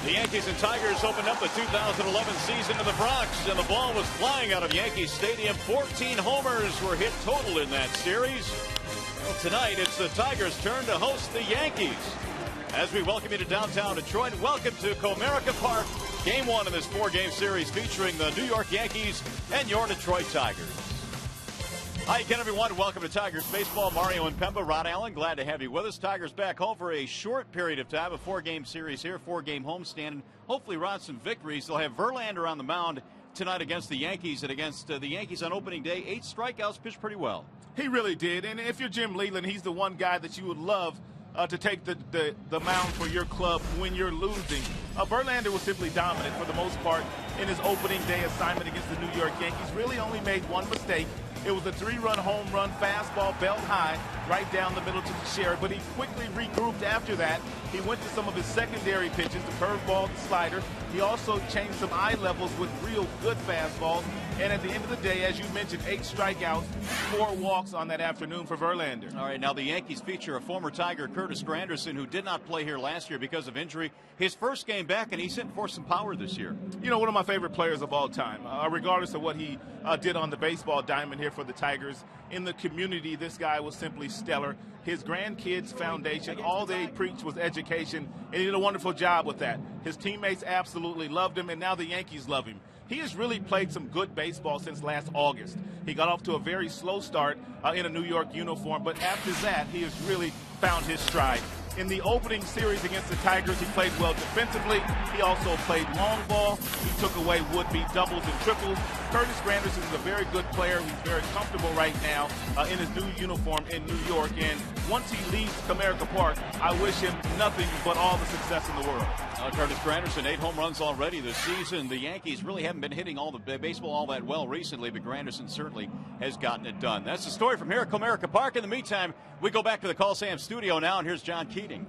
The Yankees and Tigers opened up the 2011 season in the Bronx, and the ball was flying out of Yankee Stadium. 14 homers were hit total in that series. Well, tonight it's the Tigers' turn to host the Yankees. As we welcome you to downtown Detroit, welcome to Comerica Park. Game one of this four-game series featuring the New York Yankees and your Detroit Tigers. Hi again, everyone. Welcome to Tigers Baseball. Mario and Pemba, Rod Allen, glad to have you with us. Tigers back home for a short period of time, a four-game series here, four-game homestand, and hopefully Rod some victories. They'll have Verlander on the mound tonight against the Yankees, and against the Yankees on opening day, 8 strikeouts, pitched pretty well. He really did, and if you're Jim Leyland, he's the one guy that you would love to take the mound for your club when you're losing. Verlander was simply dominant for the most part in his opening day assignment against the New York Yankees. Really only made one mistake. It was a 3-run home run fastball belt high right down the middle to the share, but he quickly regrouped after that. He went to some of his secondary pitches, the curveball, the slider. He also changed some eye levels with real good fastballs. And at the end of the day, as you mentioned, 8 strikeouts, 4 walks on that afternoon for Verlander. All right, now the Yankees feature a former Tiger, Curtis Granderson, who did not play here last year because of injury. His first game back, and he's hitting for some power this year. You know, one of my favorite players of all time, regardless of what he did on the baseball diamond here for the Tigers. In the community, this guy was simply stellar. His grandkids' foundation, all they preached was education, and he did a wonderful job with that. His teammates absolutely loved him, and now the Yankees love him. He has really played some good baseball since last August. He got off to a very slow start in a New York uniform, but after that, he has really found his stride. In the opening series against the Tigers, he played well defensively. He also played long ball. He took away would-be doubles and triples. Curtis Granderson is a very good player. He's very comfortable right now in his new uniform in New York. And once he leaves Comerica Park, I wish him nothing but all the success in the world. Curtis Granderson, 8 home runs already this season. The Yankees really haven't been hitting all the baseball all that well recently, but Granderson certainly has gotten it done. That's the story from here at Comerica Park. In the meantime, we go back to the Call Sam studio now, and here's John Keating.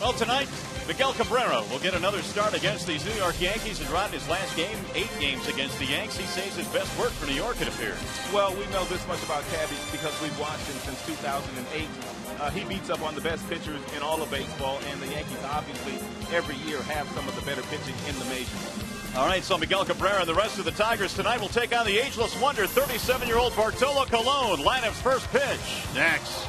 Well, tonight, Miguel Cabrera will get another start against these New York Yankees. And Rod, his last game, 8 games against the Yanks. He says his best work for New York, it appears. Well, we know this much about Cabby because we've watched him since 2008. He beats up on the best pitchers in all of baseball, and the Yankees obviously every year have some of the better pitching in the majors. All right, so Miguel Cabrera and the rest of the Tigers tonight will take on the ageless wonder, 37-year-old Bartolo Colon. Lineup's first pitch next.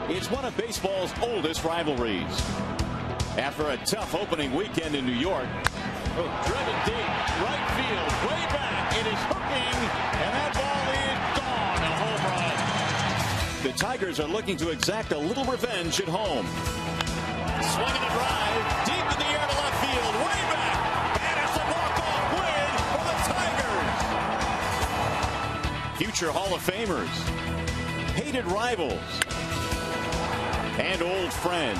It's one of baseball's oldest rivalries. After a tough opening weekend in New York, driven deep, right field, way back, it is hooking, and that ball is gone, a home run. The Tigers are looking to exact a little revenge at home. Swinging a drive, deep in the air to left field, way back, and it's a walk-off win for the Tigers. Future Hall of Famers, hated rivals, and old friends.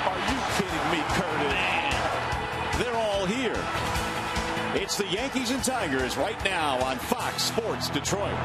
Are you kidding me, Curtis? Man, they're all here. It's the Yankees and Tigers right now on Fox Sports Detroit.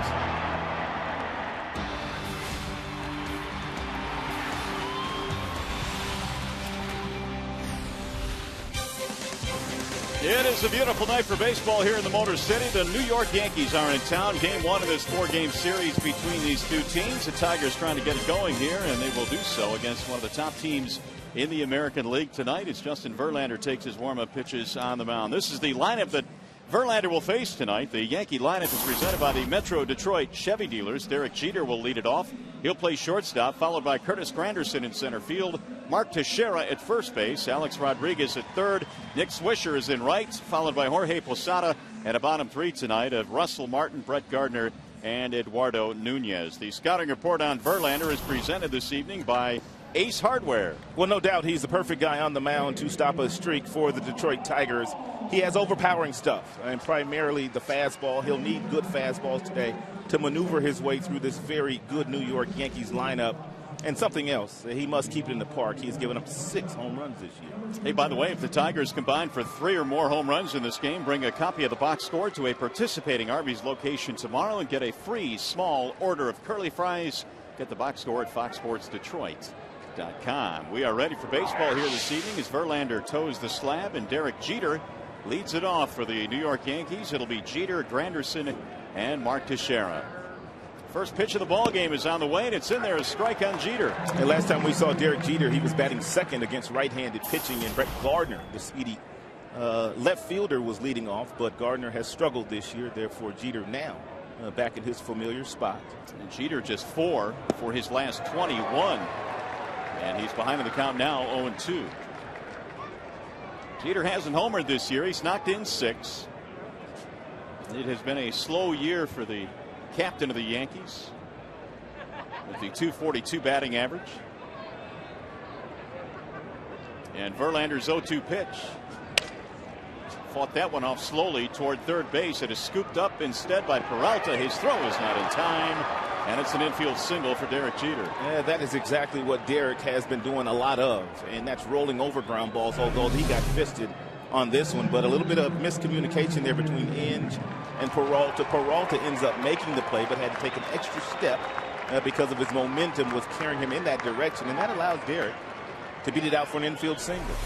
It is a beautiful night for baseball here in the Motor City. The New York Yankees are in town. Game 1 of this 4-game series between these two teams. The Tigers trying to get it going here, and they will do so against one of the top teams in the American League tonight as Justin Verlander takes his warm-up pitches on the mound. This is the lineup that Verlander will face tonight. The Yankee lineup is presented by the Metro Detroit Chevy dealers. Derek Jeter will lead it off. He'll play shortstop, followed by Curtis Granderson in center field. Mark Teixeira at first base. Alex Rodriguez at third. Nick Swisher is in right, followed by Jorge Posada. And a bottom 3 tonight of Russell Martin, Brett Gardner, and Eduardo Nunez. The scouting report on Verlander is presented this evening by Ace Hardware. Well, no doubt he's the perfect guy on the mound to stop a streak for the Detroit Tigers. He has overpowering stuff, and primarily the fastball. He'll need good fastballs today to maneuver his way through this very good New York Yankees lineup. And something else, he must keep it in the park. He's given up 6 home runs this year. Hey, by the way, if the Tigers combine for 3 or more home runs in this game, bring a copy of the box score to a participating Arby's location tomorrow and get a free small order of curly fries. Get the box score at foxsportsdetroit.com. We are ready for baseball here this evening as Verlander toes the slab and Derek Jeter leads it off for the New York Yankees. It'll be Jeter, Granderson, and Mark Teixeira. First pitch of the ball game is on the way, and it's in there, a strike on Jeter. And last time we saw Derek Jeter, he was batting second against right-handed pitching, and Brett Gardner, the speedy left fielder, was leading off, but Gardner has struggled this year. Therefore, Jeter now back in his familiar spot. And Jeter just 4 for his last 21, and he's behind in the count now, 0-2. Jeter hasn't homered this year. He's knocked in 6. It has been a slow year for the captain of the Yankees with the .242 batting average. And Verlander's 0-2 pitch. Fought that one off slowly toward third base. It is scooped up instead by Peralta. His throw is not in time. And it's an infield single for Derek Jeter. Yeah, that is exactly what Derek has been doing a lot of, and that's rolling over ground balls, although he got fisted on this one. But a little bit of miscommunication there between Inge and Peralta. Peralta ends up making the play, but had to take an extra step because of his momentum was carrying him in that direction, and that allows Derek to beat it out for an infield single.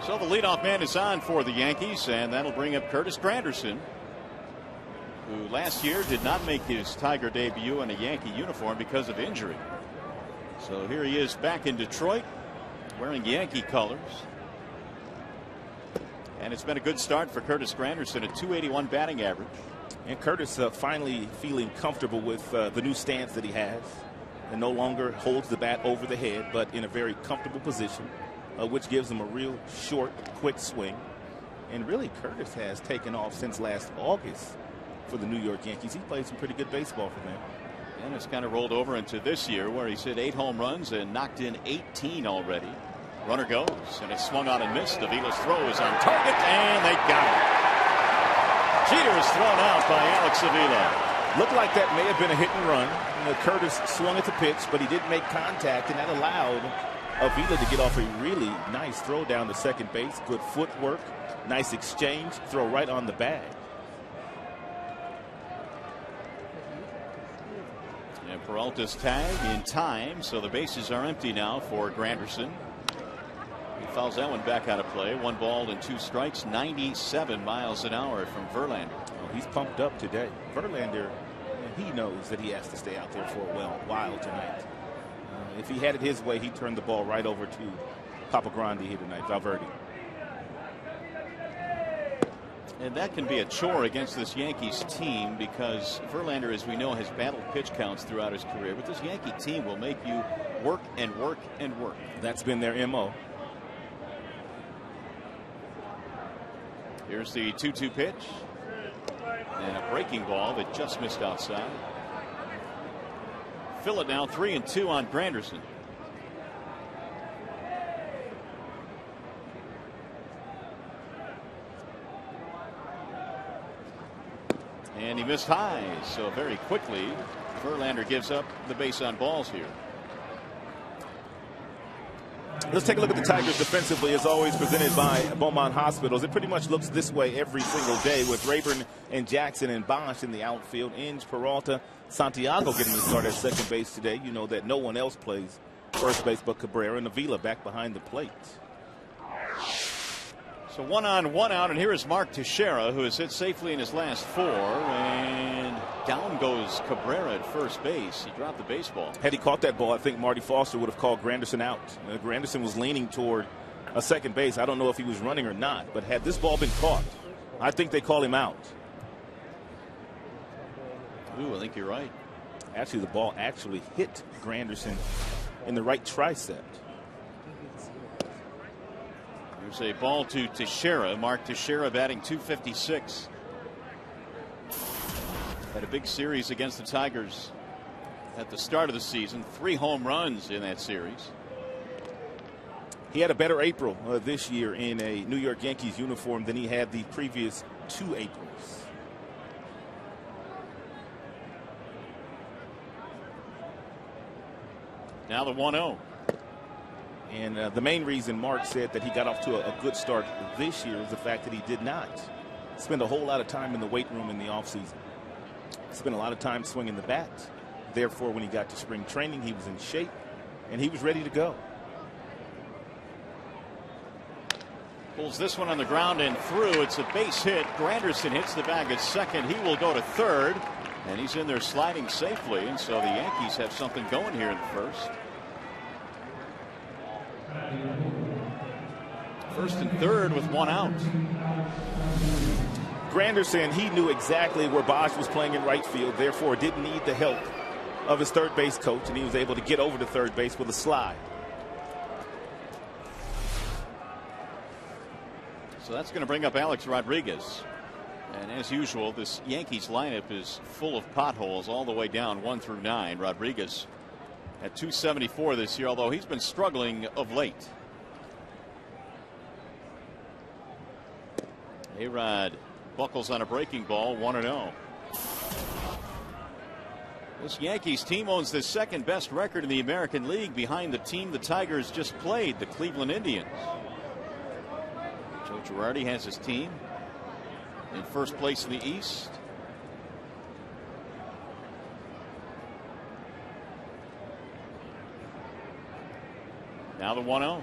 So the leadoff man is on for the Yankees, and that'll bring up Curtis Granderson, who last year did not make his Tiger debut in a Yankee uniform because of injury. So here he is back in Detroit wearing Yankee colors. And it's been a good start for Curtis Granderson, a .281 batting average. And Curtis finally feeling comfortable with the new stance that he has, and no longer holds the bat over the head, but in a very comfortable position, which gives him a real short, quick swing. And really, Curtis has taken off since last August for the New York Yankees. He played some pretty good baseball for them. And it's kind of rolled over into this year, where he's hit 8 home runs and knocked in 18 already. Runner goes, and it's swung on and missed. Avila's throw is on target, and they got it. Jeter is thrown out by Alex Avila. Looked like that may have been a hit and run. Curtis swung at the pitch, but he didn't make contact, and that allowed Avila to get off a really nice throw down to second base. Good footwork, nice exchange, throw right on the bag. And Peralta's tag in time, so the bases are empty now for Granderson. He fouls that one back out of play. 1 ball and 2 strikes, 97 miles an hour from Verlander. Oh, he's pumped up today. Verlander, he knows that he has to stay out there for a while tonight. If he had it his way, he'd turn the ball right over to Papa Grande here tonight, Valverde. And that can be a chore against this Yankees team, because Verlander, as we know, has battled pitch counts throughout his career. But this Yankee team will make you work and work and work. That's been their MO. Here's the 2-2 pitch. And a breaking ball that just missed outside. Fill it now, 3-2 on Granderson. And he missed high, so very quickly Verlander gives up the base on balls here. Let's take a look at the Tigers defensively, as always presented by Beaumont Hospitals. It pretty much looks this way every single day, with Rayburn and Jackson and Bosch in the outfield. Inge, Peralta, Santiago getting the start at second base today. You know that no one else plays first base but Cabrera, and Avila back behind the plate. So 1 on, 1 out, and here is Mark Teixeira, who has hit safely in his last 4, and down goes Cabrera at first base. He dropped the baseball. Had he caught that ball, I think Marty Foster would have called Granderson out. Granderson was leaning toward a second base. I don't know if he was running or not, but had this ball been caught, I think they call him out. Ooh, I think you're right. Actually, the ball actually hit Granderson in the right tricep. There's a ball to Teixeira. Mark Teixeira batting .256. Had a big series against the Tigers at the start of the season. 3 home runs in that series. He had a better April this year in a New York Yankees uniform than he had the previous 2 Aprils. Now the 1-0. And the main reason Mark said that he got off to a good start this year is the fact that he did not spend a whole lot of time in the weight room in the offseason. Spent a lot of time swinging the bat. Therefore, when he got to spring training, he was in shape and he was ready to go. Pulls this one on the ground and through. It's a base hit. Granderson hits the bag at second. He will go to third, and he's in there sliding safely. And so the Yankees have something going here in the first. First and third with 1 out. Granderson, he knew exactly where Bosch was playing in right field, therefore didn't need the help of his third base coach, and he was able to get over to third base with a slide. So that's going to bring up Alex Rodriguez. And as usual, this Yankees lineup is full of potholes all the way down 1 through 9. Rodriguez at .274 this year, although he's been struggling of late. A-Rod buckles on a breaking ball, 1-0. This Yankees team owns the second best record in the American League behind the team the Tigers just played, the Cleveland Indians. Joe Girardi has his team in first place in the East. Now the 1-0.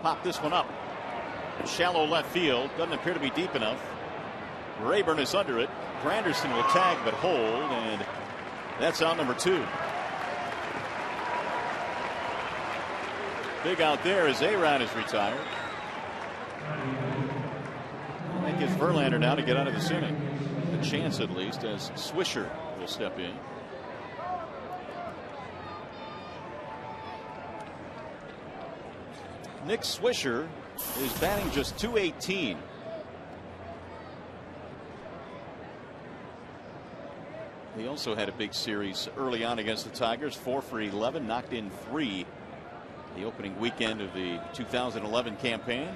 Pop this one up. Shallow left field. Doesn't appear to be deep enough. Rayburn is under it. Granderson will tag but hold, and that's out number 2. Big out there as A-Rod is retired. That gives Verlander now to get out of this inning. A chance at least, as Swisher will step in. Nick Swisher is batting just .218. He also had a big series early on against the Tigers. 4 for 11, knocked in 3 the opening weekend of the 2011 campaign.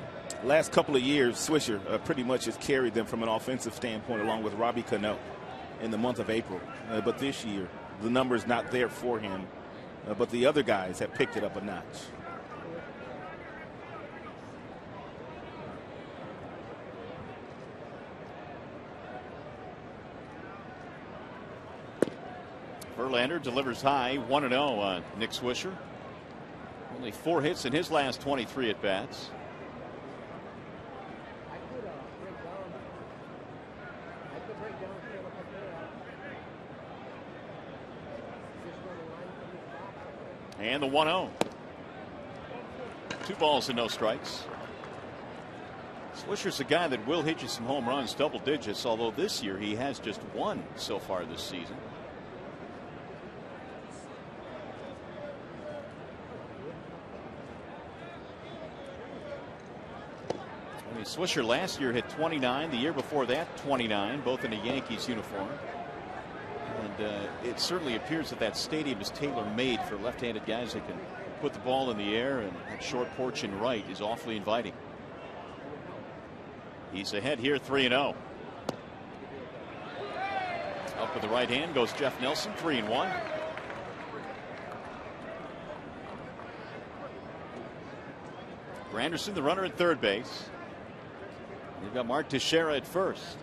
Last couple of years, Swisher pretty much has carried them from an offensive standpoint, along with Robbie Cano in the month of April. But this year, the number's not there for him. But the other guys have picked it up a notch. Verlander delivers high, 1-0 on Nick Swisher. Only 4 hits in his last 23 at bats. And the 1-0. 2 balls and no strikes. Swisher's a guy that will hit you some home runs, double digits, although this year he has just 1 so far this season. Swisher last year hit 29, the year before that 29, both in a Yankees uniform. And it certainly appears that that stadium is tailor-made for left-handed guys that can put the ball in the air, and that short porch in right is awfully inviting. He's ahead here, 3-0. Up with the right hand goes Jeff Nelson, 3-1. Granderson, the runner at third base. You've got Mark Teixeira at first.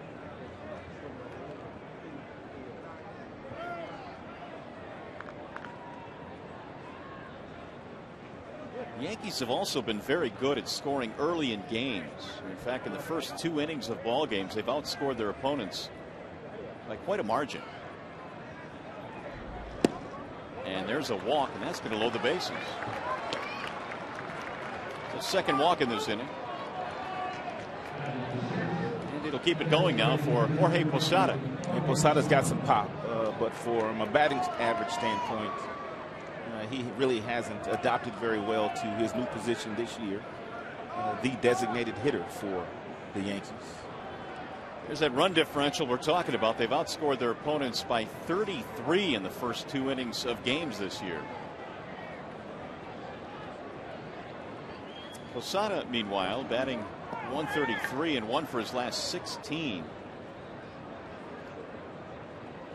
The Yankees have also been very good at scoring early in games. In fact, in the first 2 innings of ball games, they've outscored their opponents by quite a margin. And there's a walk, and that's going to load the bases. The second walk in this inning. And it'll keep it going now for Jorge Posada. And Posada's got some pop, but from a batting average standpoint, he really hasn't adopted very well to his new position this year, the designated hitter for the Yankees. There's that run differential we're talking about. They've outscored their opponents by 33 in the first 2 innings of games this year. Posada, meanwhile, batting .133 and 1 for his last 16.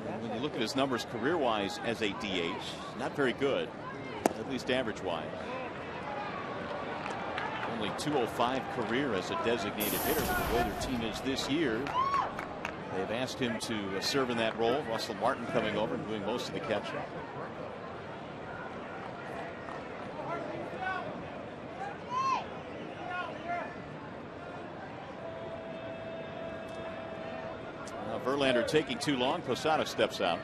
And when you look at his numbers career-wise as a DH, not very good, at least average-wise. Only .205 career as a designated hitter. But the way their team is this year, they've asked him to serve in that role. Russell Martin coming over and doing most of the catching. Verlander taking too long. Posada steps out.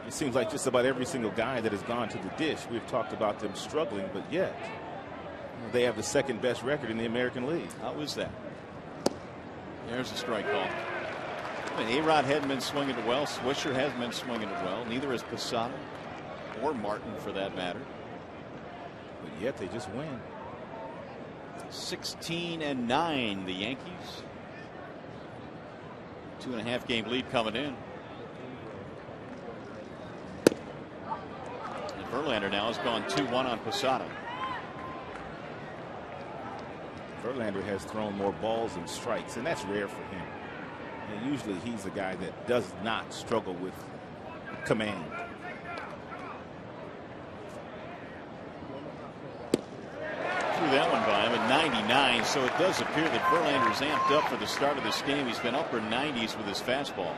It seems like just about every single guy that has gone to the dish, we've talked about them struggling, but yet they have the second best record in the American League. How is that? There's a strike call. I mean, A-Rod hadn't been swinging it well. Swisher hasn't been swinging it well. Neither has Posada or Martin, for that matter. But yet they just win. 16-9, the Yankees. 2.5 game lead coming in. And Verlander now has gone 2-1 on Posada. Verlander has thrown more balls than strikes, and that's rare for him. And usually he's a guy that does not struggle with command. threw that one by him at 99. So it does appear that Verlander's amped up for the start of this game. He's been upper 90s with his fastball.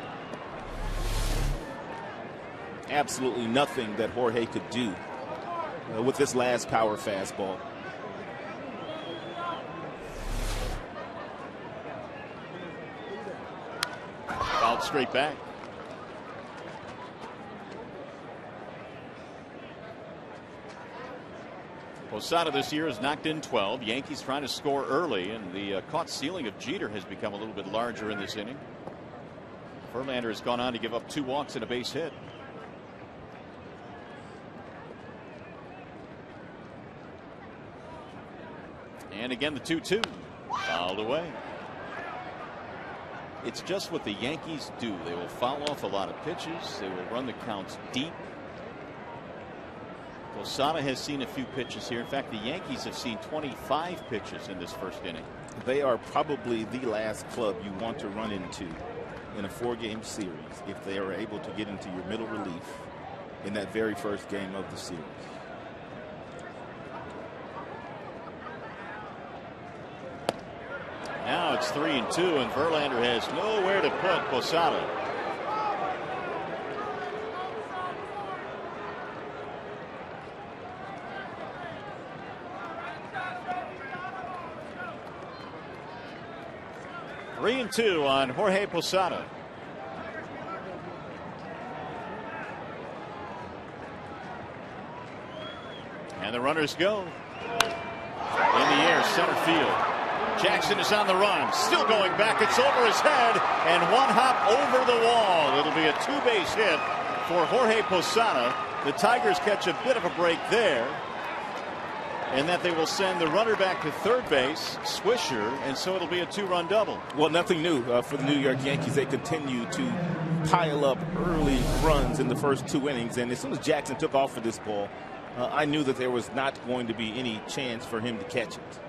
Absolutely nothing that Jorge could do with this last power fastball. Fouled straight back. Posada this year has knocked in 12. Yankees trying to score early, and the caught ceiling of Jeter has become a little bit larger in this inning. Verlander has gone on to give up 2 walks and a base hit. And again the 2-2. Fouled away. It's just what the Yankees do. They will foul off a lot of pitches. They will run the counts deep. Posada has seen a few pitches here. In fact, the Yankees have seen 25 pitches in this first inning. They are probably the last club you want to run into in a 4-game series if they are able to get into your middle relief in that very first game of the series. Now it's 3-2, and Verlander has nowhere to put Posada. Three and 2 on Jorge Posada. And the runners go. In the air, center field. Jackson is on the run, still going back. It's over his head, and one hop over the wall. It'll be a 2-base hit for Jorge Posada. The Tigers catch a bit of a break there, and that they will send the runner back to third base, Swisher, and so it'll be a 2-run double. Well, nothing new for the New York Yankees. They continue to pile up early runs in the first 2 innings, and as soon as Jackson took off for this ball, I knew that there was not going to be any chance for him to catch it.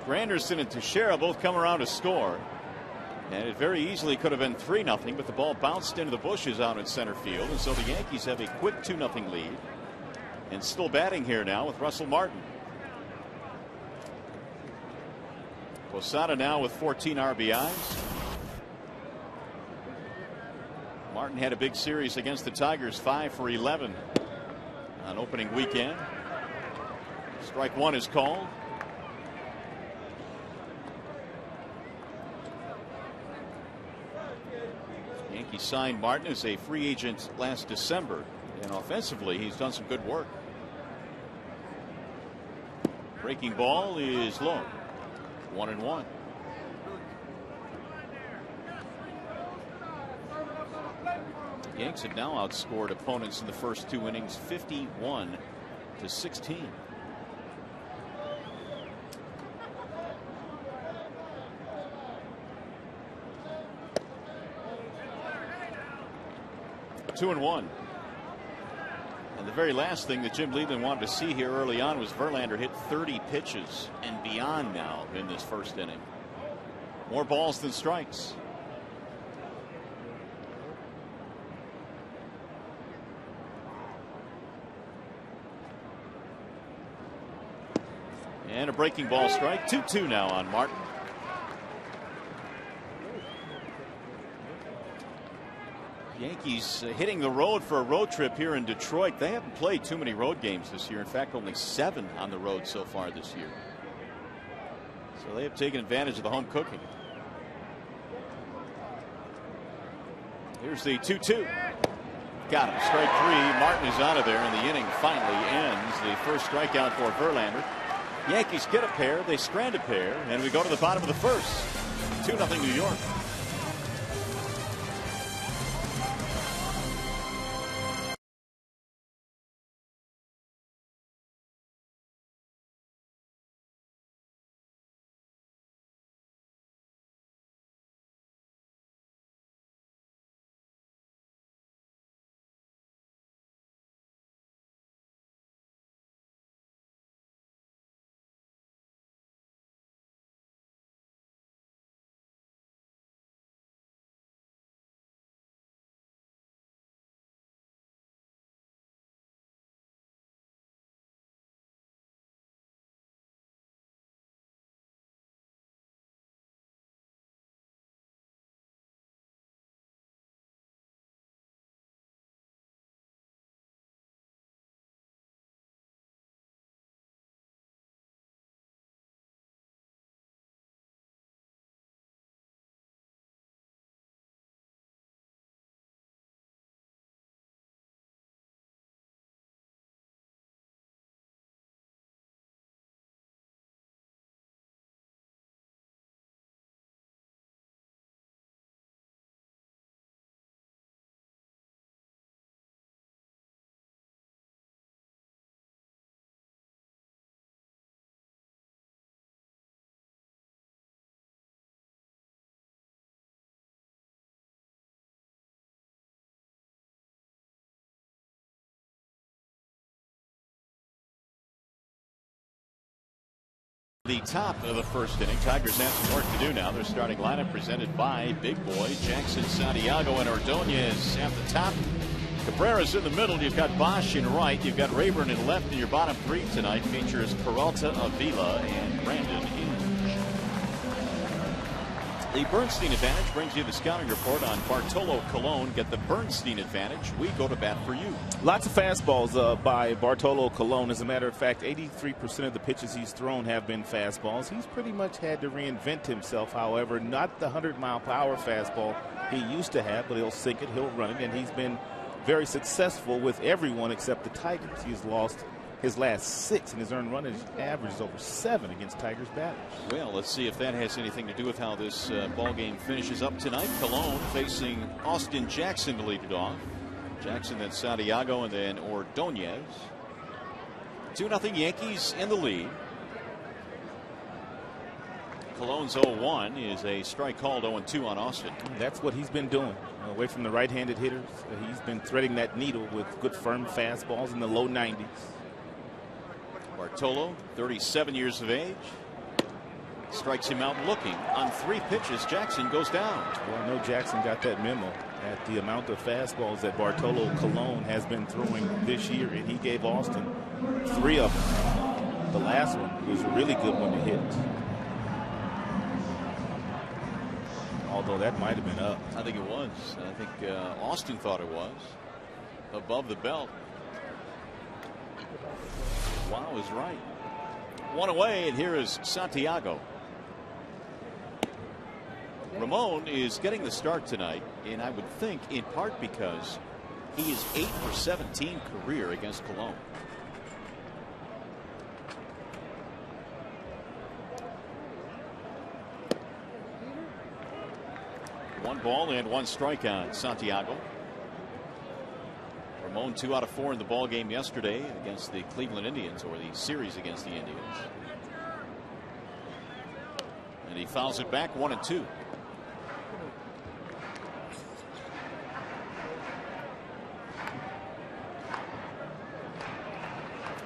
Granderson and Teixeira both come around to score. And it very easily could have been 3-0, but the ball bounced into the bushes out in center field. And so the Yankees have a quick 2-0 lead. And still batting here now with Russell Martin. Posada now with 14 RBIs. Martin had a big series against the Tigers, 5 for 11 on opening weekend. Strike 1 is called. Yankees signed Martin as a free agent last December, and offensively he's done some good work. Breaking ball is low. 1-1. Yanks have now outscored opponents in the first 2 innings 51-16. Two and 1. And the very last thing that Jim Leland wanted to see here early on was Verlander hit 30 pitches and beyond now in this first inning. More balls than strikes. And a breaking ball strike. 2-2 now on Martin. Yankees hitting the road for a road trip here in Detroit. They haven't played too many road games this year. In fact, only 7 on the road so far this year. So they have taken advantage of the home cooking. Here's the 2-2. Got him. Strike 3. Martin is out of there, and the inning finally ends. The first strikeout for Verlander. Yankees get a pair. They strand a pair, and we go to the bottom of the first. 2-0 New York. The top of the first inning. Tigers have some work to do now. Their starting lineup presented by Big Boy, Jackson, Santiago, and Ordonez at the top. Cabrera's in the middle. You've got Bosch in right. You've got Rayburn in left. And your bottom three tonight features Peralta, Avila, and Brandon Inge. The Bernstein advantage brings you the scouting report on Bartolo Colon. Get the Bernstein advantage. We go to bat for you. Lots of fastballs by Bartolo Colon. As a matter of fact, 83% of the pitches he's thrown have been fastballs. He's pretty much had to reinvent himself, however, not the 100-mile-per-hour fastball he used to have, but he'll sink it, he'll run it, and he's been very successful with everyone except the Tigers. He's lost his last 6, and his earned run average is over 7 against Tigers batters. Well, let's see if that has anything to do with how this ball game finishes up tonight. Colon facing Austin Jackson to lead it off. Jackson, then Santiago, and then Ordonez. 2-0 Yankees in the lead. Colon's 0-1 is a strike called. 0-2 on Austin. That's what he's been doing. Away from the right-handed hitters, he's been threading that needle with good firm fastballs in the low 90s. Bartolo, 37 years of age, strikes him out looking. On 3 pitches, Jackson goes down. Well, I know Jackson got that memo at the amount of fastballs that Bartolo Colon has been throwing this year, and he gave Austin 3 of them. The last one was a really good one to hit. Although that might have been up. I think it was. I think Austin thought it was. Above the belt. Wow is right. 1 away, and here is Santiago. Ramon is getting the start tonight, and I would think in part because he is 8 for 17 career against Colon. One ball and 1 strike on Santiago. Ramon 2 out of 4 in the ball game yesterday against the Cleveland Indians, or the series against the Indians. And he fouls it back 1-2.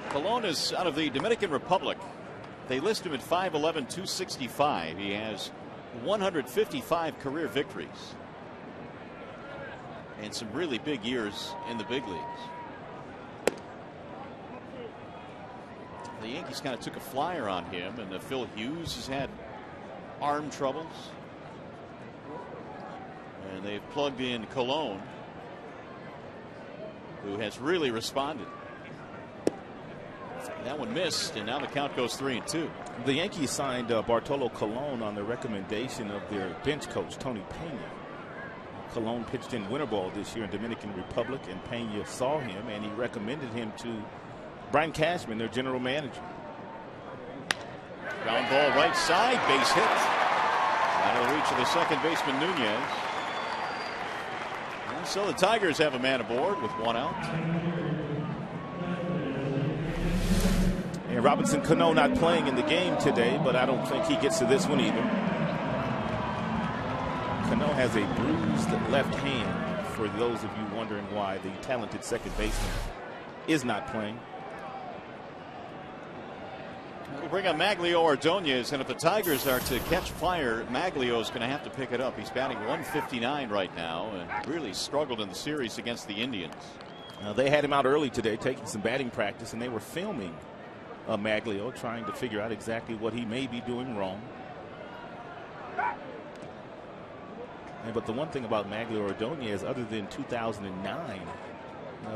Colon is out of the Dominican Republic. They list him at 5'11", 265. He has 155 career victories and some really big years in the big leagues. The Yankees kind of took a flyer on him, and Phil Hughes has had arm troubles, and they've plugged in Colon, who has really responded. That one missed, and now the count goes 3-2. The Yankees signed Bartolo Colon on the recommendation of their bench coach, Tony Pena. Colon pitched in winter ball this year in Dominican Republic, and Pena saw him, and he recommended him to Brian Cashman, their general manager. Ground ball right side, base hit. Out of the reach of the second baseman, Nunez. And so the Tigers have a man aboard with 1 out. And Robinson Cano not playing in the game today, but I don't think he gets to this one either. Cano has a bruised left hand, for those of you wondering why the talented second baseman is not playing. We'll bring on Maglio Ordonez, and if the Tigers are to catch fire, Maglio's going to have to pick it up. He's batting 159 right now and really struggled in the series against the Indians. They had him out early today taking some batting practice, and they were filming Maglio, trying to figure out exactly what he may be doing wrong. But the one thing about Maglio Ordonez, other than 2009,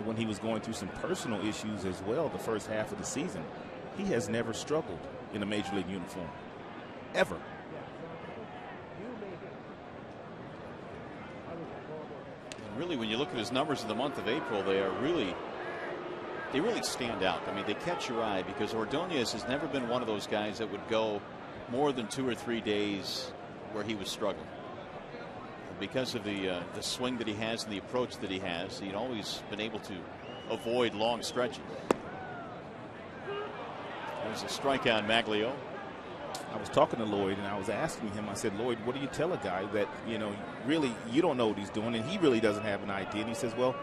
when he was going through some personal issues as well the first half of the season, he has never struggled in a major league uniform, ever. And really, when you look at his numbers in the month of April, they really stand out. I mean, they catch your eye, because Ordonez has never been one of those guys that would go more than 2 or 3 days where he was struggling. Because of the swing that he has and the approach that he has, he'd always been able to avoid long stretches. There's a strike on Maglio. I was talking to Lloyd, and I was asking him, I said, Lloyd, what do you tell a guy that, really, you don't know what he's doing, and he really doesn't have an idea? And he says, well,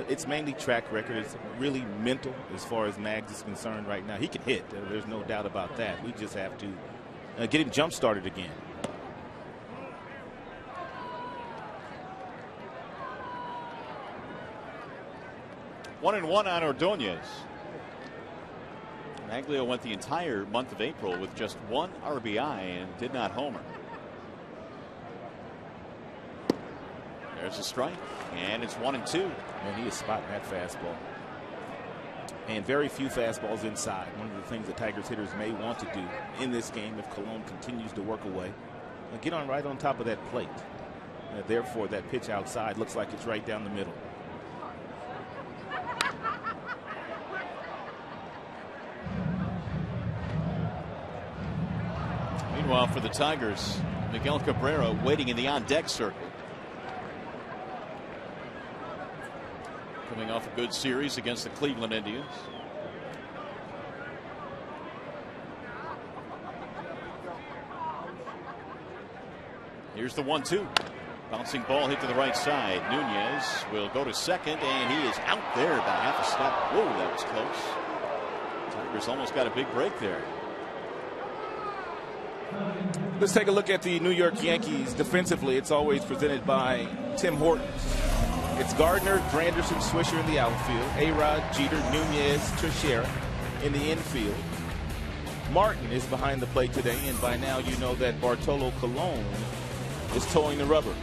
It's mainly track record. It's really mental as far as Mags is concerned right now. He can hit. There's no doubt about that. We just have to get him jump started again. 1-1 on Ordonez. Maglio went the entire month of April with just 1 RBI and did not homer. There's a strike, and it's 1-2. And he is spotting that fastball. And very few fastballs inside. One of the things the Tigers hitters may want to do in this game if Colon continues to work away. Get on right on top of that plate. Therefore, that pitch outside looks like it's right down the middle. Meanwhile, for the Tigers, Miguel Cabrera waiting in the on-deck circle. Coming off a good series against the Cleveland Indians. Here's the 1-2. Bouncing ball hit to the right side. Nunez will go to second, and he is out there by half a step. Whoa, that was close. Tigers almost got a big break there. Let's take a look at the New York Yankees defensively. It's always presented by Tim Hortons. It's Gardner, Granderson, Swisher in the outfield. A-Rod, Jeter, Nunez, Teixeira in the infield. Martin is behind the plate today, and by now you know that Bartolo Colon is towing the rubber.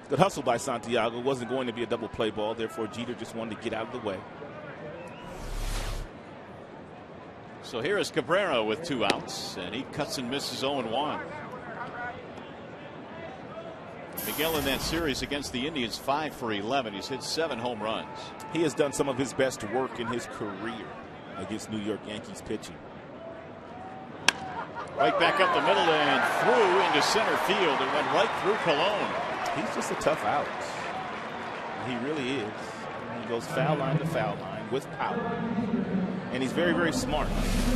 Good hustle by Santiago. Wasn't going to be a double play ball, therefore Jeter just wanted to get out of the way. So here is Cabrera with 2 outs, and he cuts and misses 0-1. Miguel in that series against the Indians 5 for 11. He's hit 7 home runs. He has done some of his best work in his career against New York Yankees pitching. Right back up the middle and through into center field. It went right through Colon. He's just a tough out. He really is. He goes foul line to foul line with power. And he's very, very smart.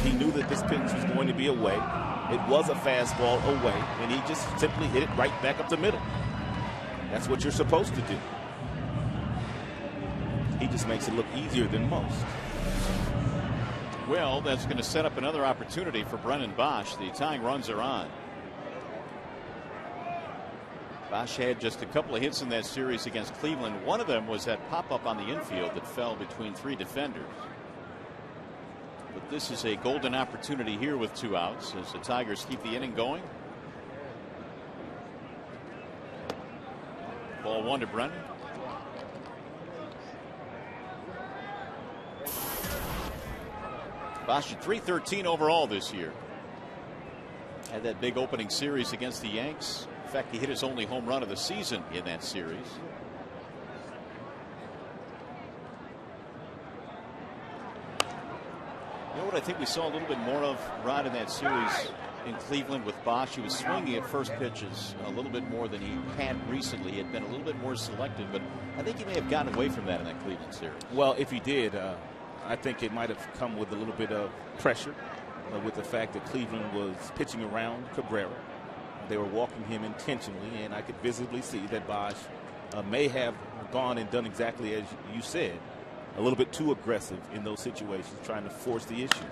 He knew that this pitch was going to be away. It was a fastball away, and he just simply hit it right back up the middle. That's what you're supposed to do. He just makes it look easier than most. Well, that's going to set up another opportunity for Brennan Bosch. The tying runs are on. Bosch had just a couple of hits in that series against Cleveland. One of them was that pop-up on the infield that fell between 3 defenders. But this is a golden opportunity here with 2 outs as the Tigers keep the inning going. Ball 1 to Brennan. Bosch at .313 overall this year. Had that big opening series against the Yanks. In fact, he hit his only home run of the season in that series. You know what I think we saw a little bit more of, Rod, in that series in Cleveland with Bosch? He was swinging at first pitches a little bit more than he had recently. He had been a little bit more selective, but I think he may have gotten away from that in that Cleveland series. Well, if he did, I think it might have come with a little bit of pressure with the fact that Cleveland was pitching around Cabrera. They were walking him intentionally, and I could visibly see that Bosch may have gone and done exactly as you said, a little bit too aggressive in those situations, trying to force the issue.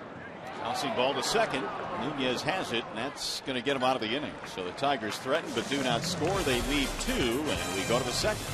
Bouncing ball to second. Nunez has it, and that's going to get him out of the inning. So the Tigers threaten but do not score. They lead 2, and we go to the second.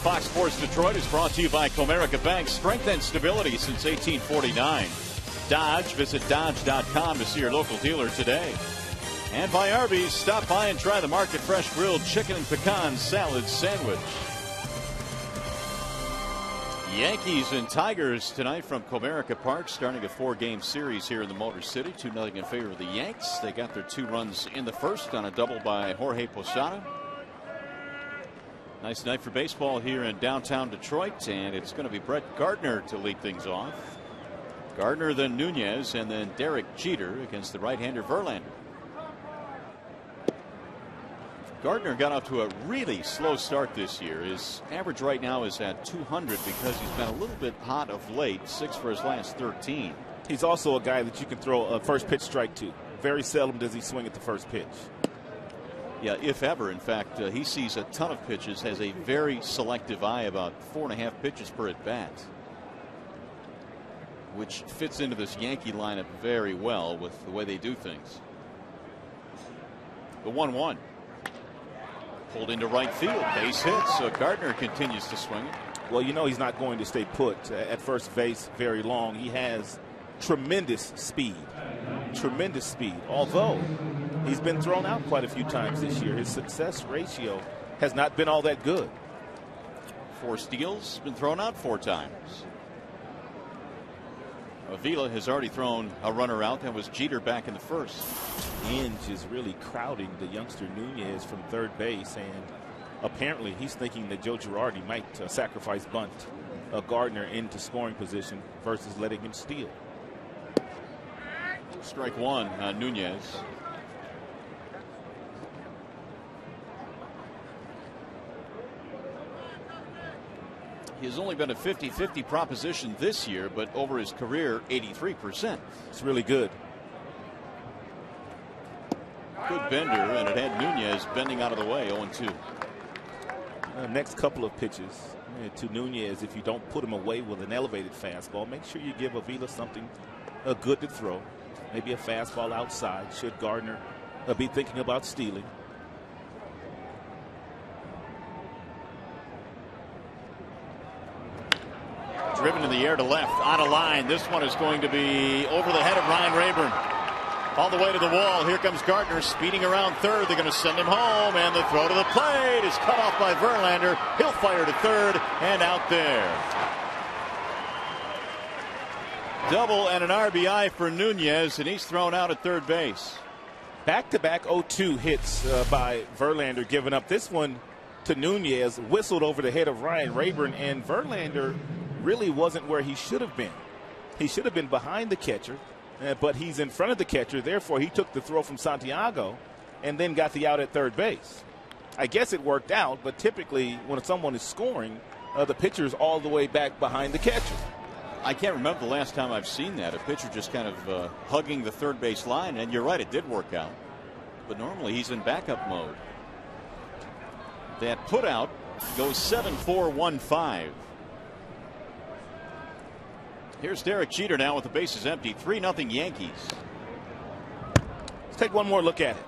Fox Sports Detroit is brought to you by Comerica Bank. Strength and stability since 1849. Dodge. Visit Dodge.com to see your local dealer today. And by Arby's. Stop by and try the Market Fresh Grilled Chicken and Pecan Salad Sandwich. Yankees and Tigers tonight from Comerica Park, starting a 4-game series here in the Motor City. 2-0 in favor of the Yanks. They got their 2 runs in the first on a double by Jorge Posada. Nice night for baseball here in downtown Detroit, and it's going to be Brett Gardner to lead things off. Gardner, then Nunez, and then Derek Jeter against the right-hander Verlander. Gardner got off to a really slow start this year. His average right now is at 200 because he's been a little bit hot of late. 6 for his last 13. He's also a guy that you can throw a first pitch strike to. Very seldom does he swing at the first pitch. Yeah, if ever. In fact, he sees a ton of pitches, has a very selective eye, about 4.5 pitches per at bat, which fits into this Yankee lineup very well with the way they do things. The 1-1. Pulled into right field. Base hit, so Gardner continues to swing it. Well, you know he's not going to stay put at first base very long. He has tremendous speed. Tremendous speed. Although he's been thrown out quite a few times this year. His success ratio has not been all that good. 4 steals, been thrown out 4 times. Avila has already thrown a runner out. That was Jeter back in the first. Inge is really crowding the youngster Nunez from third base, and apparently he's thinking that Joe Girardi might sacrifice bunt Gardner into scoring position versus letting him steal. Strike 1 on Nunez. He has only been a 50-50 proposition this year, but over his career, 83%. It's really good. Good bender, and it had Nunez bending out of the way, 0-2. Next couple of pitches to Nunez, if you don't put him away with an elevated fastball, make sure you give Avila something good to throw. Maybe a fastball outside, should Gardner be thinking about stealing. Driven in the air to left, on a line. This one is going to be over the head of Ryan Rayburn. All the way to the wall. Here comes Gardner speeding around third. They're going to send him home, and the throw to the plate is cut off by Verlander. He'll fire to third and out there. Double and an RBI for Nunez, and he's thrown out at third base. Back-to-back 0-2 hits by Verlander, giving up this one to Nunez, whistled over the head of Ryan Rayburn, and Verlander really wasn't where he should have been. He should have been behind the catcher, but he's in front of the catcher. Therefore, he took the throw from Santiago and then got the out at third base. I guess it worked out, but typically when someone is scoring, the pitcher's all the way back behind the catcher. I can't remember the last time I've seen that. A pitcher just kind of hugging the third base line, and you're right, it did work out. But normally he's in backup mode. That put out goes 7-4-1-5. Here's Derek Jeter now with the bases empty. 3-0 Yankees. Let's take one more look at it.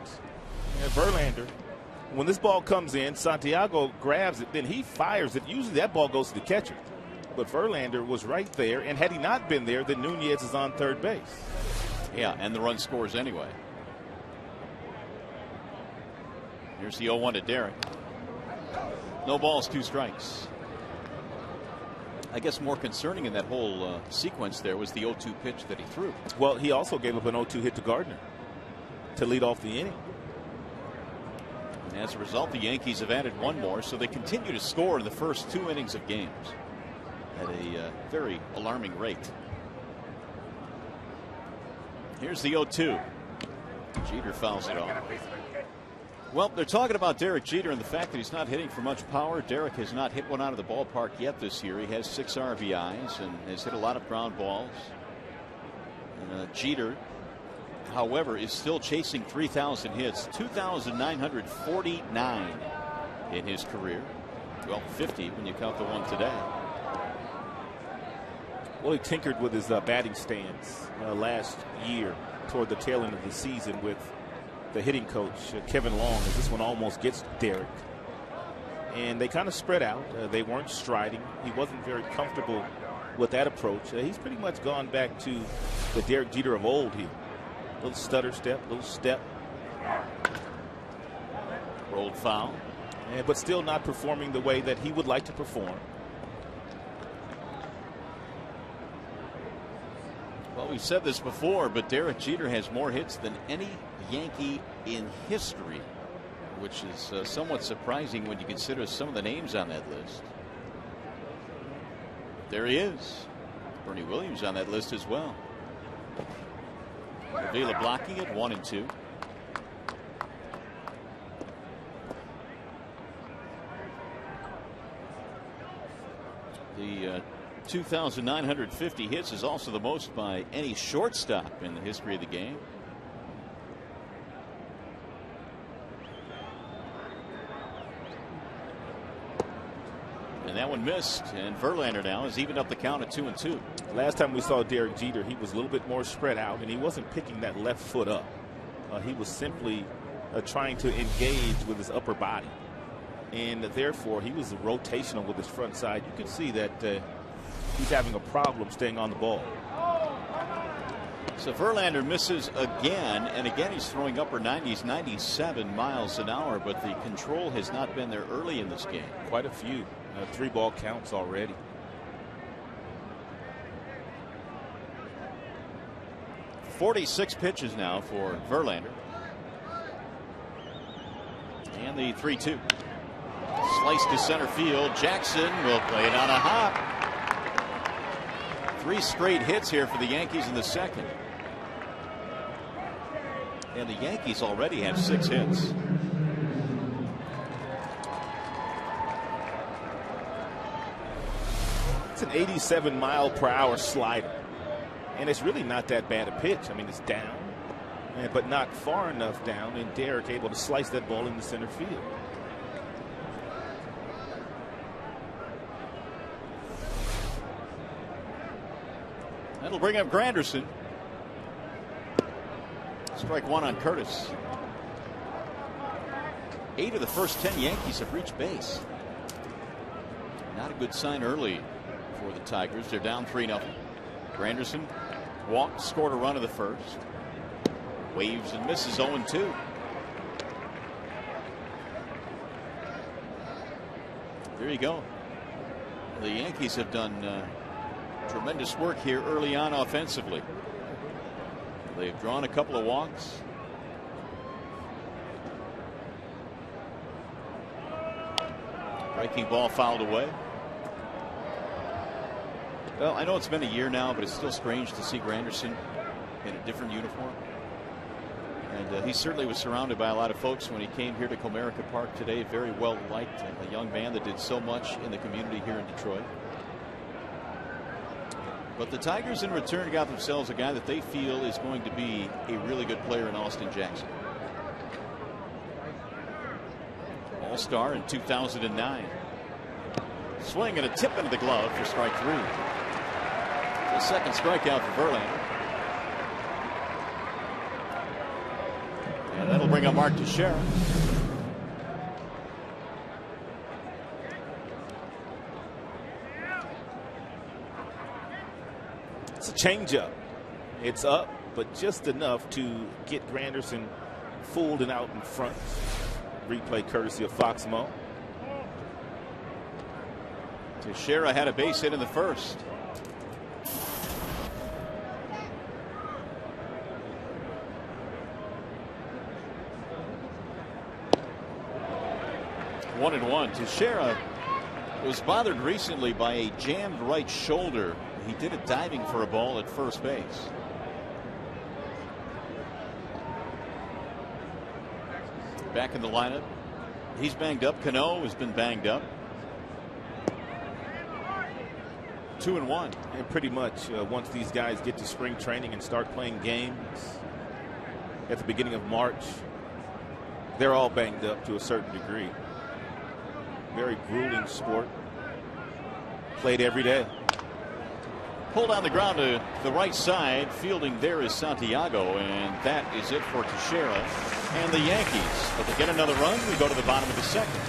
And Verlander, when this ball comes in, Santiago grabs it, then he fires it. Usually that ball goes to the catcher. But Verlander was right there, and had he not been there, then Nunez is on third base. Yeah, and the run scores anyway. Here's the 0-1 to Derek. No balls, 2 strikes. I guess more concerning in that whole sequence there was the 0-2 pitch that he threw. Well, he also gave up an 0-2 hit to Gardner to lead off the inning. And as a result, the Yankees have added 1 more, so they continue to score in the first 2 innings of games at a very alarming rate. Here's the 0-2. Jeter fouls it off. Well, they're talking about Derek Jeter and the fact that he's not hitting for much power. Derek has not hit one out of the ballpark yet this year. He has 6 RBIs and has hit a lot of ground balls. And, Jeter, however, is still chasing 3,000 hits, 2,949 in his career. Well, 50 when you count the one today. Well, he tinkered with his batting stance last year toward the tail end of the season with the hitting coach, Kevin Long, as this one almost gets Derek. and they kind of spread out. They weren't striding. He wasn't very comfortable with that approach. He's pretty much gone back to the Derek Jeter of old here. Little stutter step, little step. Rolled foul. But still not performing the way that he would like to perform. Well, we've said this before, but Derek Jeter has more hits than any Yankee in history, which is somewhat surprising when you consider some of the names on that list. There he is. Bernie Williams on that list as well. Avila blocking it, 1 and 2. The 2,950 hits is also the most by any shortstop in the history of the game. And that one missed, and Verlander now has evened up the count at 2 and 2. Last time we saw Derek Jeter, he was a little bit more spread out, and he wasn't picking that left foot up. He was simply trying to engage with his upper body, and therefore he was rotational with his front side. You could see that he's having a problem staying on the ball. So Verlander misses again, and again he's throwing upper 90s, 97 miles an hour, but the control has not been there early in this game. Quite a few. 3-ball counts already. .46 pitches now for Verlander. And the 3-2. Slice to center field. Jackson will play it on a hop. 3 straight hits here for the Yankees in the second. And the Yankees already have 6 hits. It's an 87-mile-per-hour slider, and it's really not that bad a pitch. I mean, it's down, but not far enough down, and Derek able to slice that ball into center field. That'll bring up Granderson. Strike 1 on Curtis. 8 of the first 10 Yankees have reached base. Not a good sign early for the Tigers. They're down 3-0. Granderson walked, scored a run of the first. Waves and misses 0-2. There you go. The Yankees have done tremendous work here early on offensively. They've drawn a couple of walks. Breaking ball fouled away. Well, I know it's been a year now, but it's still strange to see Granderson in a different uniform. And he certainly was surrounded by a lot of folks when he came here to Comerica Park today. Very well liked, a young man that did so much in the community here in Detroit. But the Tigers in return got themselves a guy that they feel is going to be a really good player in Austin Jackson. All-star in 2009. Swing and a tip into the glove for strike 3. The second strikeout for Verlander. And that'll bring up Mark Teixeira. It's a changeup. It's up, but just enough to get Granderson fooled and out in front. Replay courtesy of Fox Mo. Teixeira had a base hit in the first. One and one. Teixeira was bothered recently by a jammed right shoulder. He did it diving for a ball at first base. Back in the lineup. He's banged up. Cano has been banged up. 2 and 1. And pretty much once these guys get to spring training and start playing games at the beginning of March, they're all banged up to a certain degree. Very grueling sport. Played every day. Pulled on the ground to the right side. Fielding there is Santiago, and that is it for Teixeira and the Yankees. But to get another run, we go to the bottom of the second.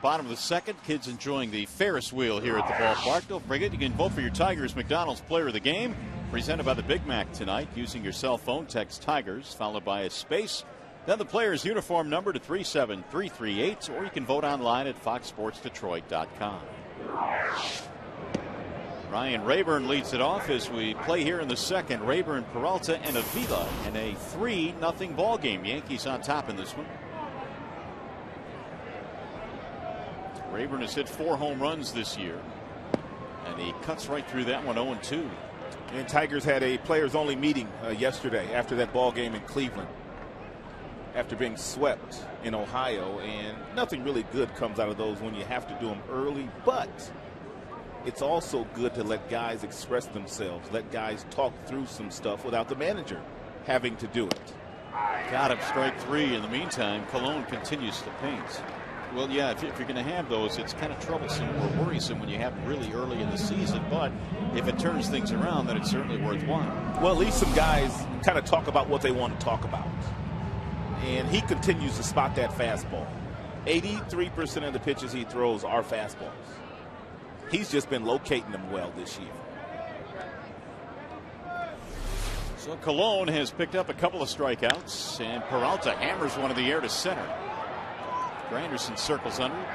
bottom of the second. Kids enjoying the Ferris wheel here at the ballpark. Don't forget, you can vote for your Tigers McDonald's Player of the Game. Presented by the Big Mac tonight. Using your cell phone, text Tigers, followed by a space. Then the player's uniform number to 37338. Or you can vote online at foxsportsdetroit.com. Ryan Rayburn leads it off as we play here in the second. Rayburn, Peralta, and Avila in a 3-0 ball game. Yankees on top in this one. Rayburn has hit 4 home runs this year, and he cuts right through that one 0-2. And Tigers had a players-only meeting yesterday after that ball game in Cleveland, after being swept in Ohio, and nothing really good comes out of those when you have to do them early, but it's also good to let guys express themselves, let guys talk through some stuff without the manager having to do it. Got him, strike 3. In the meantime, Cologne continues to paint. Well, yeah, if you're going to have those, it's kind of troublesome or worrisome when you have them really early in the season. But if it turns things around, then it's certainly worthwhile. Well, at least some guys kind of talk about what they want to talk about. And he continues to spot that fastball. 83% of the pitches he throws are fastballs. He's just been locating them well this year. So Cologne has picked up a couple of strikeouts, and Peralta hammers one in the air to center. Granderson circles under it.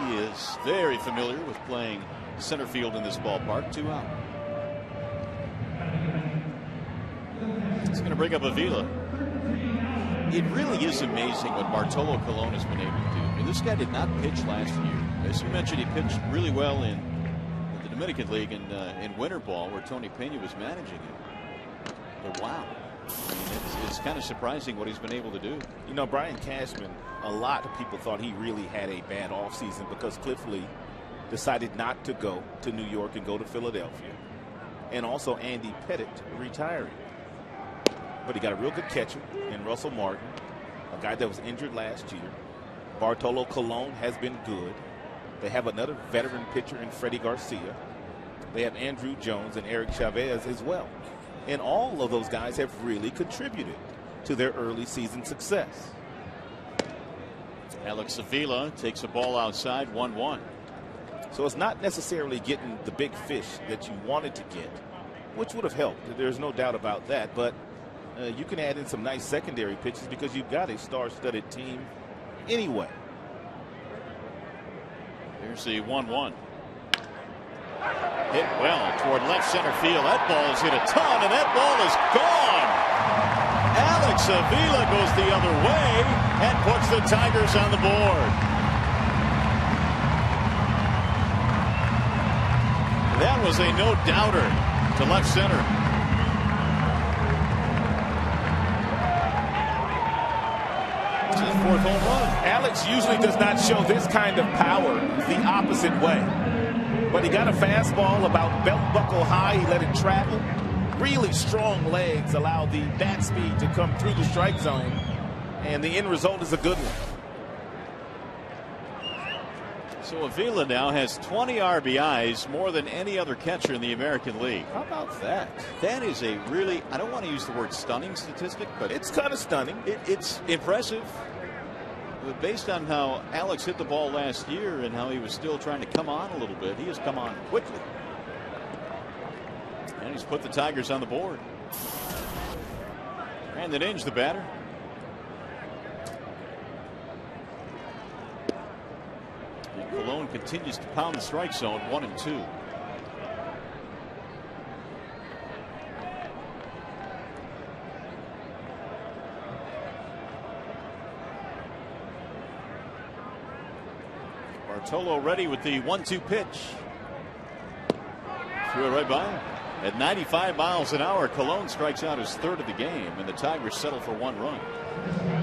He is very familiar with playing center field in this ballpark. 2 out. It's going to bring up Avila. It really is amazing what Bartolo Colon has been able to do. I mean, this guy did not pitch last year. As you mentioned, he pitched really well in the Dominican League and in winter ball, where Tony Pena was managing him. But wow. I mean, it's kind of surprising what he's been able to do. You know, Brian Cashman, a lot of people thought he really had a bad offseason because Cliff Lee decided not to go to New York and go to Philadelphia. And also Andy Pettit retiring. But he got a real good catcher in Russell Martin, a guy that was injured last year. Bartolo Colon has been good. They have another veteran pitcher in Freddie Garcia. They have Andrew Jones and Eric Chavez as well. And all of those guys have really contributed to their early season success. Alex Avila takes a ball outside, 1-1. So it's not necessarily getting the big fish that you wanted to get, which would have helped. There's no doubt about that. But you can add in some nice secondary pitches because you've got a star-studded team anyway. Here's the 1-1. Hit well toward left center field. That ball has hit a ton, and that ball is gone. Alex Avila goes the other way and puts the Tigers on the board. That was a no-doubter to left center. It's his 4th home run. Alex usually does not show this kind of power the opposite way. But he got a fastball about belt buckle high. He let it travel. Really strong legs allow the bat speed to come through the strike zone. And the end result is a good one. So Avila now has 20 RBIs, more than any other catcher in the American League. How about that? That is a really, I don't want to use the word stunning statistic, but it's kind of stunning. It's impressive. But based on how Alex hit the ball last year and how he was still trying to come on a little bit, he has come on quickly. And he's put the Tigers on the board. Brandon Inge, the batter. And Cologne continues to pound the strike zone, 1-2. Bartolo ready with the 1-2 pitch. Threw it right by him. At 95 miles an hour, Cologne strikes out his 3rd of the game, and the Tigers settle for 1 run.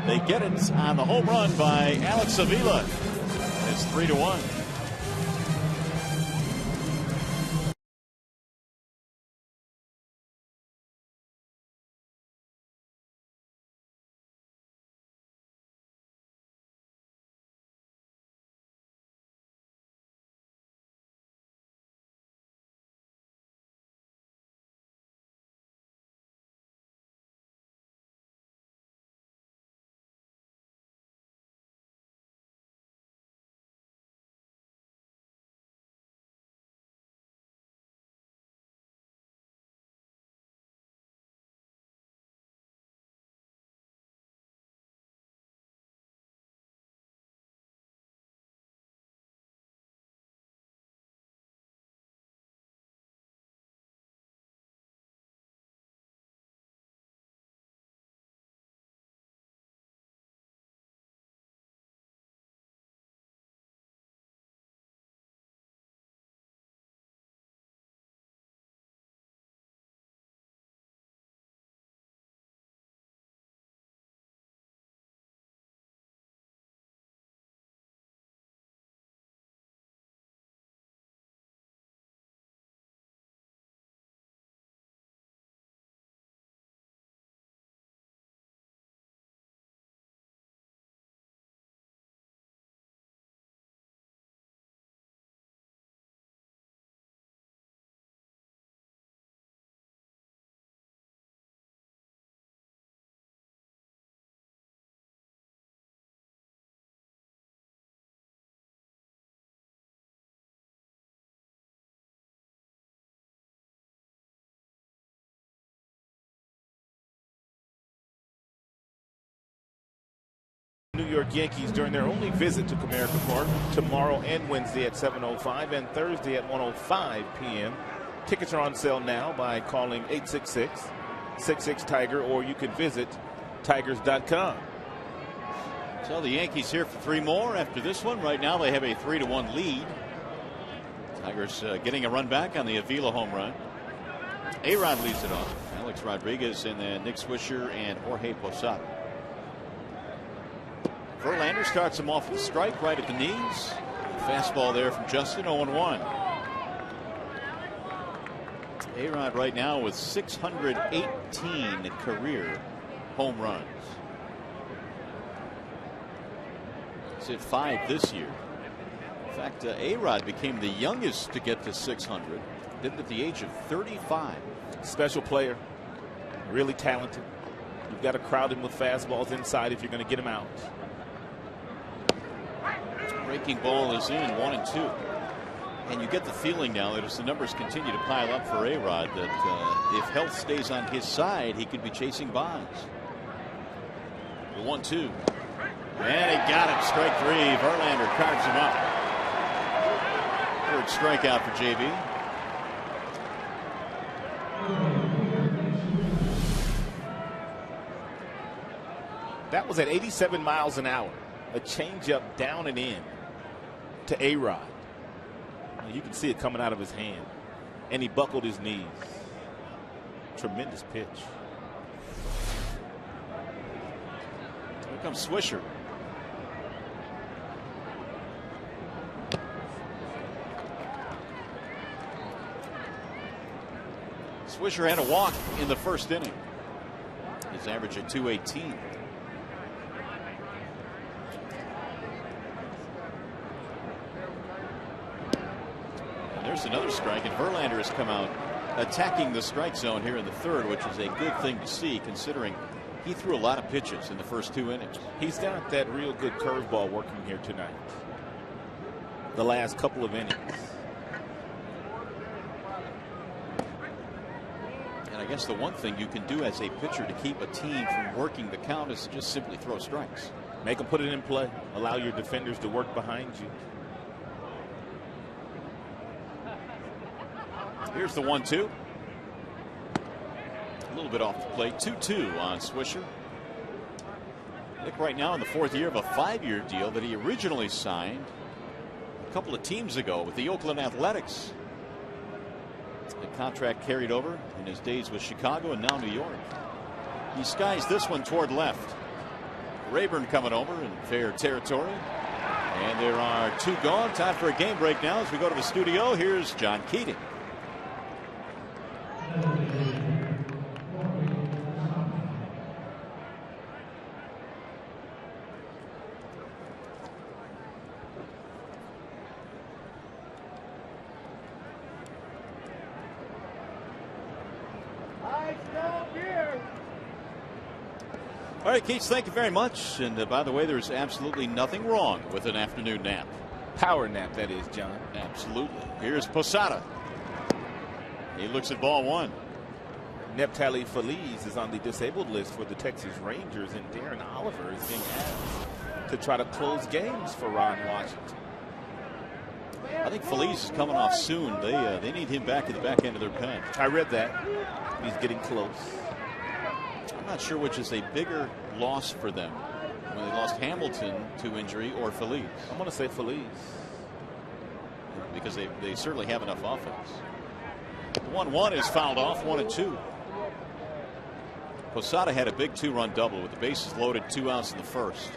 They get it on the home run by Alex Avila. It's 3-1. New York Yankees during their only visit to Comerica Park tomorrow and Wednesday at 7:05 and Thursday at 1:05 p.m. Tickets are on sale now by calling 866-66-TIGER, or you can visit tigers.com. So the Yankees here for 3 more after this one. Right now they have a 3-1 lead. Tigers getting a run back on the Avila home run. A-Rod leads it off. Alex Rodriguez, and then Nick Swisher and Jorge Posada. Verlander starts him off with a strike right at the knees. Fastball there from Justin, 0-1. A-Rod right now with 618 career home runs. He's hit 5 this year. In fact, A-Rod became the youngest to get to 600. Did it at the age of 35. Special player. Really talented. You've got to crowd him with fastballs inside if you're going to get him out. Breaking ball is in, 1-2. And you get the feeling now that as the numbers continue to pile up for A-Rod, that if health stays on his side, he could be chasing Bonds. The 1-2. And he got it. Strike 3. Verlander carves him up. Third strikeout for JB. That was at 87 miles an hour. A changeup down and in to A-Rod. You can see it coming out of his hand. And he buckled his knees. Tremendous pitch. Here comes Swisher. Swisher had a walk in the first inning. His average at 218. There's another strike, and Verlander has come out attacking the strike zone here in the third, which is a good thing to see considering he threw a lot of pitches in the first 2 innings. He's got that real good curveball working here tonight. The last couple of innings. And I guess the one thing you can do as a pitcher to keep a team from working the count is to just simply throw strikes. Make them put it in play. Allow your defenders to work behind you. Here's the 1-2. A little bit off the plate. 2-2 on Swisher. Nick right now in the 4th year of a 5-year deal that he originally signed a couple of teams ago with the Oakland Athletics. The contract carried over in his days with Chicago and now New York. He skies this one toward left. Rayburn coming over in fair territory. And there are 2 gone. Time for a game break now as we go to the studio. Here's John Keating. All right, Keats, thank you very much. And by the way, there's absolutely nothing wrong with an afternoon nap. Power nap, that is, John. Absolutely. Here's Posada. He looks at ball 1. Neptali Feliz is on the disabled list for the Texas Rangers, and Darren Oliver is being asked to try to close games for Ron Washington. I think Feliz is coming off soon. They need him back at the back end of their pen. I read that. He's getting close. I'm not sure which is a bigger loss for them, when they lost Hamilton to injury or Feliz. I'm going to say Feliz. Because they certainly have enough offense. 1-1 is fouled off, 1-2. Posada had a big 2-run double with the bases loaded, 2 outs in the first.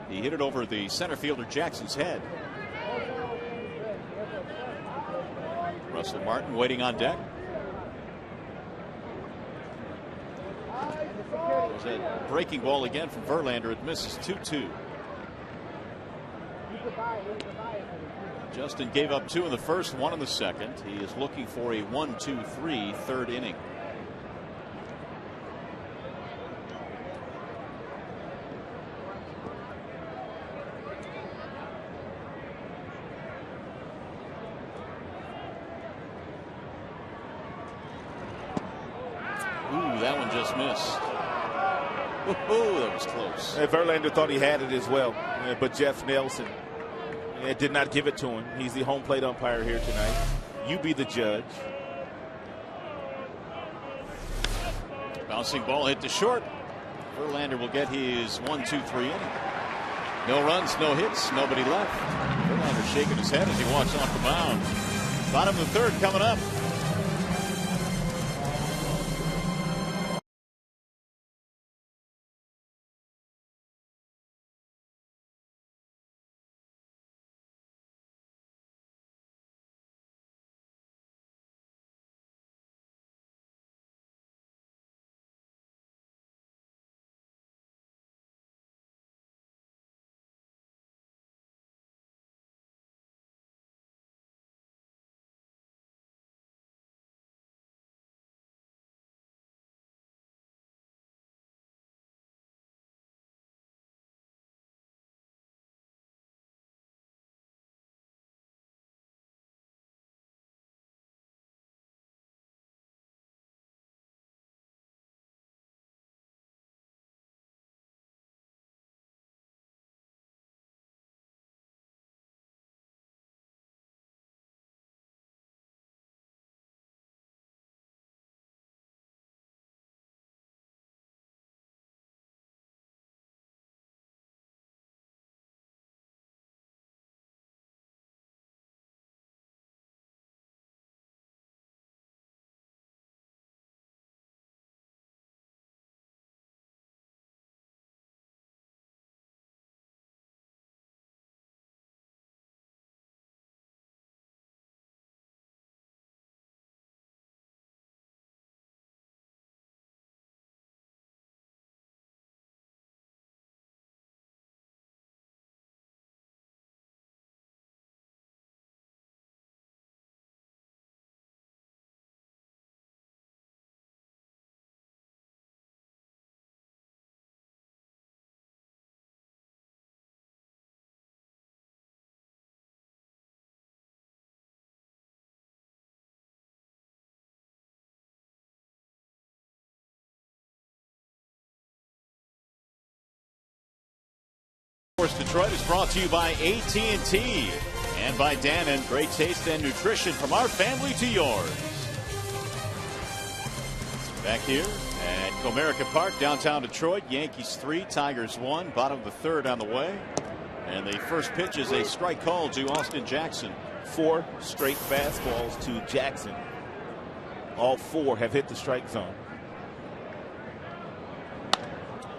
He hit it over the center fielder Jackson's head. Russell Martin waiting on deck. There's a breaking ball again from Verlander. It misses 2-2. Justin gave up 2 in the first, 1 in the second. He is looking for a 1-2-3 third inning. Ooh, that one just missed. That was close. Verlander thought he had it as well, but Jeff Nelson did not give it to him. He's the home plate umpire here tonight. You be the judge. Bouncing ball hit to short. Verlander will get his 1-2-3 inning. No runs, no hits, nobody left. Verlander shaking his head as he walks off the mound. Bottom of the third coming up. Detroit is brought to you by AT&T and by Dannon. Great taste and nutrition from our family to yours. Back here at Comerica Park, downtown Detroit. Yankees 3, Tigers 1. Bottom of the third on the way. And the first pitch is a strike call to Austin Jackson. 4 straight fastballs to Jackson. All 4 have hit the strike zone.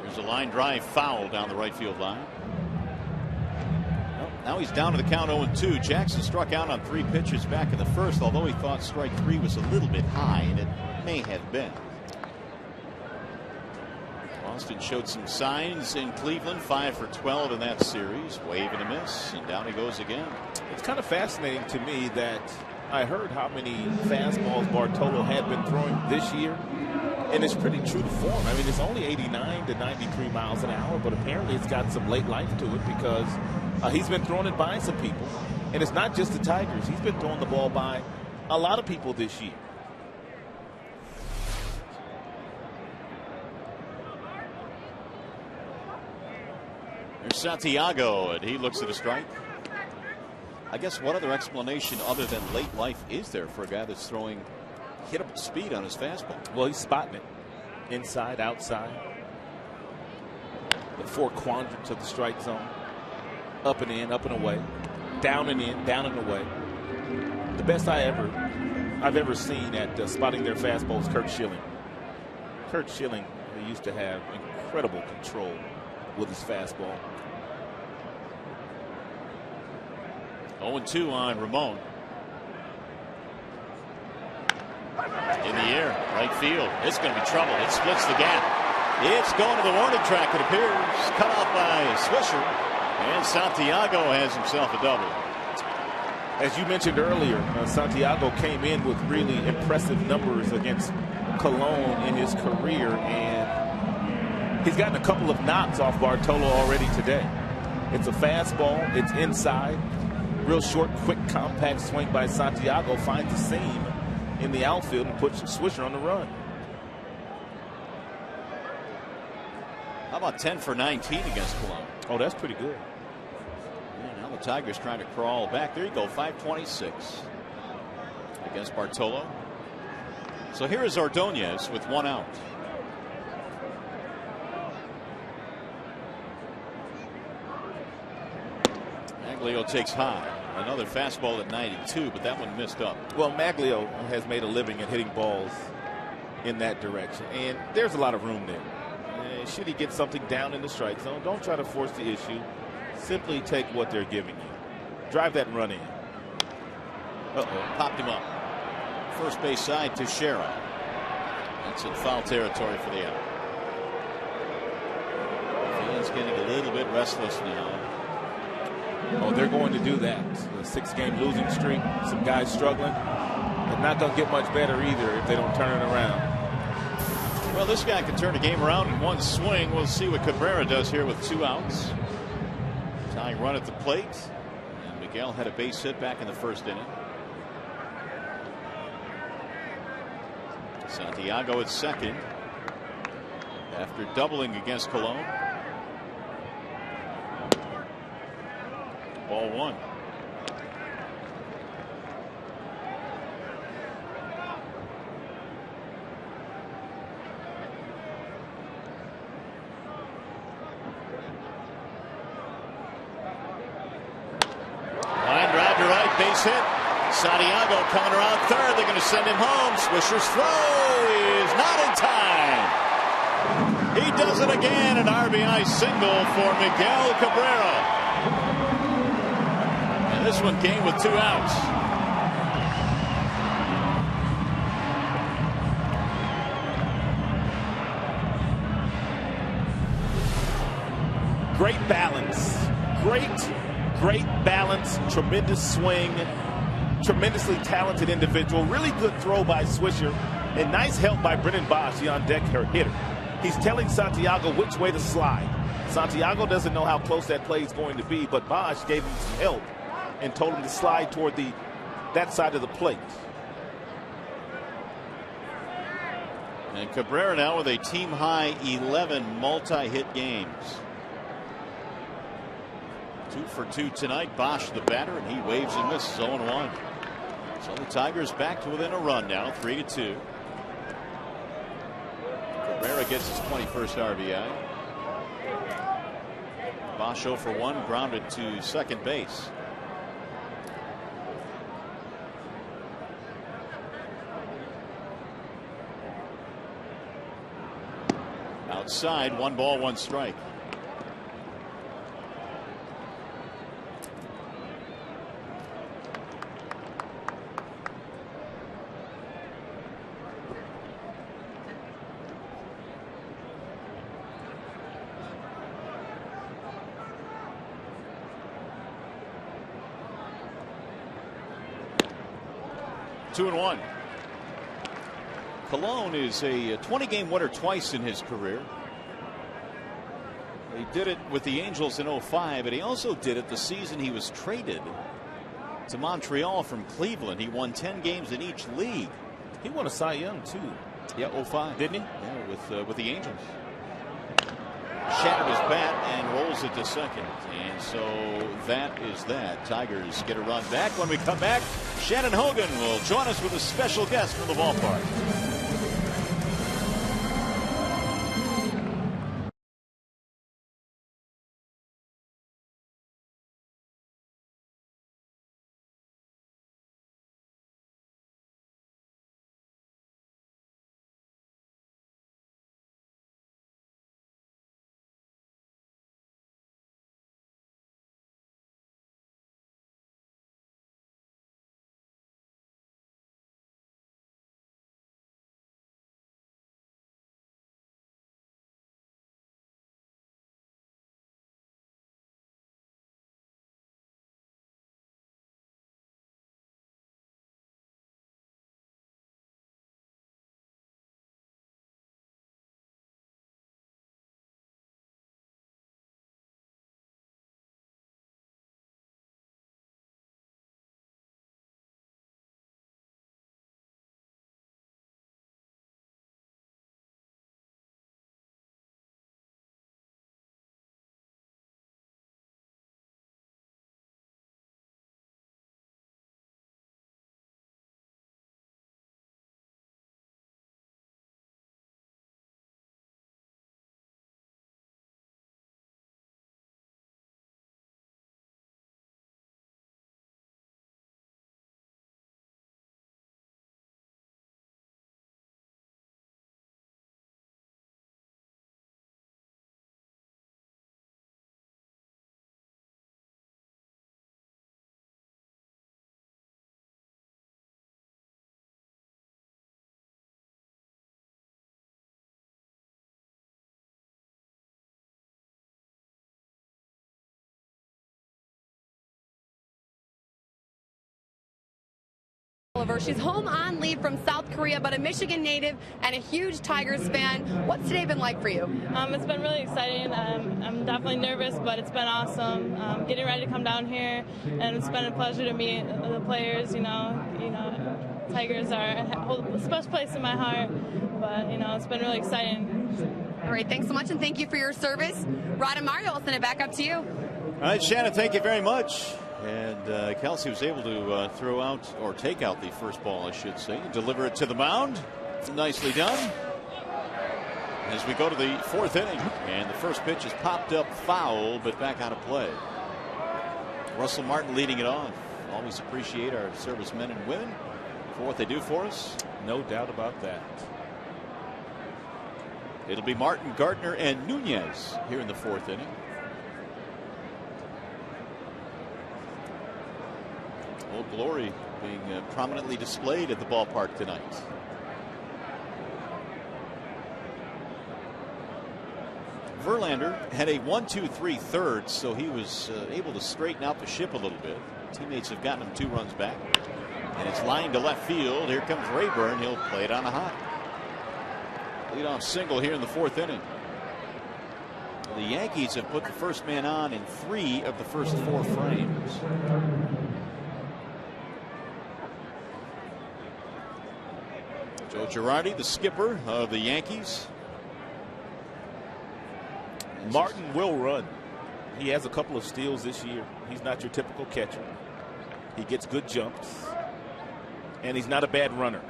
There's a line drive foul down the right field line. Now he's down to the count 0-2. Jackson struck out on 3 pitches back in the first, although he thought strike 3 was a little bit high, and it may have been. Austin showed some signs in Cleveland, 5 for 12 in that series. Wave and a miss, and down he goes again. It's kind of fascinating to me that I heard how many fastballs Bartolo had been throwing this year, and it's pretty true to form. I mean, it's only 89 to 93 miles an hour, but apparently it's got some late life to it because he's been throwing it by some people. And it's not just the Tigers. He's been throwing the ball by a lot of people this year. There's Santiago, and he looks at a strike. I guess what other explanation other than late life is there for a guy that's throwing hittable speed on his fastball? Well, he's spotting it. Inside, outside. The 4 quadrants of the strike zone. Up and in, up and away. Down and in, down and away. The best I've ever seen at spotting their fastballs, Kurt Schilling. Kurt Schilling used to have incredible control with his fastball. 0-2 on Ramon. In the air, right field. It's going to be trouble. It splits the gap. It's going to the warning track, it appears. Cut off by Swisher. And Santiago has himself a double. As you mentioned earlier, Santiago came in with really impressive numbers against Cologne in his career, and he's gotten a couple of knocks off Bartolo already today. It's a fastball. It's inside. Real short, quick, compact swing by Santiago. Finds a seam in the outfield and puts Swisher on the run. How about 10 for 19 against Cologne? Oh, that's pretty good. Yeah, now the Tigers trying to crawl back. There you go, 526 against Bartolo. So here is Ordonez with 1 out. Maglio takes high. Another fastball at 92, but that one missed up. Well, Maglio has made a living at hitting balls in that direction, and there's a lot of room there. And should he get something down in the strike zone, don't try to force the issue. Simply take what they're giving you. Drive that run in. Popped him up. First base side to Shera. That's in foul territory for the out. Fans getting a little bit restless now. Oh, they're going to do that. A 6-game losing streak, some guys struggling. They're not going to get much better either if they don't turn it around. Well, this guy can turn a game around in one swing. We'll see what Cabrera does here with 2 outs. Tying run at the plate. And Miguel had a base hit back in the first inning. Santiago at second after doubling against Cologne. Ball 1. Line drive to right, base hit. Santiago coming around third. They're going to send him home. Swisher's throw is not in time. He does it again. An RBI single for Miguel Cabrera. And this one came with 2 outs. Great balance. Great balance. Tremendous swing. Tremendously talented individual. Really good throw by Swisher. And nice help by Brennan Bosch, the on-deck hitter. He's telling Santiago which way to slide. Santiago doesn't know how close that play is going to be, but Bosch gave him some help and told him to slide toward that side of the plate. And Cabrera now with a team-high 11 multi-hit games. 2 for 2 tonight. Bosch the batter, and he waves and misses 0-1. So the Tigers back to within a run now, 3-2. Cabrera gets his 21st RBI. Bosch 0 for 1, grounded to second base. Outside, 1 ball, 1 strike. Two and 1. Cologne is a 20-game winner twice in his career. He did it with the Angels in 05, and he also did it the season he was traded to Montreal from Cleveland. He won 10 games in each league. He won a Cy Young too. Yeah, 05. Didn't he? Yeah, with the Angels. Shattered his bat and rolls it to second. And so that is that. Tigers get a run back. When we come back, Shannon Hogan will join us with a special guest from the ballpark. Oliver. She's home on leave from South Korea, but a Michigan native and a huge Tigers fan. What's today been like for you? It's been really exciting. I'm definitely nervous, but it's been awesome. Getting ready to come down here, and it's been a pleasure to meet the players. Tigers hold a special place in my heart, but it's been really exciting. All right, thanks so much, and thank you for your service. Rod and Mario, I'll send it back up to you. All right, Shannon, thank you very much. And Kelsey was able to throw out, or take out the first ball, I should say, and deliver it to the mound. Nicely done. As we go to the fourth inning, and the first pitch is popped up foul, but back out of play. Russell Martin leading it off. Always appreciate our servicemen and women for what they do for us. No doubt about that. It'll be Martin, Gardner, and Nunez here in the fourth inning. Old Glory being prominently displayed at the ballpark tonight. Verlander had a 1-2-3 thirds, so he was able to straighten out the ship a little bit. Teammates have gotten him 2 runs back. And it's lined to left field. Here comes Rayburn. He'll play it on a high. Leadoff single here in the fourth inning. The Yankees have put the first man on in 3 of the first 4 frames. Joe Girardi, the skipper of the Yankees. Martin will run. He has a couple of steals this year. He's not your typical catcher. He gets good jumps, and he's not a bad runner.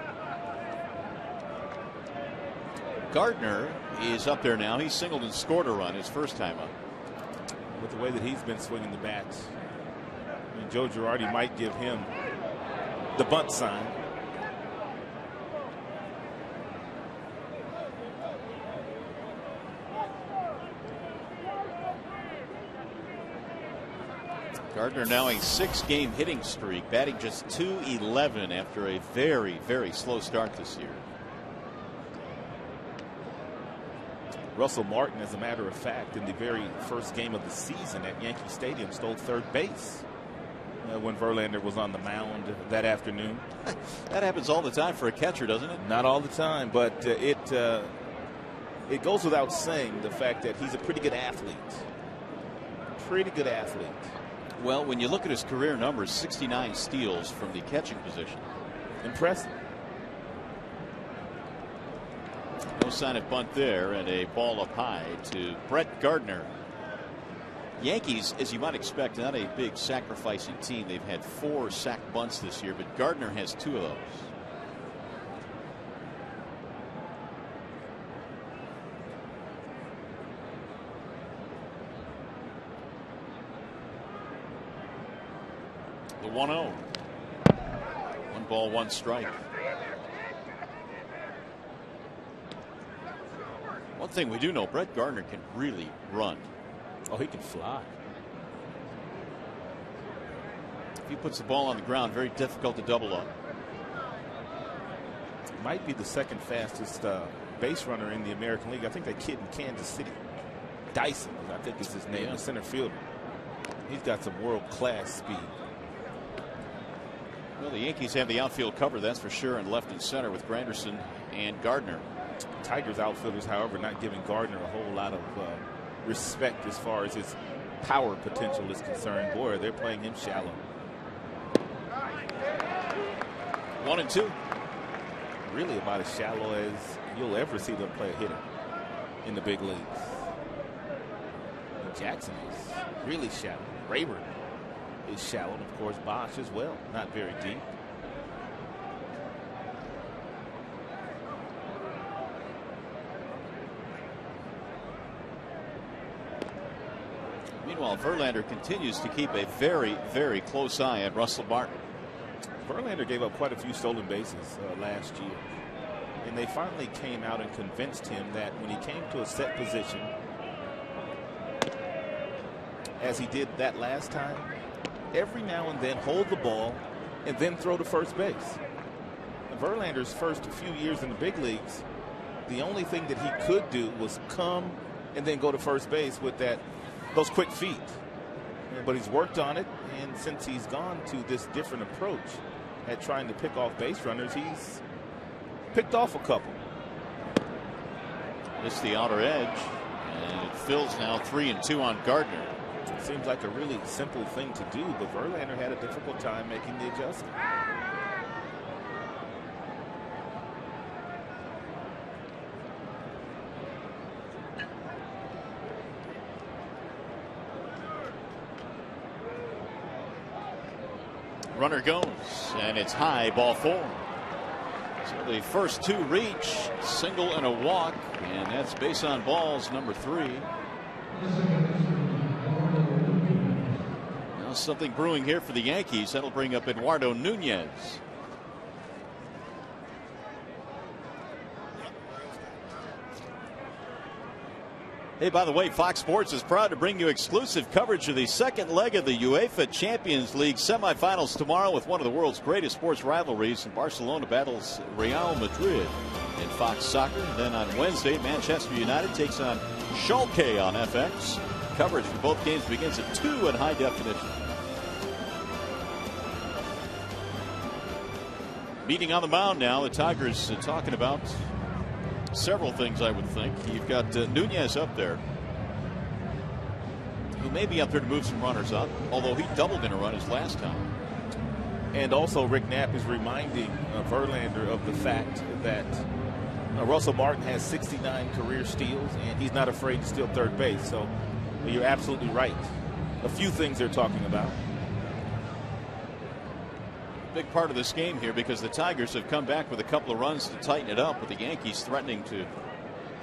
Gardner is up there now. He singled and scored a run his first time up. With the way that he's been swinging the bats, I mean, Joe Girardi might give him the bunt sign. Gardner now a 6-game hitting streak, batting just .211 after a very, very slow start this year. Russell Martin, as a matter of fact, in the very first game of the season at Yankee Stadium, stole third base when Verlander was on the mound that afternoon. That happens all the time for a catcher, doesn't it? Not all the time, but it goes without saying the fact that he's a pretty good athlete. Pretty good athlete. Well, when you look at his career numbers, 69 steals from the catching position. Impressive. No sign of bunt there, and a ball up high to Brett Gardner. Yankees, as you might expect, not a big sacrificing team. They've had 4 sack bunts this year, but Gardner has 2 of those. The 1-0. 1 ball, 1 strike. One thing we do know, Brett Gardner can really run. Oh, he can fly. If he puts the ball on the ground, very difficult to double up. Might be the second fastest base runner in the American League. I think that kid in Kansas City, Dyson, I think is his name, the center fielder. He's got some world-class speed. Well, the Yankees have the outfield cover, that's for sure, in left and center with Granderson and Gardner. Tigers outfielders, however, not giving Gardner a whole lot of respect as far as his power potential is concerned. Boy, they're playing him shallow. 1-2. Really about as shallow as you'll ever see them play a hitter in the big leagues. And Jackson is really shallow. Rayburn is shallow, and of course Bosch as well, not very deep. Meanwhile, Verlander continues to keep a very, very close eye on Russell Martin. Verlander gave up quite a few stolen bases last year, and they finally came out and convinced him that when he came to a set position, as he did that last time, every now and then hold the ball and then throw to first base. Verlander's first few years in the big leagues, the only thing that he could do was come and then go to first base with those quick feet. But he's worked on it, and since he's gone to this different approach, at trying to pick off base runners. He's picked off a couple. It's the outer edge, and it fills now 3-2 on Gardner. Seems like a really simple thing to do, but Verlander had a difficult time making the adjustment. Runner goes, and it's high, ball 4. So the first 2 reach, single and a walk, and that's base on balls number 3. Now something brewing here for the Yankees. That'll bring up Eduardo Nunez. Hey, by the way, Fox Sports is proud to bring you exclusive coverage of the second leg of the UEFA Champions League semifinals tomorrow with one of the world's greatest sports rivalries. Barcelona battles Real Madrid in Fox Soccer. Then on Wednesday, Manchester United takes on Schalke on FX. Coverage for both games begins at 2 in high definition. Meeting on the mound now, the Tigers talking about several things, I would think. You've got Nunez up there, who may be up there to move some runners up, although he doubled in a run his last time. And also Rick Knapp is reminding Verlander of the fact that Russell Martin has 69 career steals, and he's not afraid to steal third base. So you're absolutely right. A few things they're talking about. Big part of this game here because the Tigers have come back with a couple of runs to tighten it up, with the Yankees threatening to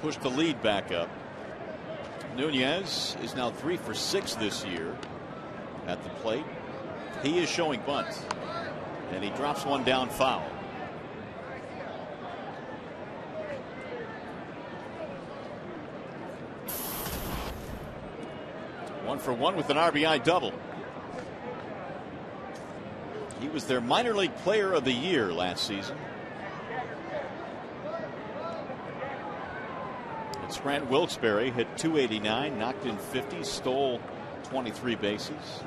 push the lead back up. Nunez is now 3 for 6 this year at the plate. He is showing bunt, and he drops one down foul. One for 1 with an RBI double. He was their minor league player of the year last season. And Grant Wilkes-Barre hit .289, knocked in 50, stole 23 bases.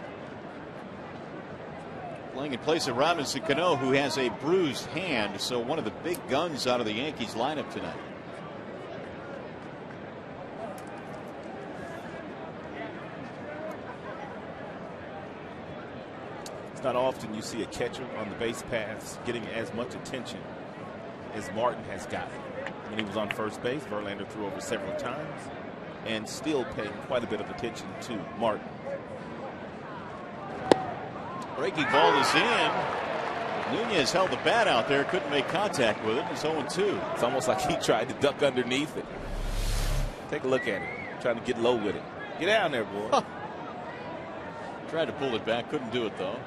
Playing in place of Robinson Cano, who has a bruised hand, so one of the big guns out of the Yankees lineup tonight. Not often you see a catcher on the base paths getting as much attention as Martin has gotten. When he was on first base, Verlander threw over several times and still paying quite a bit of attention to Martin. Breaking ball is in. Nunez held the bat out there, couldn't make contact with it. It's 0-2. It's almost like he tried to duck underneath it. Take a look at it. Trying to get low with it. Get down there, boy. Tried to pull it back, couldn't do it though.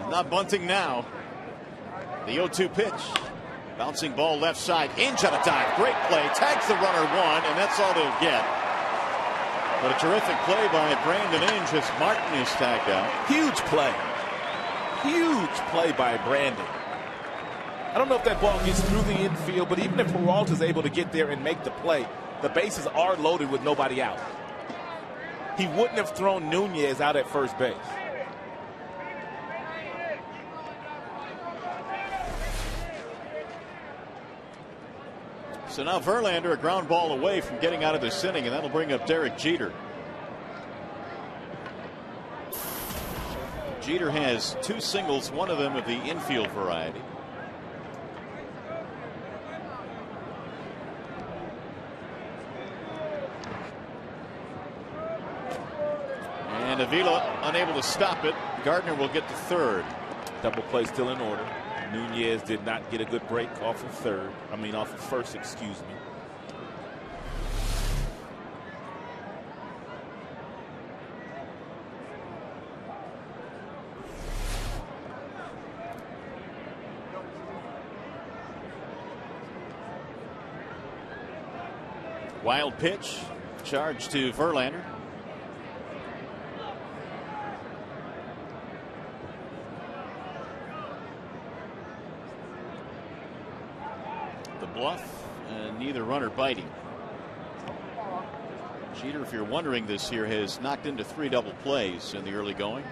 Not bunting now. The 0-2 pitch. Bouncing ball left side. Inge out of time. Great play. Tags the runner 1, and that's all they'll get. But a terrific play by Brandon Inge as Martin is tagged out. Huge play. Huge play by Brandon. I don't know if that ball gets through the infield, but even if Peralta's able to get there and make the play, the bases are loaded with nobody out. He wouldn't have thrown Nunez out at first base. So now Verlander a ground ball away from getting out of this inning, and that'll bring up Derek Jeter. Jeter has 2 singles, one of them of the infield variety. And Avila unable to stop it. Gardner will get to third. Double play still in order. Nunez did not get a good break off of off of first, excuse me. Wild pitch. Charge to Verlander. The bluff, and neither runner biting. Jeter, if you're wondering this here, has knocked into 3 double plays in the early going.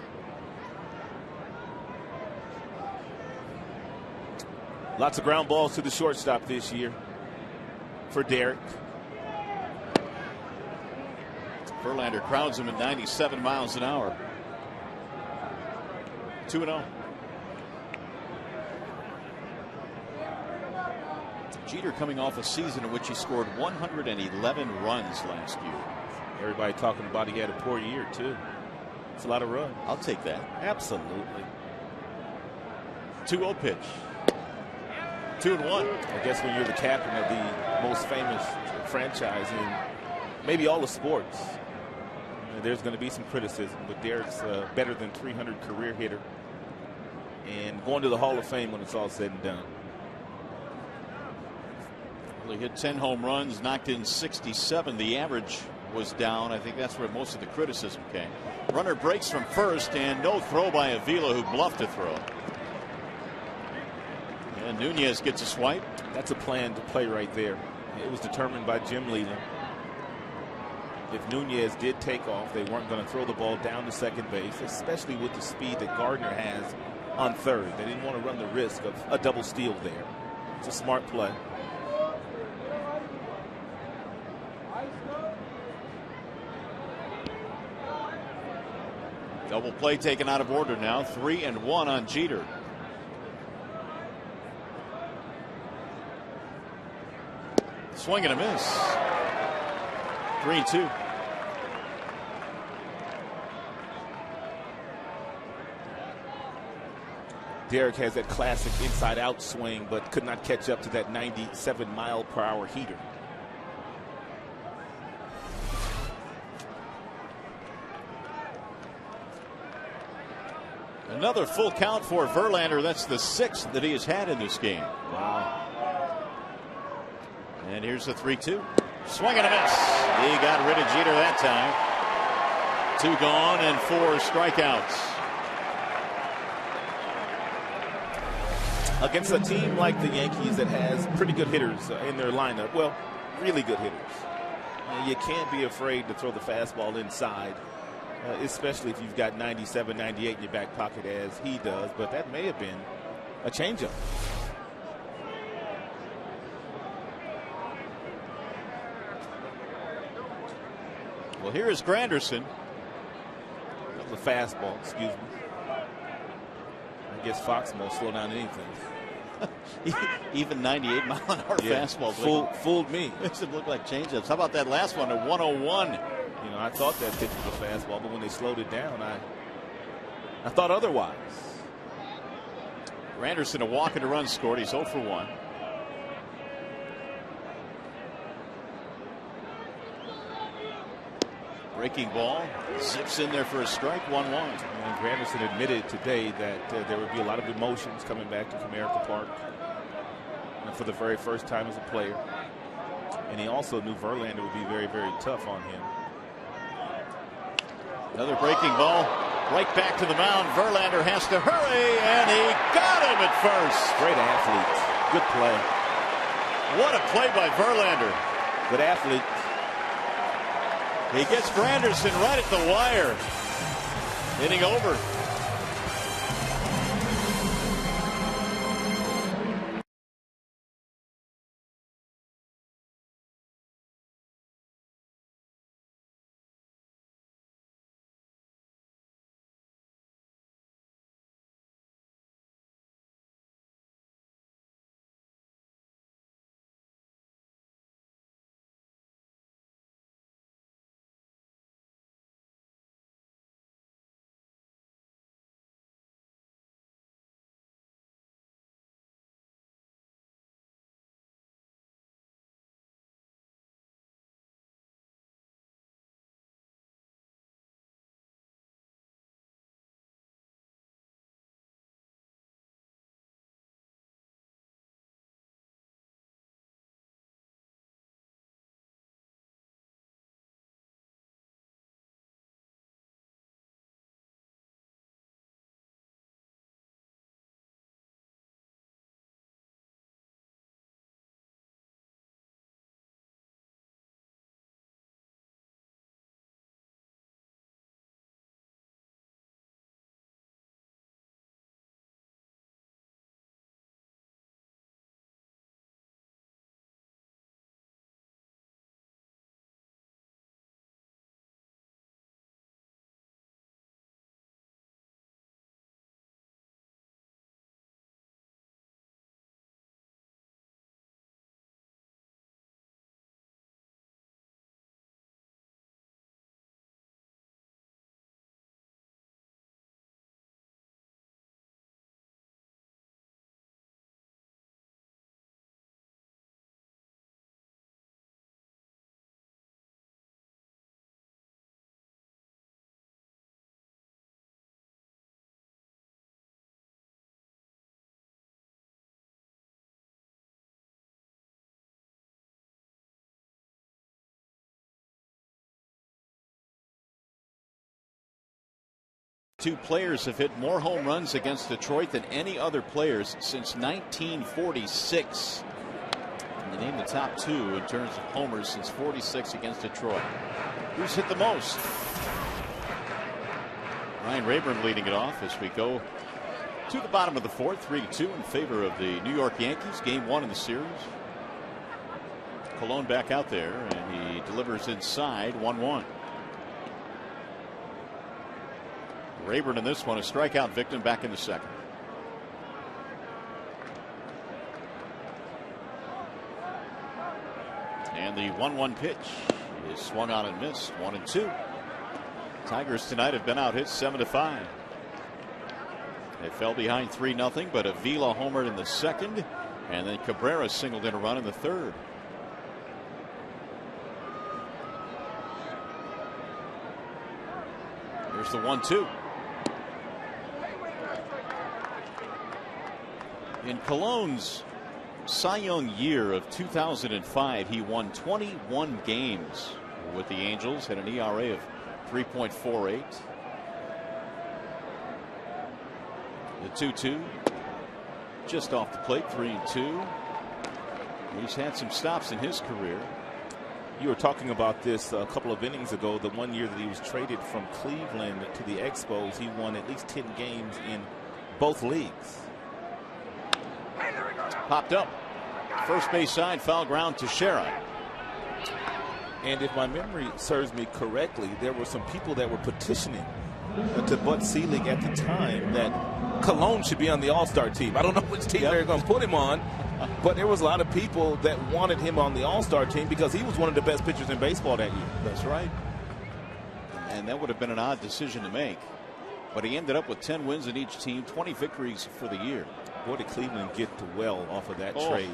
Lots of ground balls to the shortstop this year for Derek. Verlander crowds him at 97 miles an hour. 2-0. Jeter coming off a season in which he scored 111 runs last year. Everybody talking about he had a poor year too. It's a lot of runs. I'll take that. Absolutely. 2-0 pitch. 2-1. I guess when you're the captain of the most famous franchise in maybe all of sports, there's going to be some criticism, but Derek's better than 300 career hitter and going to the Hall of Fame when it's all said and done. Well, he hit 10 home runs, knocked in 67. The average was down. I think that's where most of the criticism came. Runner breaks from first, and no throw by Avila, who bluffed a throw. And Nunez gets a swipe. That's a plan to play right there. It was determined by Jim Leland. If Nunez did take off, they weren't going to throw the ball down to second base, especially with the speed that Gardner has on third. They didn't want to run the risk of a double steal there. It's a smart play. Double play taken out of order now. 3-1 on Jeter. Swing and a miss. 3-2. Derek has that classic inside-out swing, but could not catch up to that 97-mile-per-hour heater. Another full count for Verlander. That's the 6th that he has had in this game. Wow. And here's the 3-2. Swing and a miss. He got rid of Jeter that time. 2 gone and 4 strikeouts. Against a team like the Yankees that has pretty good hitters in their lineup, well, really good hitters, you can't be afraid to throw the fastball inside, especially if you've got 97, 98 in your back pocket as he does. But that may have been a changeup. Well, here is Granderson. That was a fastball, excuse me. I guess Fox won't slow down anything. Even 98-mile-an-hour fastball. Fooled me. Makes it look like changeups. How about that last one at 101? You know, I thought that pitch was a fastball, but when they slowed it down, I thought otherwise. Granderson, a walk and a run scored. He's 0 for 1. Breaking ball, zips in there for a strike. 1-1. And Granderson admitted today that there would be a lot of emotions coming back to Comerica Park for the very first time as a player. And he also knew Verlander would be very, very tough on him. Another breaking ball, right back to the mound. Verlander has to hurry, and he got him at first. Great athlete. Good play. What a play by Verlander. Good athlete. He gets Granderson right at the wire. Inning over. Two players have hit more home runs against Detroit than any other players since 1946. And they name the top two in terms of homers since 46 against Detroit. Who's hit the most? Ryan Rayburn leading it off as we go to the bottom of the fourth, 3-2 in favor of the New York Yankees. Game one in the series. Colon back out there, and he delivers inside, 1-1. Rayburn in this one, a strikeout victim back in the second. And the 1-1 pitch is swung on and missed, 1-2. Tigers tonight have been out hit 7-5. They fell behind 3-0, but Avila homered in the second, and then Cabrera singled in a run in the third. Here's the 1-2. In Colon's Cy Young year of 2005, he won 21 games with the Angels, had an ERA of 3.48. The 2-2 just off the plate, 3-2. He's had some stops in his career. You were talking about this a couple of innings ago. The one year that he was traded from Cleveland to the Expos, he won at least 10 games in both leagues. Popped up. First base side, foul ground to Shera. And if my memory serves me correctly, there were some people that were petitioning to Bud Selig at the time that Colon should be on the All-Star team. I don't know which team they're going to put him on, but there was a lot of people that wanted him on the All-Star team because he was one of the best pitchers in baseball that year. That's right. And that would have been an odd decision to make. But he ended up with 10 wins in each team, 20 victories for the year. Boy, did Cleveland get to well off of that trade.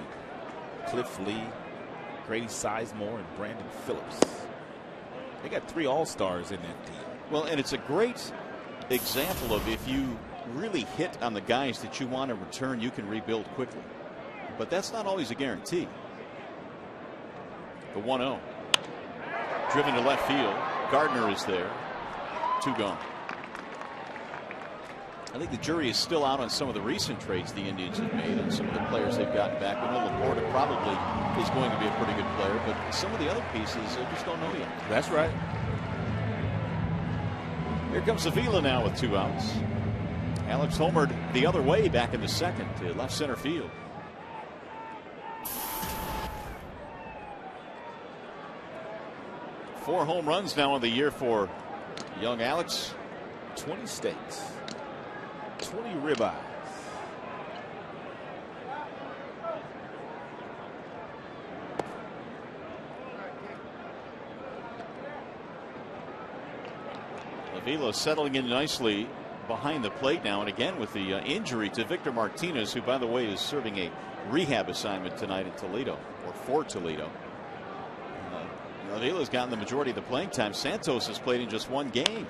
Cliff Lee, Grady Sizemore, and Brandon Phillips. They got 3 All-Stars in that team. Well, and it's a great example of if you really hit on the guys that you want to return, you can rebuild quickly. But that's not always a guarantee. The 1-0. Driven to left field. Gardner is there. 2 gone. I think the jury is still out on some of the recent trades the Indians have made and some of the players they've gotten back. We know Laporta probably is going to be a pretty good player, but some of the other pieces they just don't know yet. That's right. Here comes Avila now with 2 outs. Alex homered the other way back in the second to left center field. Four home runs now in the year for young Alex. 20 steaks. 20 ribeyes. Avila settling in nicely behind the plate now, and again with the injury to Victor Martinez, who by the way is serving a rehab assignment tonight in Toledo, or for Toledo. Avila's gotten the majority of the playing time. Santos has played in just 1 game.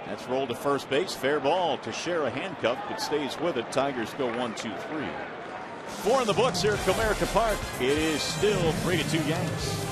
That's rolled to first base. Fair ball to Shera, handcuffed, but stays with it. Tigers go 1-2-3. 4 in the books here at Comerica Park. It is still 3-2 Yanks.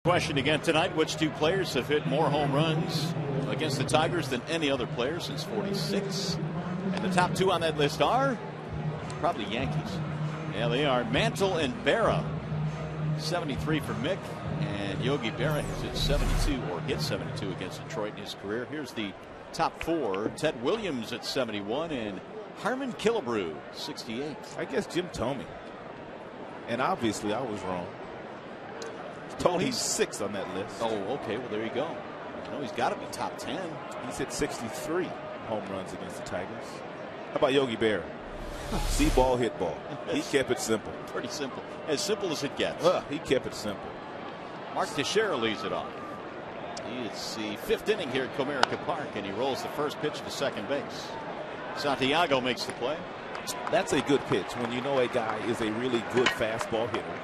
Question again tonight, which two players have hit more home runs against the Tigers than any other player since '46? And the top two on that list are probably Yankees. Yeah, they are. Mantle and Berra. 73 for Mick, and Yogi Berra has hit 72 or hit 72 against Detroit in his career. Here's the top four. Ted Williams at 71 and Harmon Killebrew 68. I guess Jim told me, and obviously I was wrong. Told he's 6 on that list. Oh, okay. Well, there you go. You know, he's got to be top 10. He's hit 63 home runs against the Tigers. How about Yogi Berra? See ball, hit ball. He kept it simple. Pretty simple. As simple as it gets. He kept it simple. Mark Teixeira leads it off. It's the 5th inning here at Comerica Park, and he rolls the first pitch to second base. Santiago makes the play. That's a good pitch when you know a guy is a really good fastball hitter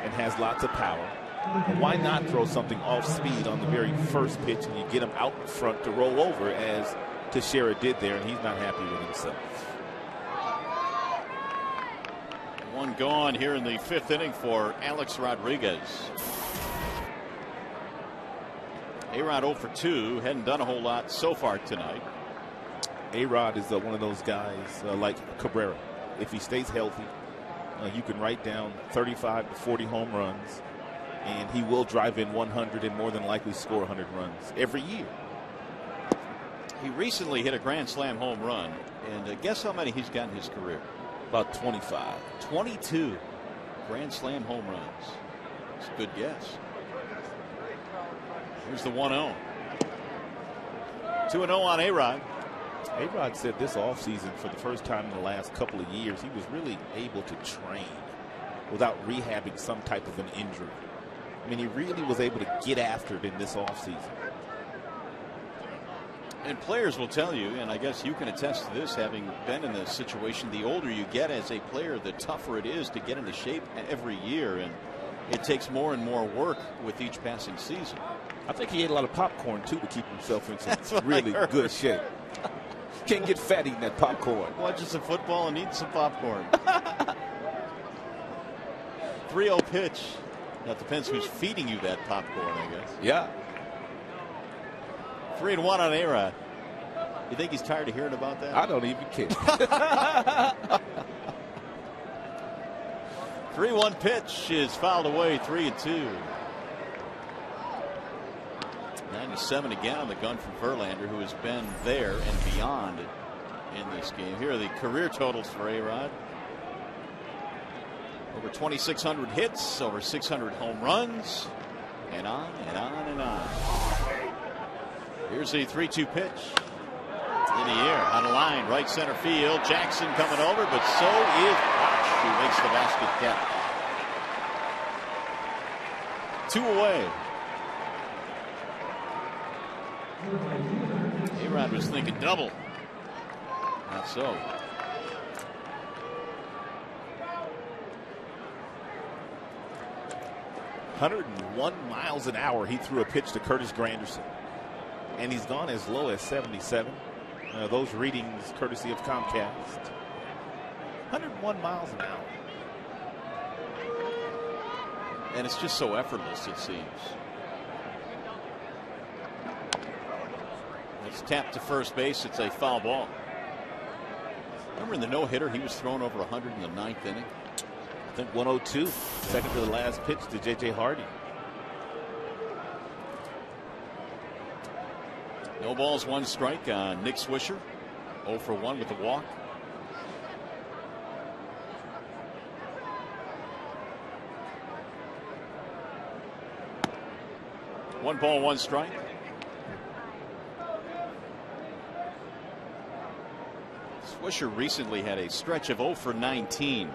and has lots of power. And why not throw something off speed on the very first pitch and you get him out in front to roll over, as Teixeira did there, and he's not happy with himself. One gone here in the 5th inning for Alex Rodriguez. A-Rod 0 for 2. Hadn't done a whole lot so far tonight. A-Rod is one of those guys like Cabrera. If he stays healthy, you can write down 35 to 40 home runs, and he will drive in 100 and more than likely score 100 runs every year. He recently hit a grand slam home run, and guess how many he's got in his career? About 25. 22 grand slam home runs. It's a good guess. Here's the 1-0. 2-0 on A-Rod. A-Rod said this offseason, for the first time in the last couple of years, he was really able to train without rehabbing some type of an injury. I mean, he really was able to get after it in this offseason. And players will tell you, and I guess you can attest to this, having been in this situation, the older you get as a player, the tougher it is to get into shape every year, and it takes more and more work with each passing season. I think he ate a lot of popcorn, too, to keep himself in some really good shape. Can't get fat eating that popcorn. Watching some football and eating some popcorn. 3-0 pitch. Now, it depends who's feeding you that popcorn, I guess. Yeah. 3-1 on A-Rod. You think he's tired of hearing about that? I don't even care. 3-1 pitch is fouled away. 3-2. 97 again on the gun from Verlander, who has been there and beyond in this game. Here are the career totals for A-Rod. Over 2,600 hits, over 600 home runs, and on and on and on. Here's the 3-2 pitch. In the air, on a line, right center field. Jackson coming over, but so is Bosch, who makes the basket catch. 2 away. A-Rod was thinking double. Not so. .101 miles an hour he threw a pitch to Curtis Granderson, and he's gone as low as 77. Those readings courtesy of Comcast. 101 miles an hour, and it's just so effortless, it seems. It's tapped to first base. It's a foul ball. Remember in the no-hitter, he was thrown over 100 in the 9th inning. I think 102, second to the last pitch to J.J. Hardy. No balls, 1 strike on Nick Swisher. 0 for 1 with the walk. One ball, 1 strike. Swisher recently had a stretch of 0 for 19.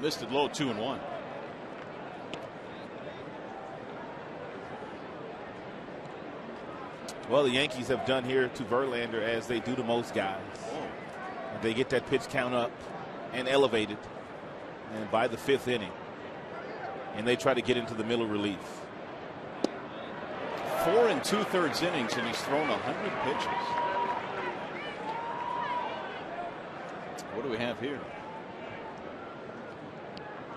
Missed it low, 2-1. Well, the Yankees have done here to Verlander as they do to most guys. They get that pitch count up and elevated, and by the 5th inning, and they try to get into the middle relief. 4 2/3 innings, and he's thrown 100 pitches. What do we have here?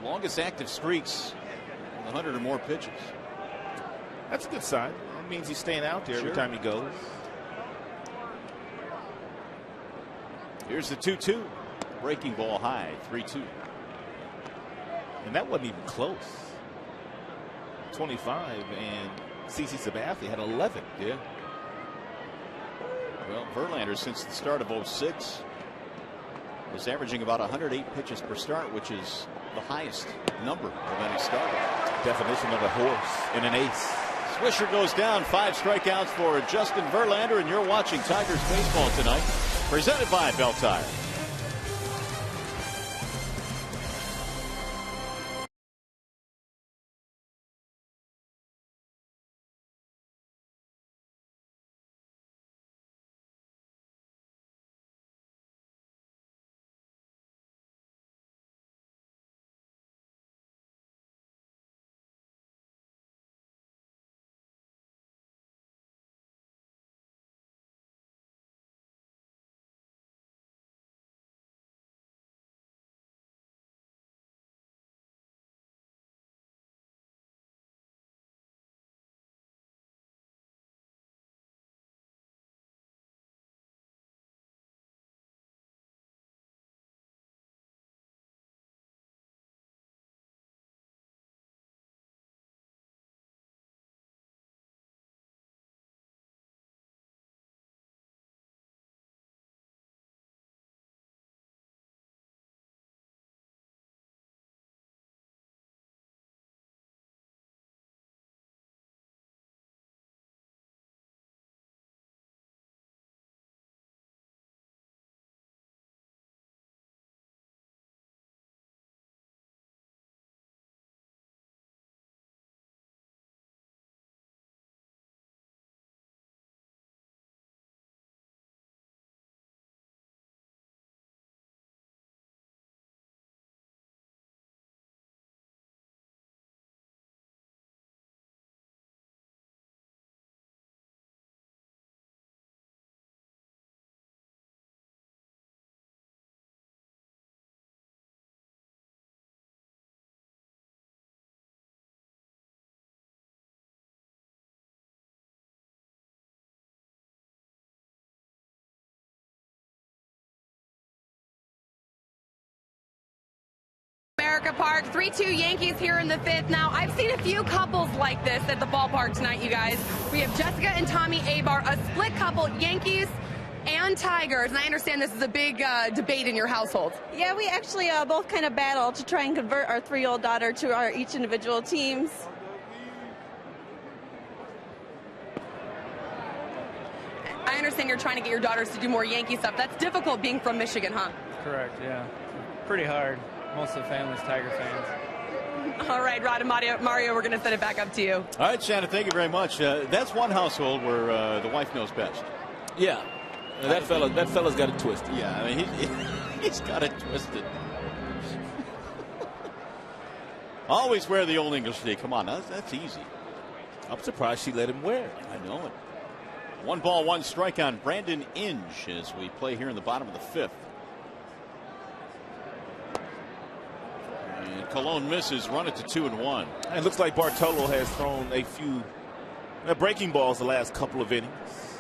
Longest active streaks, 100 or more pitches. That's a good sign. That means he's staying out there every time he goes. Here's the 2-2. Breaking ball high, 3-2. And that wasn't even close. 25, and CC Sabathia had 11. Yeah. Well, Verlander, since the start of 06, is averaging about 108 pitches per start, which is the highest number of any starter. Definition of a horse and an ace. Swisher goes down, 5 strikeouts for Justin Verlander, and you're watching Tigers baseball tonight, presented by Bell Tire. Park, 3-2 Yankees here in the 5th. Now, I've seen a few couples like this at the ballpark tonight, you guys. We have Jessica and Tommy Abar, a split couple, Yankees and Tigers. And I understand this is a big debate in your household. Yeah, we actually both kind of battle to try and convert our 3-year-old daughter to our each individual teams. I understand you're trying to get your daughters to do more Yankee stuff. That's difficult being from Michigan, huh? Correct, yeah. Pretty hard. Most of the family's Tiger fans. All right, Rod and Mario, we're going to send it back up to you. All right, Shannon, thank you very much. That's one household where the wife knows best. Yeah. That fella's got it twisted. Yeah, I mean, he's got it twisted. Always wear the Old English tee. Come on, that's easy. I'm surprised she let him wear it. I know it. 1 ball, 1 strike on Brandon Inge as we play here in the bottom of the 5th. And Colon misses, run it to 2-1. It looks like Bartolo has thrown a few breaking balls the last couple of innings.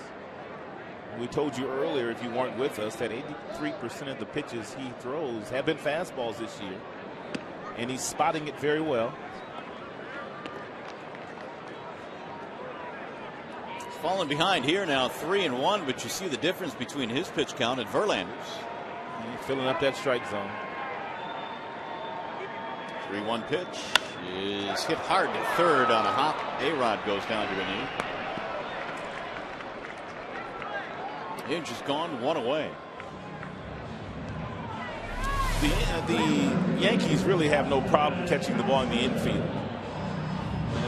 We told you earlier, if you weren't with us, that 83% of the pitches he throws have been fastballs this year. And he's spotting it very well. Falling behind here now, 3-1, but you see the difference between his pitch count and Verlander's. He's filling up that strike zone. 3-1 pitch is hit hard to third on a hop. A-Rod goes down to a knee. Inge is gone, 1 away. The Yankees really have no problem catching the ball in the infield.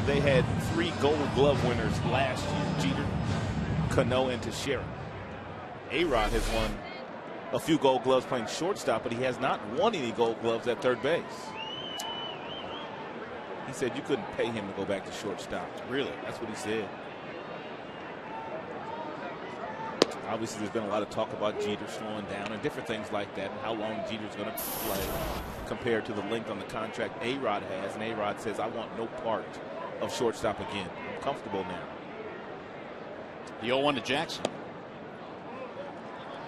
They had 3 Gold Glove winners last year: Jeter, Cano, and Teixeira. A-Rod has won a few Gold Gloves playing shortstop, but he has not won any Gold Gloves at third base. He said you couldn't pay him to go back to shortstop. Really? That's what he said. Obviously, there's been a lot of talk about Jeter slowing down and different things like that, and how long Jeter's going to play compared to the length on the contract A-Rod has. And A-Rod says, I want no part of shortstop again. I'm comfortable now. The 0-1 to Jackson.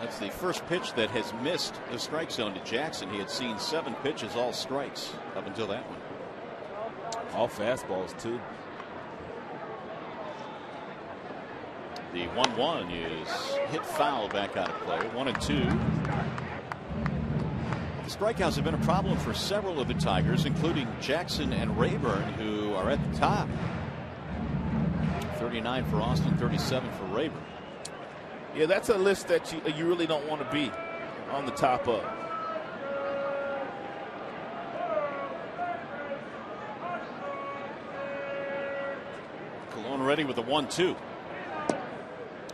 That's the first pitch that has missed the strike zone to Jackson. He had seen 7 pitches, all strikes up until that one. All fastballs, too. The 1-1 is hit foul back out of play. 1-2. The strikeouts have been a problem for several of the Tigers, including Jackson and Rayburn, who are at the top. 39 for Austin, 37 for Rayburn. Yeah, that's a list that you really don't want to be on the top of. Colon ready with the 1-2.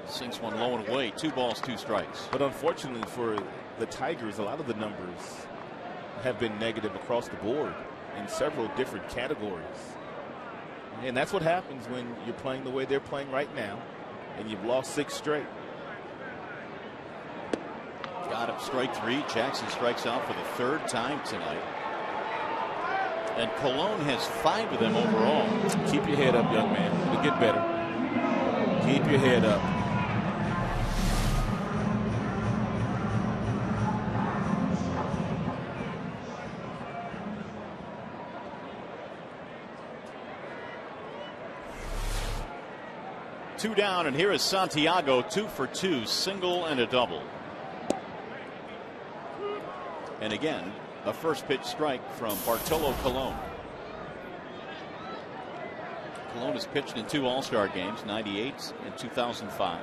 Sinks one low and away. 2 balls, 2 strikes. But unfortunately for the Tigers, a lot of the numbers have been negative across the board in several different categories. And that's what happens when you're playing the way they're playing right now, and you've lost 6 straight. Got him, strike 3. Jackson strikes out for the 3rd time tonight. And Colon has 5 of them overall. Keep your head up, young man. It'll get better. Keep your head up. Two down, and here is Santiago, 2 for 2, single and a double. And again, a first pitch strike from Bartolo Colon. Colon has pitched in 2 All-Star games, 98 and 2005.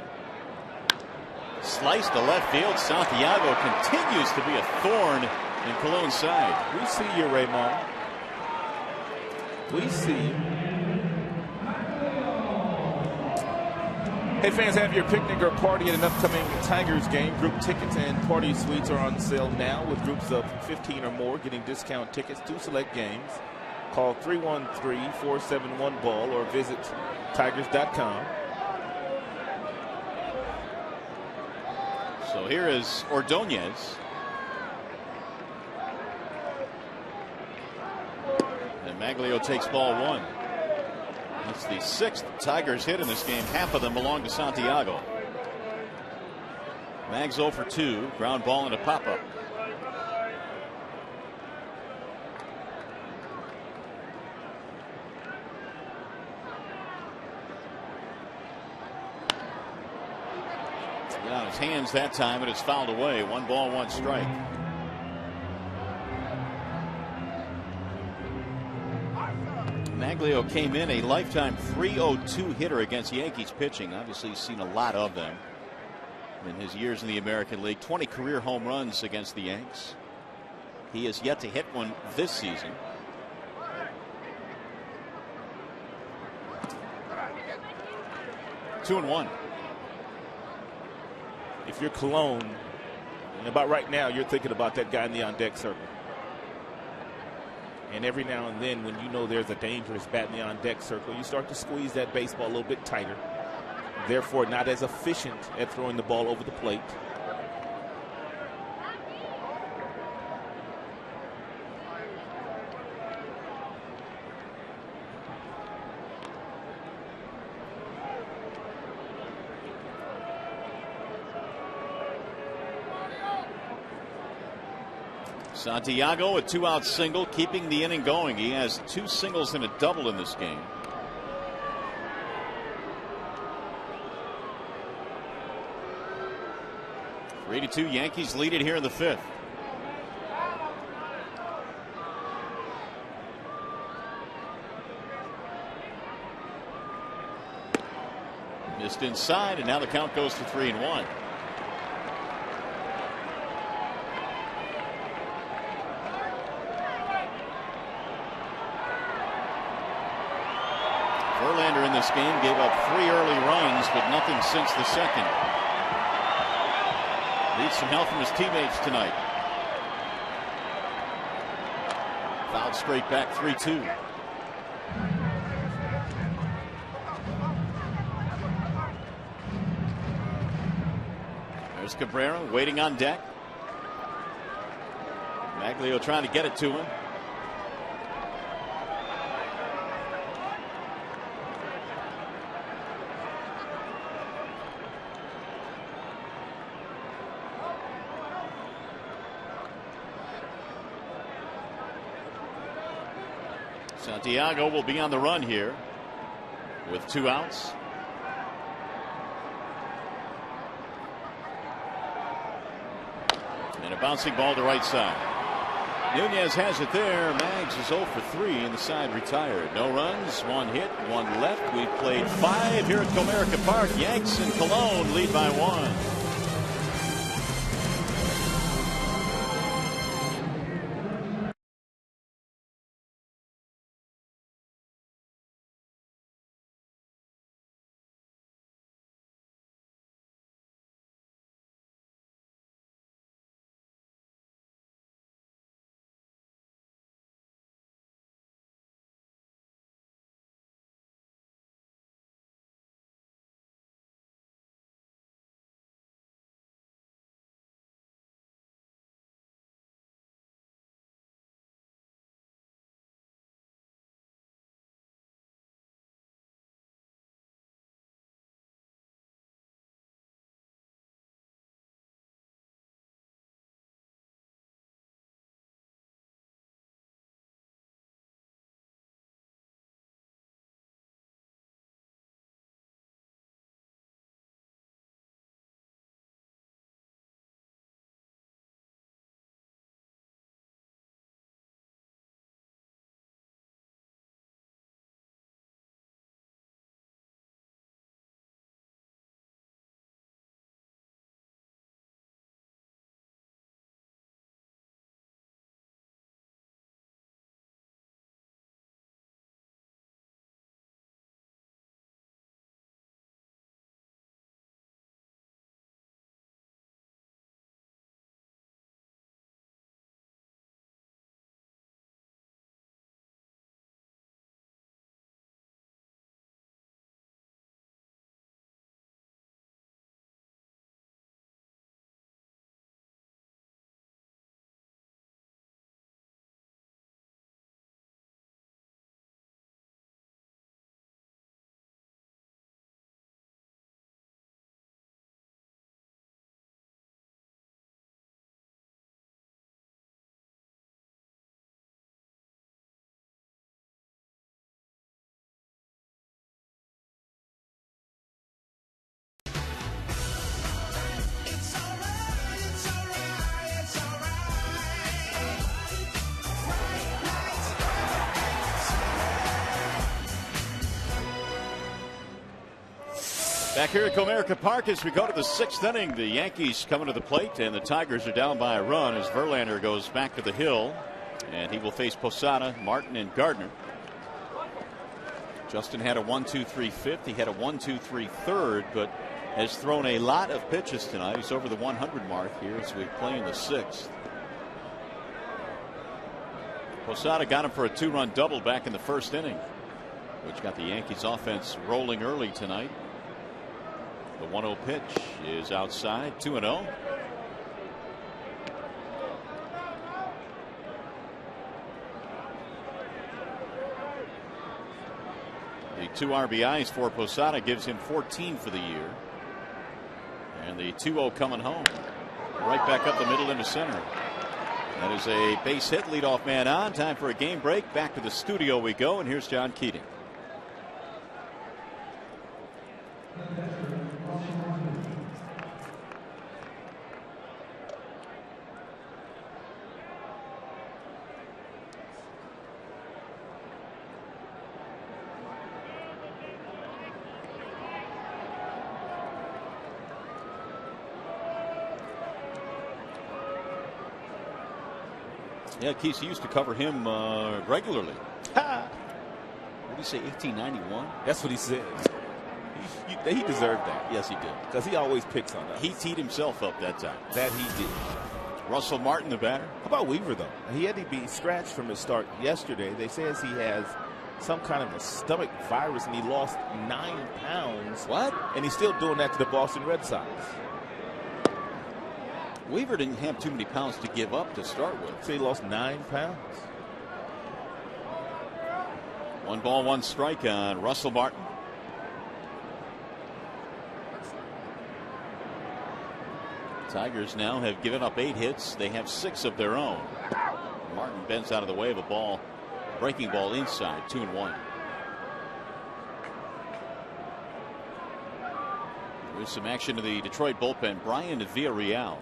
Sliced to left field. Santiago continues to be a thorn in Colon's side. We see you, Raymond. We see you. Hey, fans, have your picnic or party at an upcoming Tigers game. Group tickets and party suites are on sale now, with groups of 15 or more getting discount tickets to select games. Call 313-471-BALL or visit Tigers.com. So here is Ordonez. And Maglio takes ball 1. It's the 6th Tigers hit in this game. Half of them belong to Santiago. Mags 0 for 2. Ground ball and a pop-up. Got on his hands that time, and it's fouled away. 1 ball, 1 strike. Maglio came in a lifetime .302 hitter against Yankees pitching. Obviously, he's seen a lot of them in his years in the American League. 20 career home runs against the Yanks. He has yet to hit one this season. Two and 1. If you're Colon, about right now, you're thinking about that guy in the on-deck circle. And every now and then, when you know there's a dangerous bat in the on-deck circle, you start to squeeze that baseball a little bit tighter. Therefore, not as efficient at throwing the ball over the plate. Santiago, a 2-out single, keeping the inning going. He has 2 singles and a double in this game. For 82, Yankees lead it here in the 5th. Missed inside, and now the count goes to 3-1. Verlander in this game gave up 3 early runs, but nothing since the 2nd. Needs some help from his teammates tonight. Fouled straight back, 3-2. There's Cabrera waiting on deck. Maglio trying to get it to him. Santiago will be on the run here with 2 outs. And a bouncing ball to right side. Nunez has it there. Mags is 0 for 3 and the side retired. No runs, 1 hit, 1 left. We've played 5 here at Comerica Park. Yanks and Cologne lead by 1. Back here at Comerica Park as we go to the 6th inning. The Yankees coming to the plate and the Tigers are down by a run as Verlander goes back to the hill and he will face Posada, Martin and Gardner. Justin had a 1-2-3 fifth. He had a 1-2-3 third, but has thrown a lot of pitches tonight. He's over the 100 mark here as we play in the 6th. Posada got him for a 2-run double back in the 1st inning, which got the Yankees offense rolling early tonight. The 1-0 pitch is outside, 2-0. The 2 RBIs for Posada gives him 14 for the year. And the 2-0 coming home. Right back up the middle into center. That is a base hit, leadoff man on. Time for a game break. Back to the studio we go, and here's John Keating. Yeah, Keith used to cover him regularly. What did he say, 1891? That's what he said. He deserved that. Yes, he did. Because he always picks on us. He teed himself up that time. That he did. Russell Martin, the batter. How about Weaver, though? He had to be scratched from his start yesterday. They says he has some kind of a stomach virus, and he lost 9 pounds. What? And he's still doing that to the Boston Red Sox. Weaver didn't have too many pounds to give up to start with. So he lost 9 pounds. 1 ball, 1 strike on Russell Martin. Tigers now have given up 8 hits. They have 6 of their own. Martin bends out of the way of a ball, breaking ball inside, 2-1. There's some action to the Detroit bullpen. Brian Villarreal.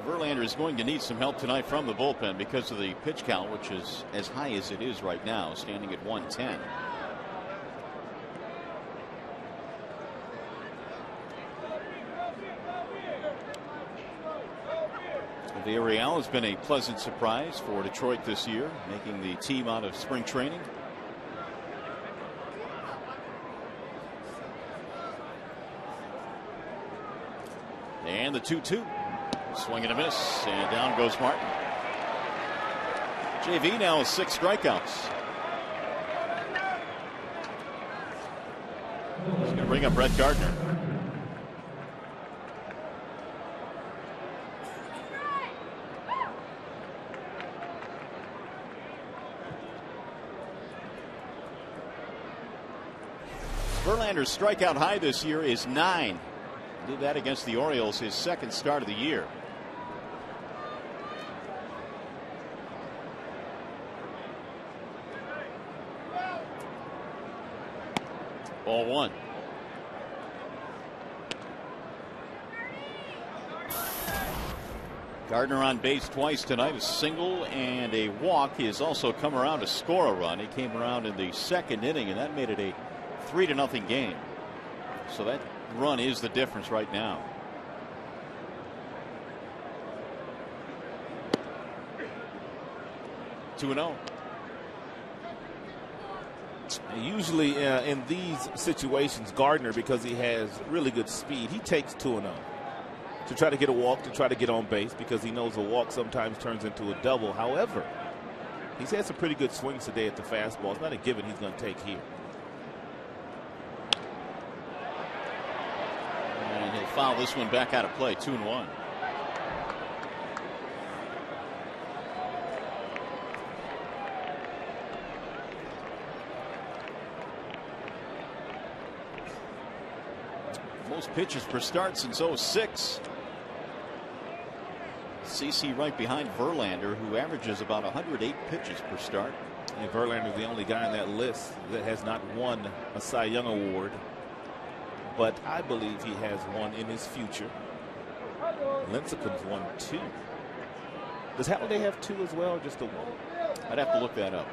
Verlander is going to need some help tonight from the bullpen because of the pitch count, which is as high as it is right now, standing at 110. Villarreal has been a pleasant surprise for Detroit this year, making the team out of spring training. And the 2-2. Swing and a miss, and down goes Martin. JV now with 6 strikeouts. He's going to bring up Brett Gardner. Verlander's strikeout high this year is 9. Did that against the Orioles, his 2nd start of the year. Ball 1. Gardner on base twice tonight, a single and a walk. He has also come around to score a run. He came around in the 2nd inning, and that made it a 3-0 game. So that run is the difference right now. Two-0. Usually in these situations, Gardner, because he has really good speed, he takes 2-0 to try to get a walk, to try to get on base, because he knows a walk sometimes turns into a double. However, he's had some pretty good swings today at the fastball. It's not a given he's going to take here. And he'll foul this one back out of play, 2-1. Most pitches per start since 06. CC right behind Verlander, who averages about 108 pitches per start. And Verlander is the only guy on that list that has not won a Cy Young award, but I believe he has one in his future. Lincecum's won 2. Does Halladay have 2 as well, or just the 1? I'd have to look that up.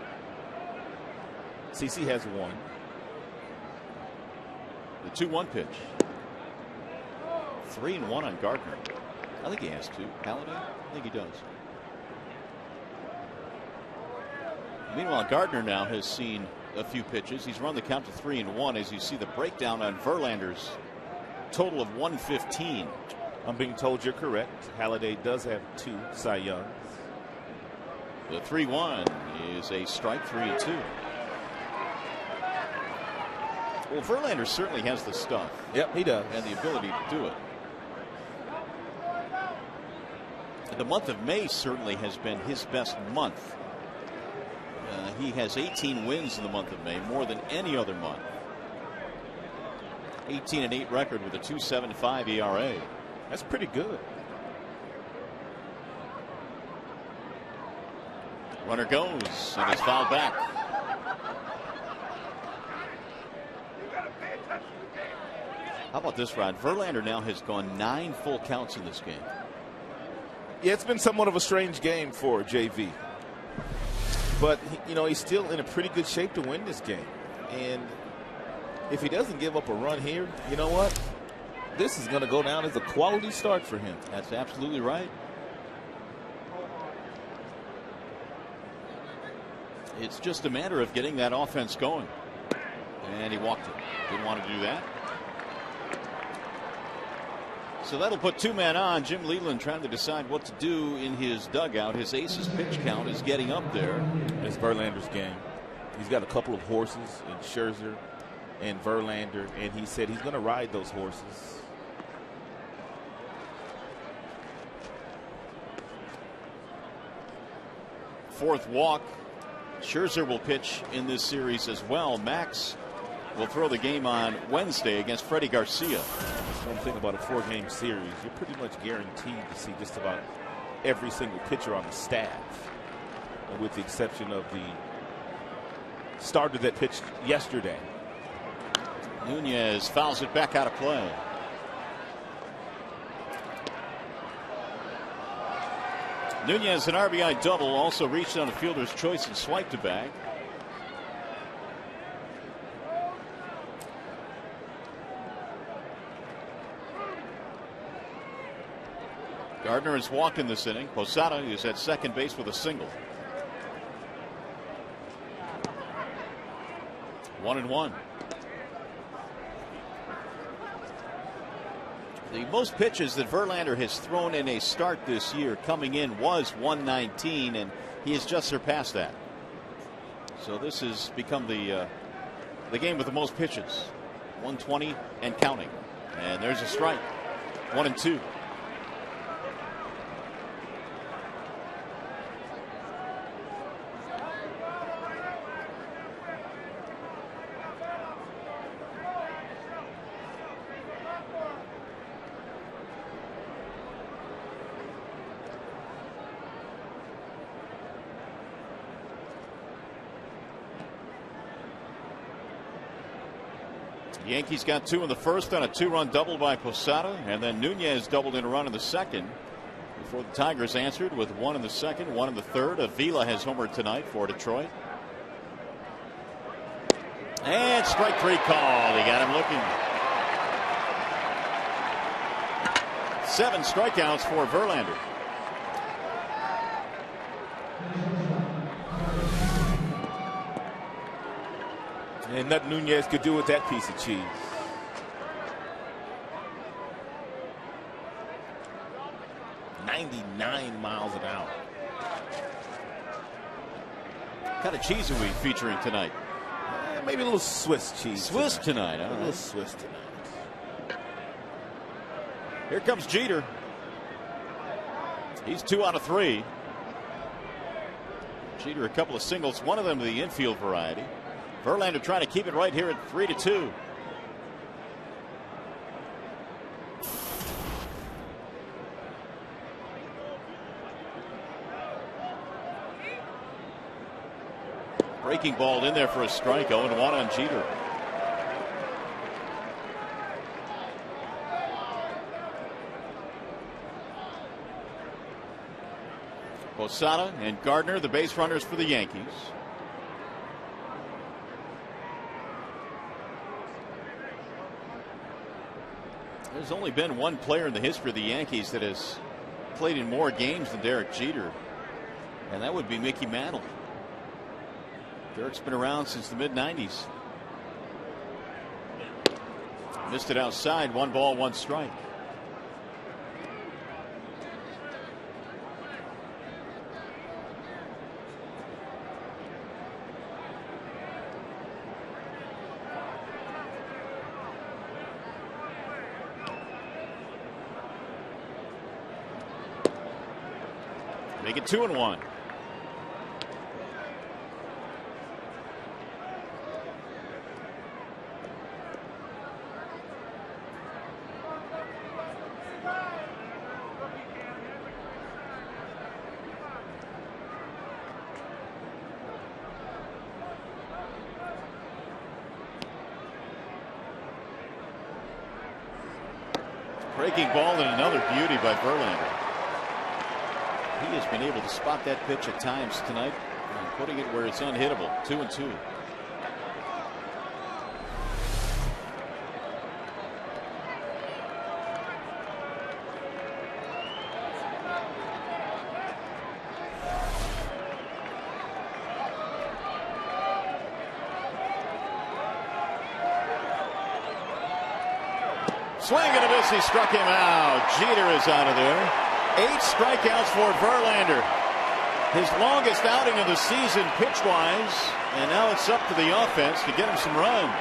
CC has 1. The 2-1 pitch. 3-1 on Gardner. I think he has 2. Halladay? I think he does. Meanwhile, Gardner now has seen a few pitches. He's run the count to 3-1 as you see the breakdown on Verlander's total of 115. I'm being told you're correct. Halladay does have 2 Cy Youngs. The 3-1 is a strike, 3-2. Well, Verlander certainly has the stuff. Yep, he does. And the ability to do it. The month of May certainly has been his best month. He has 18 wins in the month of May, more than any other month. 18-8 record with a 2.75 ERA. That's pretty good. Runner goes and is fouled back. How about this, Rod? Verlander now has gone 9 full counts in this game. Yeah, it's been somewhat of a strange game for JV. But, you know, he's still in a pretty good shape to win this game. And if he doesn't give up a run here, you know what? This is going to go down as a quality start for him. That's absolutely right. It's just a matter of getting that offense going. And he walked it. Didn't want to do that. So that'll put 2 men on. Jim Leland trying to decide what to do in his dugout. His aces pitch count is getting up there. It's Verlander's game. He's got a couple of horses in Scherzer and Verlander, and he said he's going to ride those horses. Fourth walk. Scherzer will pitch in this series as well. Max will throw the game on Wednesday against Freddie Garcia. One thing about a 4-game series, you're pretty much guaranteed to see just about every single pitcher on the staff, with the exception of the starter that pitched yesterday. Nunez fouls it back out of play. Nunez, an RBI double, also reached on a fielder's choice and swiped it back. Gardner has walked in this inning. Posada is at second base with a single. 1-1. The most pitches that Verlander has thrown in a start this year coming in was 119, and he has just surpassed that. So this has become the game with the most pitches. 120 and counting. And there's a strike. 1-2. Yankees got 2 in the first on a 2-run double by Posada, and then Nunez doubled in a run in the second before the Tigers answered with 1 in the second, 1 in the third. Avila has homered tonight for Detroit. And strike 3 call. He got him looking. 7 strikeouts for Verlander. And nothing Nunez could do with that piece of cheese. "99 miles an hour. What kind of cheese are we featuring tonight? Maybe a little Swiss cheese. Swiss tonight, huh? A little Swiss tonight. Here comes Jeter. He's 2 out of 3. Jeter a couple of singles, one of them to the infield variety. Verlander trying to keep it right here at 3-2. Breaking ball in there for a strike. 0-1 on Jeter. Posada and Gardner, the base runners for the Yankees. There's only been one player in the history of the Yankees that has played in more games than Derek Jeter, and that would be Mickey Mantle. Derek's been around since the mid-90s. Missed it outside. 1 ball, 1 strike. Make it 2-1. Breaking ball and another beauty by Verlander. He has been able to spot that pitch at times tonight and putting it where it's unhittable. 2-2. Swing and a miss. He struck him out. Jeter is out of there. 8 strikeouts for Verlander. His longest outing of the season pitch-wise. And now it's up to the offense to get him some runs.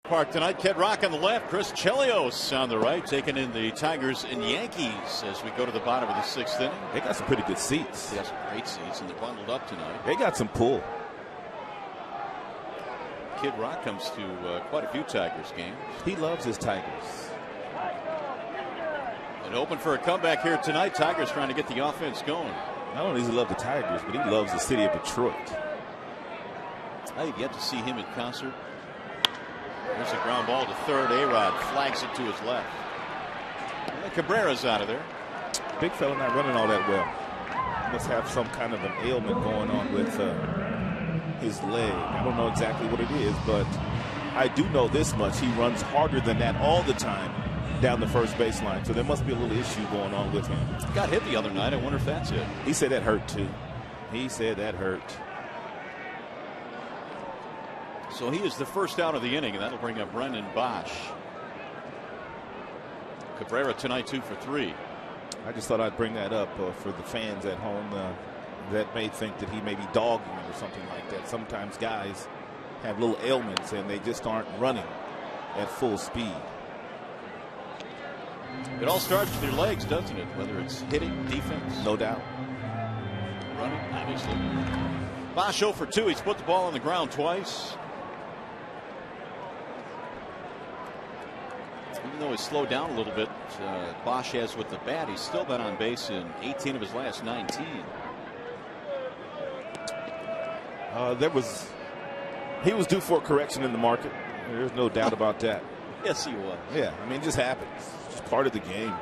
Park tonight. Kid Rock on the left, Chris Chelios on the right, taking in the Tigers and Yankees as we go to the bottom of the 6th inning. They got some pretty good seats. They got some great seats, and they're bundled up tonight. They got some pull. Kid Rock comes to quite a few Tigers games. He loves his Tigers. And open for a comeback here tonight. Tigers trying to get the offense going. Not only does he love the Tigers, but he loves the city of Detroit. I've yet to see him in concert. There's a ground ball to third. A-Rod flags it to his left. And Cabrera's out of there. Big fella not running all that well. Must have some kind of an ailment going on with his leg. I don't know exactly what it is, but I do know this much. He runs harder than that all the time down the first baseline. So there must be a little issue going on with him. Got hit the other night. I wonder if that's it. He said that hurt too. He said that hurt. So he is the first out of the inning, and that'll bring up Brendan Bosch. Cabrera tonight 2 for 3. I just thought I'd bring that up for the fans at home that may think that he may be dogging or something like that. Sometimes guys have little ailments and they just aren't running at full speed. It all starts with your legs, doesn't it? Whether it's hitting, defense. No doubt. Running, obviously. Bosch 0 for 2. He's put the ball on the ground twice. Even though he's slowed down a little bit, Bosch has with the bat. He's still been on base in 18 of his last 19. He was due for a correction in the market. There's no doubt about that. Yes, he was. Yeah, I mean, it just happens. It's just part of the game.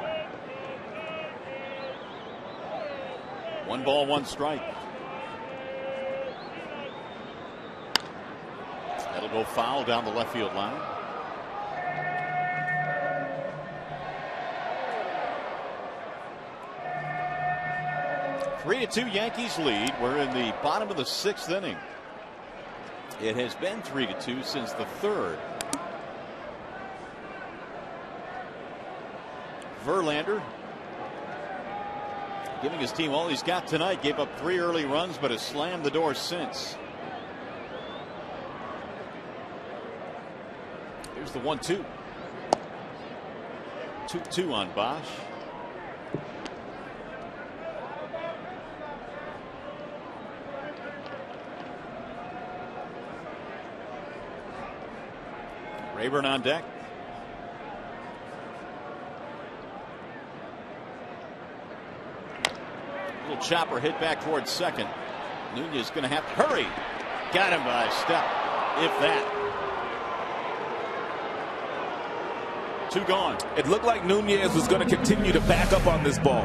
1 ball, 1 strike. That'll go foul down the left field line. Three to 2 Yankees lead. We're in the bottom of the 6th inning. It has been 3-2 since the 3rd. Verlander giving his team all he's got tonight. Gave up 3 early runs, but has slammed the door since. Here's the 1-2. 2-2 on Bosch. Rayburn on deck. Little chopper hit back towards second. Nunez going to have to hurry. Got him by a step, if that. 2 gone. It looked like Nunez was going to continue to back up on this ball.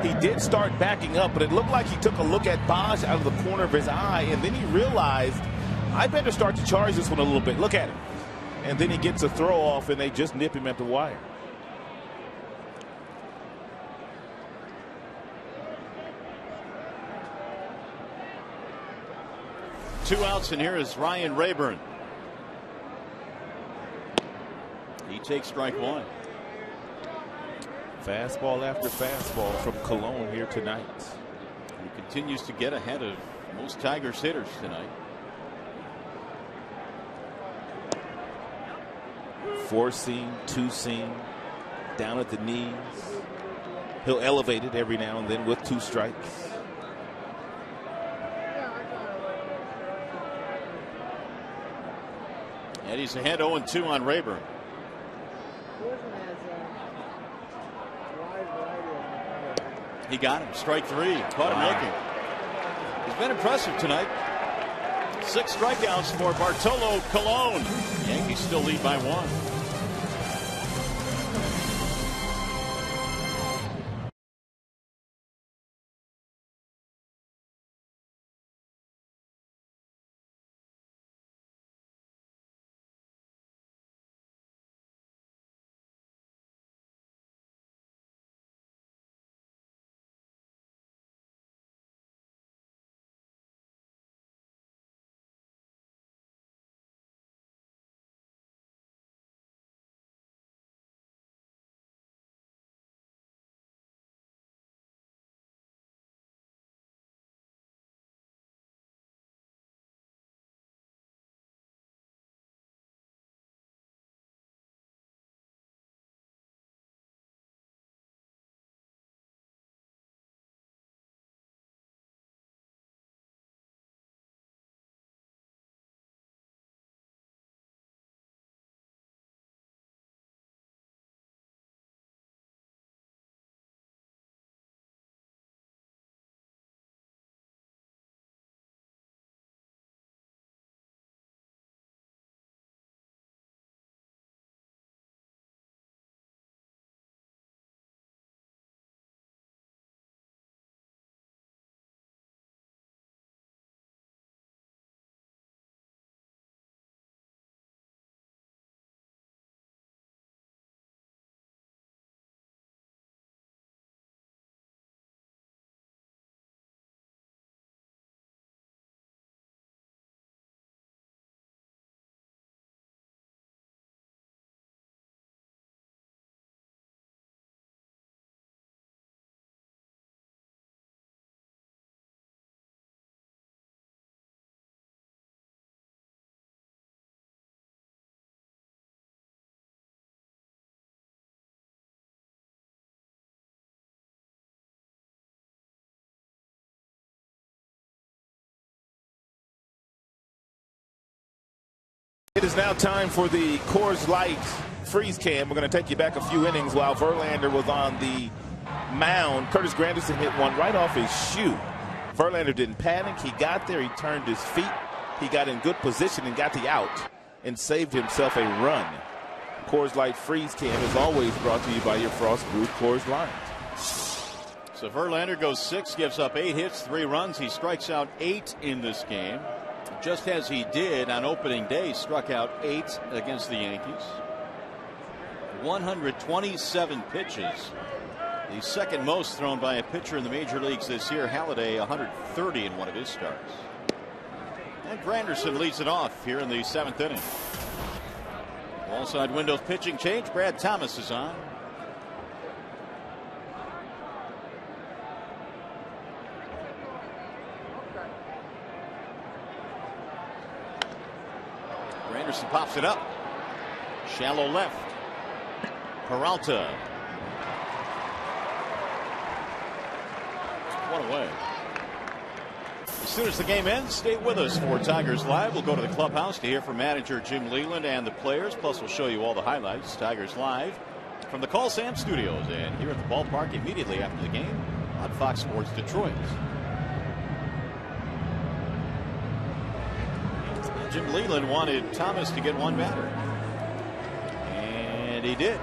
He did start backing up, but it looked like he took a look at Bosch out of the corner of his eye, and then he realized, I better start to charge this one a little bit. Look at him. And then he gets a throw off, and they just nip him at the wire. Two outs, and here is Ryan Rayburn. He takes strike one. Fastball after fastball from Cologne here tonight. He continues to get ahead of most Tigers hitters tonight. 4-seam, 2-seam, down at the knees. He'll elevate it every now and then with 2 strikes. And he's ahead 0-2 on Rayburn. He got him. Strike 3. Caught him looking. He's been impressive tonight. 6 strikeouts for Bartolo Colon. Yankees still lead by 1. It is now time for the Coors Light freeze cam. We're going to take you back a few innings while Verlander was on the mound. Curtis Granderson hit one right off his shoe. Verlander didn't panic. He got there. He turned his feet. He got in good position and got the out and saved himself a run. Coors Light freeze cam is always brought to you by your Frost Brewed Coors Light. So Verlander goes 6, gives up 8 hits, 3 runs. He strikes out 8 in this game, just as he did on opening day. Struck out 8 against the Yankees. 127 pitches, the second most thrown by a pitcher in the major leagues this year. Halladay 130 in one of his starts. And Granderson leads it off here in the 7th inning. Wall side windows pitching change. Brad Thomas is on. Granderson pops it up. Shallow left. Peralta. One away. As soon as the game ends, stay with us for Tigers Live. We'll go to the clubhouse to hear from manager Jim Leyland and the players. Plus, we'll show you all the highlights. Tigers Live from the Call Sam Studios and here at the ballpark immediately after the game on Fox Sports Detroit. Jim Leyland wanted Thomas to get one batter. And he did.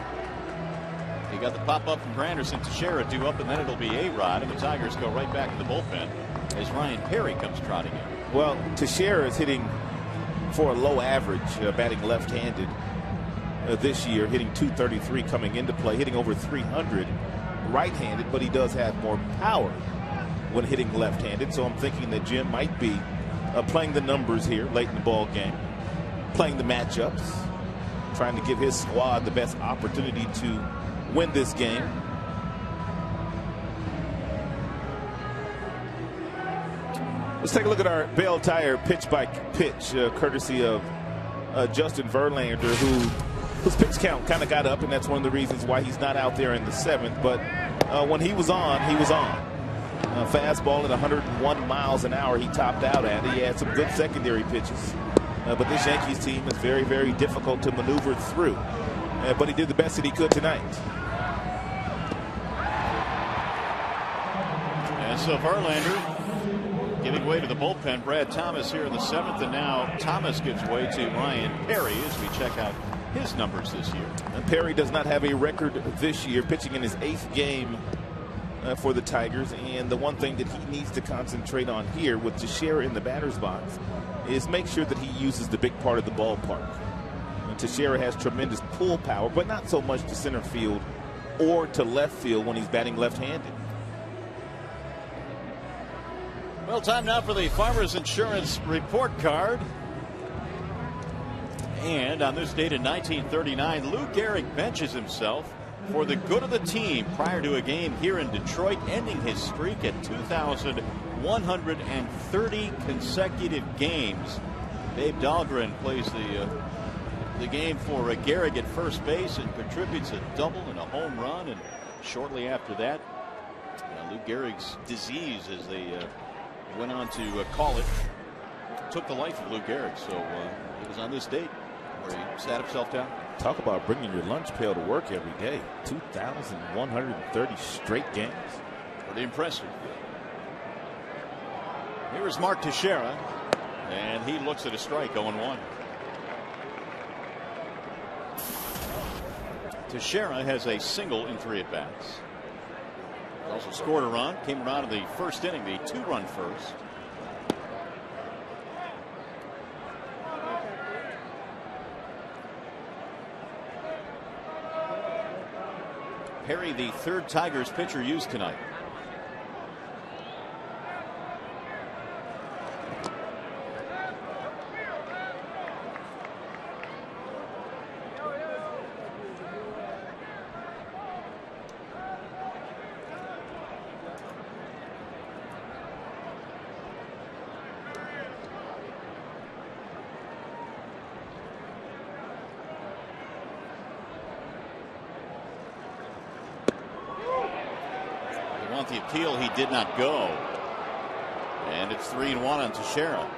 He got the pop-up from Granderson. Teixeira due up, and then it'll be A-Rod, and the Tigers go right back to the bullpen as Ryan Perry comes trotting in. Well, Teixeira is hitting for a low average, batting left-handed this year, hitting 233 coming into play, hitting over 300 right-handed, but he does have more power when hitting left-handed. So I'm thinking that Jim might be playing the numbers here late in the ball game, playing the matchups, trying to give his squad the best opportunity to win this game. Let's take a look at our Bell Tire pitch by pitch, courtesy of Justin Verlander, whose pitch count kind of got up, and that's one of the reasons why he's not out there in the 7th. But when he was on, he was on. Fastball at 101 miles an hour he topped out at. He had some good secondary pitches. But this Yankees team is very, very difficult to maneuver through. But he did the best that he could tonight. And so Verlander giving way to the bullpen. Brad Thomas here in the 7th, and now Thomas gives way to Ryan Perry as we check out his numbers this year. And Perry does not have a record this year, pitching in his 8th game for the Tigers. And the one thing that he needs to concentrate on here with Teixeira in the batter's box is make sure that he uses the big part of the ballpark. And Teixeira has tremendous pull power, but not so much to center field or to left field when he's batting left-handed. Well, time now for the Farmers Insurance report card. And on this date in 1939, Lou Gehrig benches himself for the good of the team prior to a game here in Detroit, ending his streak at 2,130 consecutive games. Babe Dahlgren plays the game for Gehrig at first base and contributes a double and a home run. And shortly after that, Lou Gehrig's disease, as they went on to call it, took the life of Lou Gehrig. So it was on this date where he sat himself down. Talk about bringing your lunch pail to work every day. 2,130 straight games. Pretty impressive. Here is Mark Teixeira, and he looks at a strike, 0-1. Teixeira has a single in 3 at-bats. He also scored a run, came around in the first inning, the 2-run first. Perry, the 3rd Tigers pitcher used tonight. The appeal, he did not go, and it's 3-1 on Teixeira.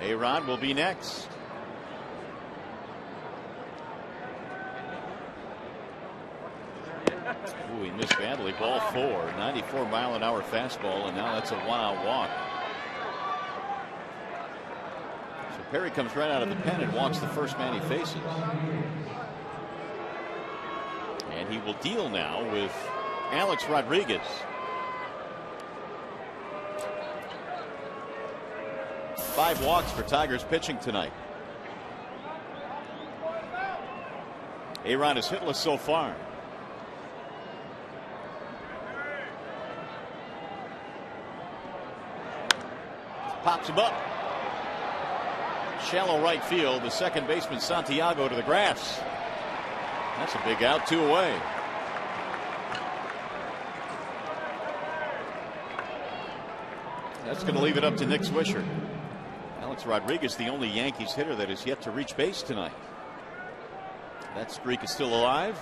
A-Rod will be next. Ooh, he missed badly. Ball 4, 94-mile-an-hour fastball, and now that's a 1-out walk. Perry comes right out of the pen and walks the first man he faces. And he will deal now with Alex Rodriguez. Five walks for Tigers pitching tonight. A-Rod is hitless so far. Pops him up. Shallow right field. The second baseman Santiago to the grass. That's a big out, 2 away. That's going to leave it up to Nick Swisher. Alex Rodriguez, the only Yankees hitter that is yet to reach base tonight. That streak is still alive.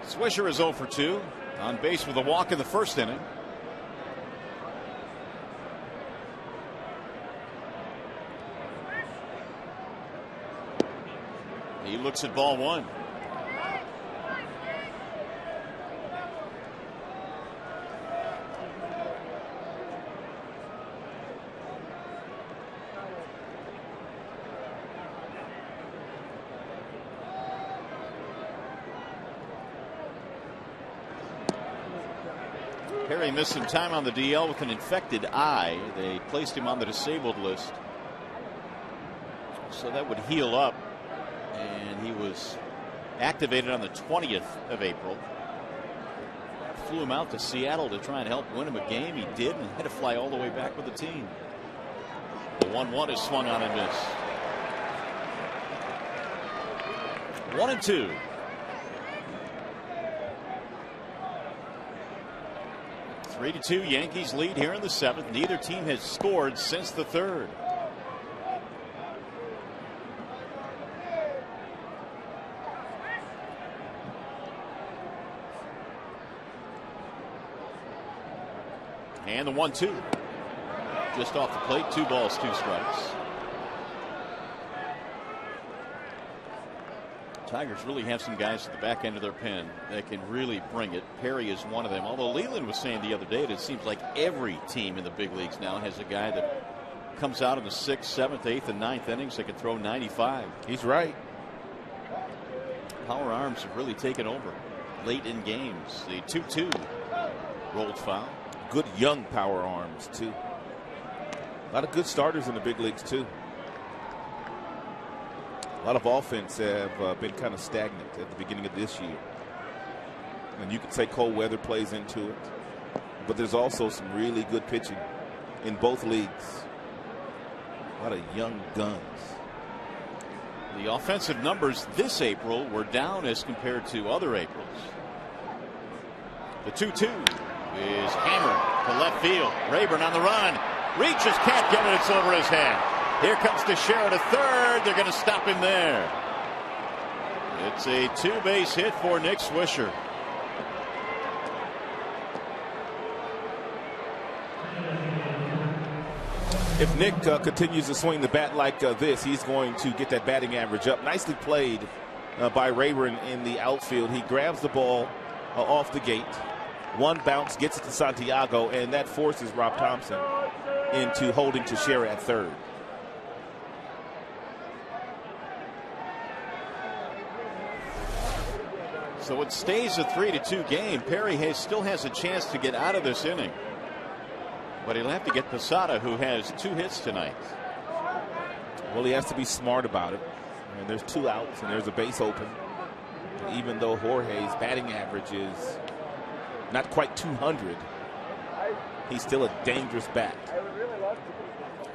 Swisher is 0 for 2. On base with a walk in the first inning. He looks at ball 1. Perry missed some time on the DL with an infected eye. They placed him on the disabled list, so that would heal up. And he was activated on the 20th of April. Flew him out to Seattle to try and help win him a game. He did, and had to fly all the way back with the team. The 1-1 is swung on and missed. 1-2. Three to 2, Yankees lead here in the 7th. Neither team has scored since the 3rd. And the 1-2. Just off the plate, 2 balls, 2 strikes. Tigers really have some guys at the back end of their pen that can really bring it. Perry is one of them. Although Leland was saying the other day that it seems like every team in the big leagues now has a guy that comes out in the 6th, 7th, 8th, and 9th innings that can throw 95. He's right. Power arms have really taken over late in games. The 2-2 rolled foul. Good young power arms, too. A lot of good starters in the big leagues, too. A lot of offense have been kind of stagnant at the beginning of this year. And you could say cold weather plays into it. But there's also some really good pitching in both leagues. A lot of young guns. The offensive numbers this April were down as compared to other Aprils. The 2-2 is hammered to left field. Rayburn on the run. Reaches, can't get it. It's over his head. Here comes Teixeira to third. They're going to stop him there. It's a 2-base hit for Nick Swisher. If Nick continues to swing the bat like this, he's going to get that batting average up. Nicely played by Rayburn in the outfield. He grabs the ball off the gate. One bounce gets it to Santiago, and that forces Rob Thompson into holding Teixeira at third. So it stays a 3-2 game. Perry still has a chance to get out of this inning. But he'll have to get Posada, who has 2 hits tonight. Well, he has to be smart about it. And there's 2 outs and there's a base open. And even though Jorge's batting average is not quite 200, he's still a dangerous bat.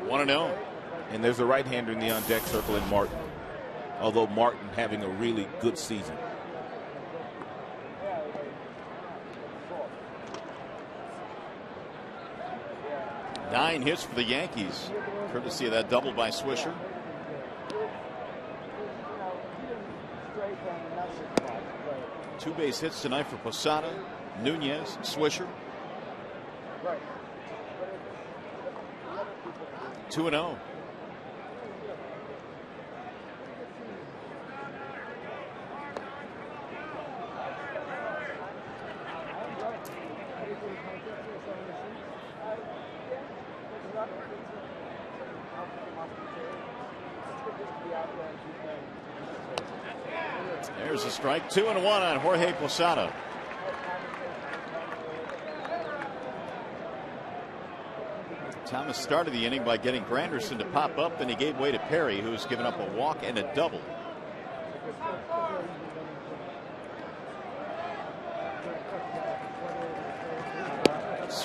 1-0. And there's a right-hander in the on-deck circle in Martin. Although Martin having a really good season. Nine hits for the Yankees, courtesy of that double by Swisher. Two base hits tonight for Posada, Nunez, Swisher. 2-0. There's a strike. 2-1 on Jorge Posada. Thomas started the inning by getting Granderson to pop up, then he gave way to Perry, who's given up a walk and a double.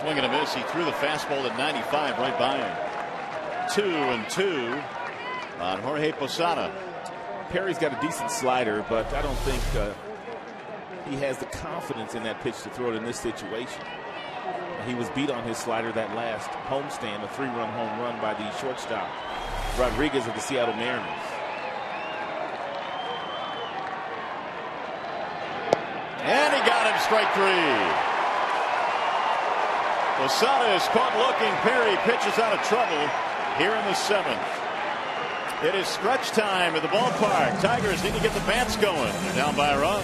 swing and a miss. He threw the fastball at 95 right by him. 2-2 on Jorge Posada. Perry's got a decent slider, but I don't think he has the confidence in that pitch to throw it in this situation. He was beat on his slider that last homestand, a 3-run home run by the shortstop, Rodriguez of the Seattle Mariners. And he got him, strike 3. Posada is caught looking. Perry pitches out of trouble here in the 7th. It is stretch time at the ballpark. Tigers need to get the bats going. They're down by a run.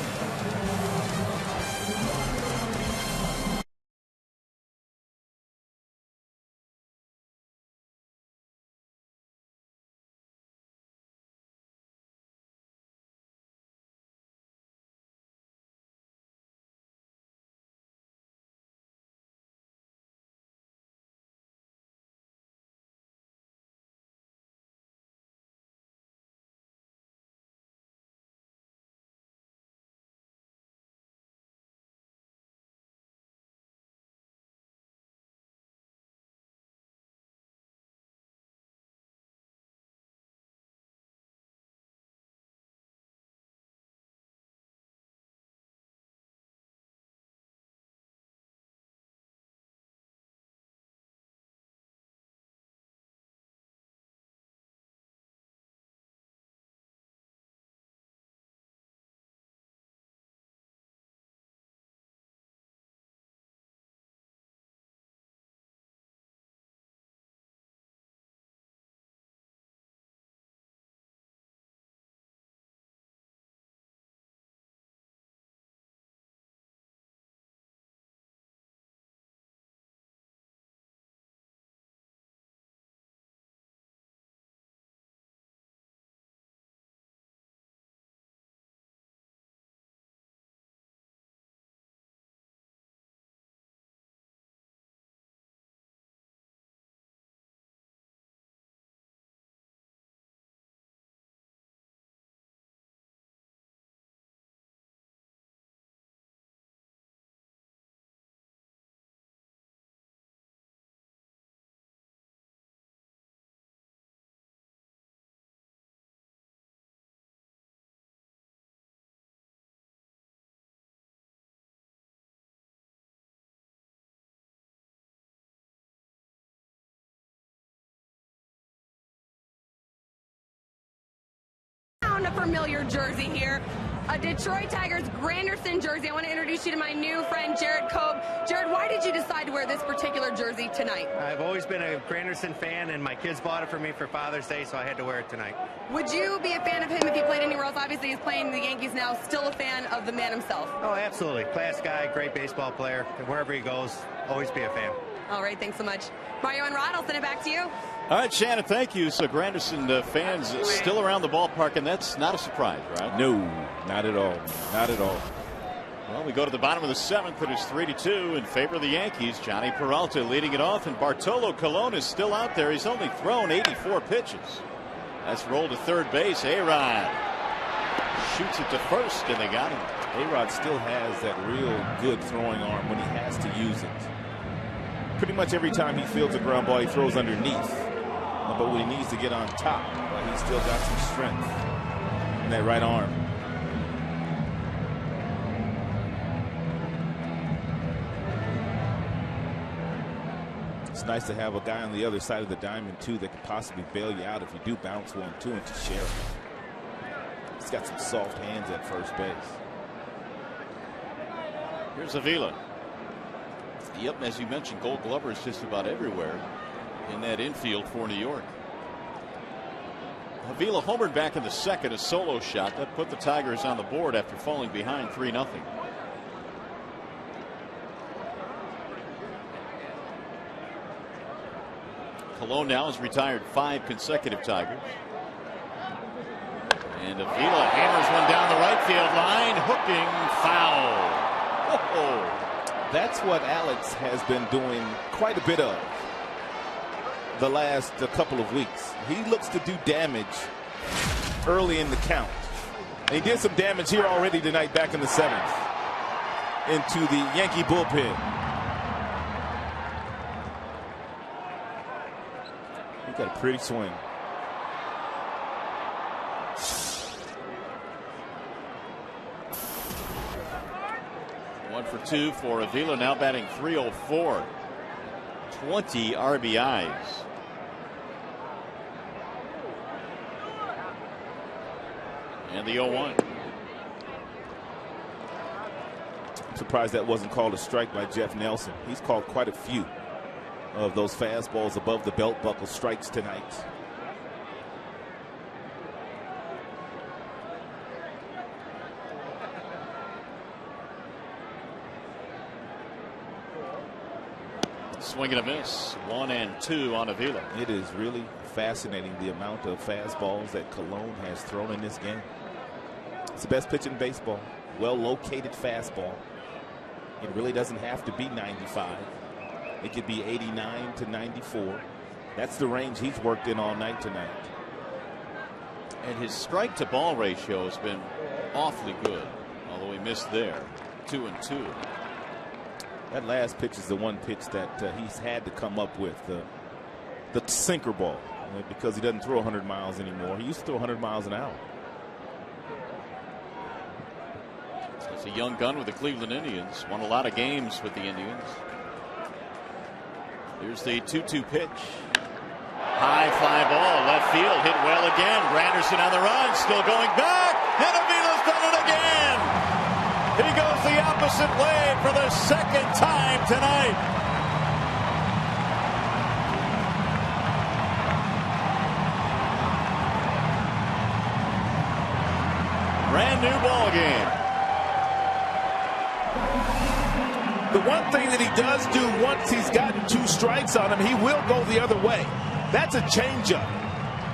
A familiar jersey here, a Detroit Tigers Granderson jersey. I want to introduce you to my new friend Jared Cope. Jared, why did you decide to wear this particular jersey tonight? I've always been a Granderson fan, and my kids bought it for me for Father's Day, so I had to wear it tonight. Would you be a fan of him if he played anywhere else? Obviously, he's playing the Yankees now. Still a fan of the man himself. Oh, absolutely. Class guy, great baseball player. And wherever he goes, always be a fan. All right, thanks so much. Mario and Rod, I'll send it back to you. All right, Shannon, thank you. So Granderson fans still around the ballpark, and that's not a surprise, right? No, not at all. Not at all. Well, we go to the bottom of the 7th. It is 3-2 in favor of the Yankees. Johnny Peralta leading it off, and Bartolo Colon is still out there. He's only thrown 84 pitches. That's rolled to third base. A-Rod shoots it to first, and they got him. A-Rod still has that real good throwing arm when he has to use it. Pretty much every time he fields a ground ball, he throws underneath. But when he needs to get on top, he's still got some strength in that right arm. It's nice to have a guy on the other side of the diamond, too, that could possibly bail you out if you do bounce 1-2 into Sheriff. He's got some soft hands at first base. Here's Avila. Yep, as you mentioned, Gold Glover is just about everywhere in that infield for New York. Avila homered back in the 2nd, a solo shot that put the Tigers on the board after falling behind 3-0. Colon now has retired 5 consecutive Tigers. And Avila hammers one down the right field line, hooking, foul. Oh. That's what Alex has been doing quite a bit of the last couple of weeks. He looks to do damage early in the count. And he did some damage here already tonight back in the 7th into the Yankee bullpen. He got a pretty swing. One for two for Avila, now batting .304. 20 RBIs. And the 0-1. I'm surprised that wasn't called a strike by Jeff Nelson. He's called quite a few of those fastballs above the belt buckle strikes tonight. Swing and a miss. 1 and 2 on Avila. It is really fascinating the amount of fastballs that Colon has thrown in this game. It's the best pitch in baseball. Well located fastball. It really doesn't have to be 95. It could be 89 to 94. That's the range he's worked in all night tonight. And his strike to ball ratio has been awfully good, although he missed there. 2 and 2. That last pitch is the one pitch that he's had to come up with, the sinker ball, because he doesn't throw 100 miles anymore. He used to throw 100 miles an hour. He's a young gun with the Cleveland Indians. Won a lot of games with the Indians. Here's the 2-2 pitch. High fly ball, left field, hit well again. Granderson on the run, still going back, and Avila's done it again. He goes the opposite way for the second time tonight. Brand new ball game. The one thing that he does do once he's gotten 2 strikes on him, he will go the other way. That's a changeup.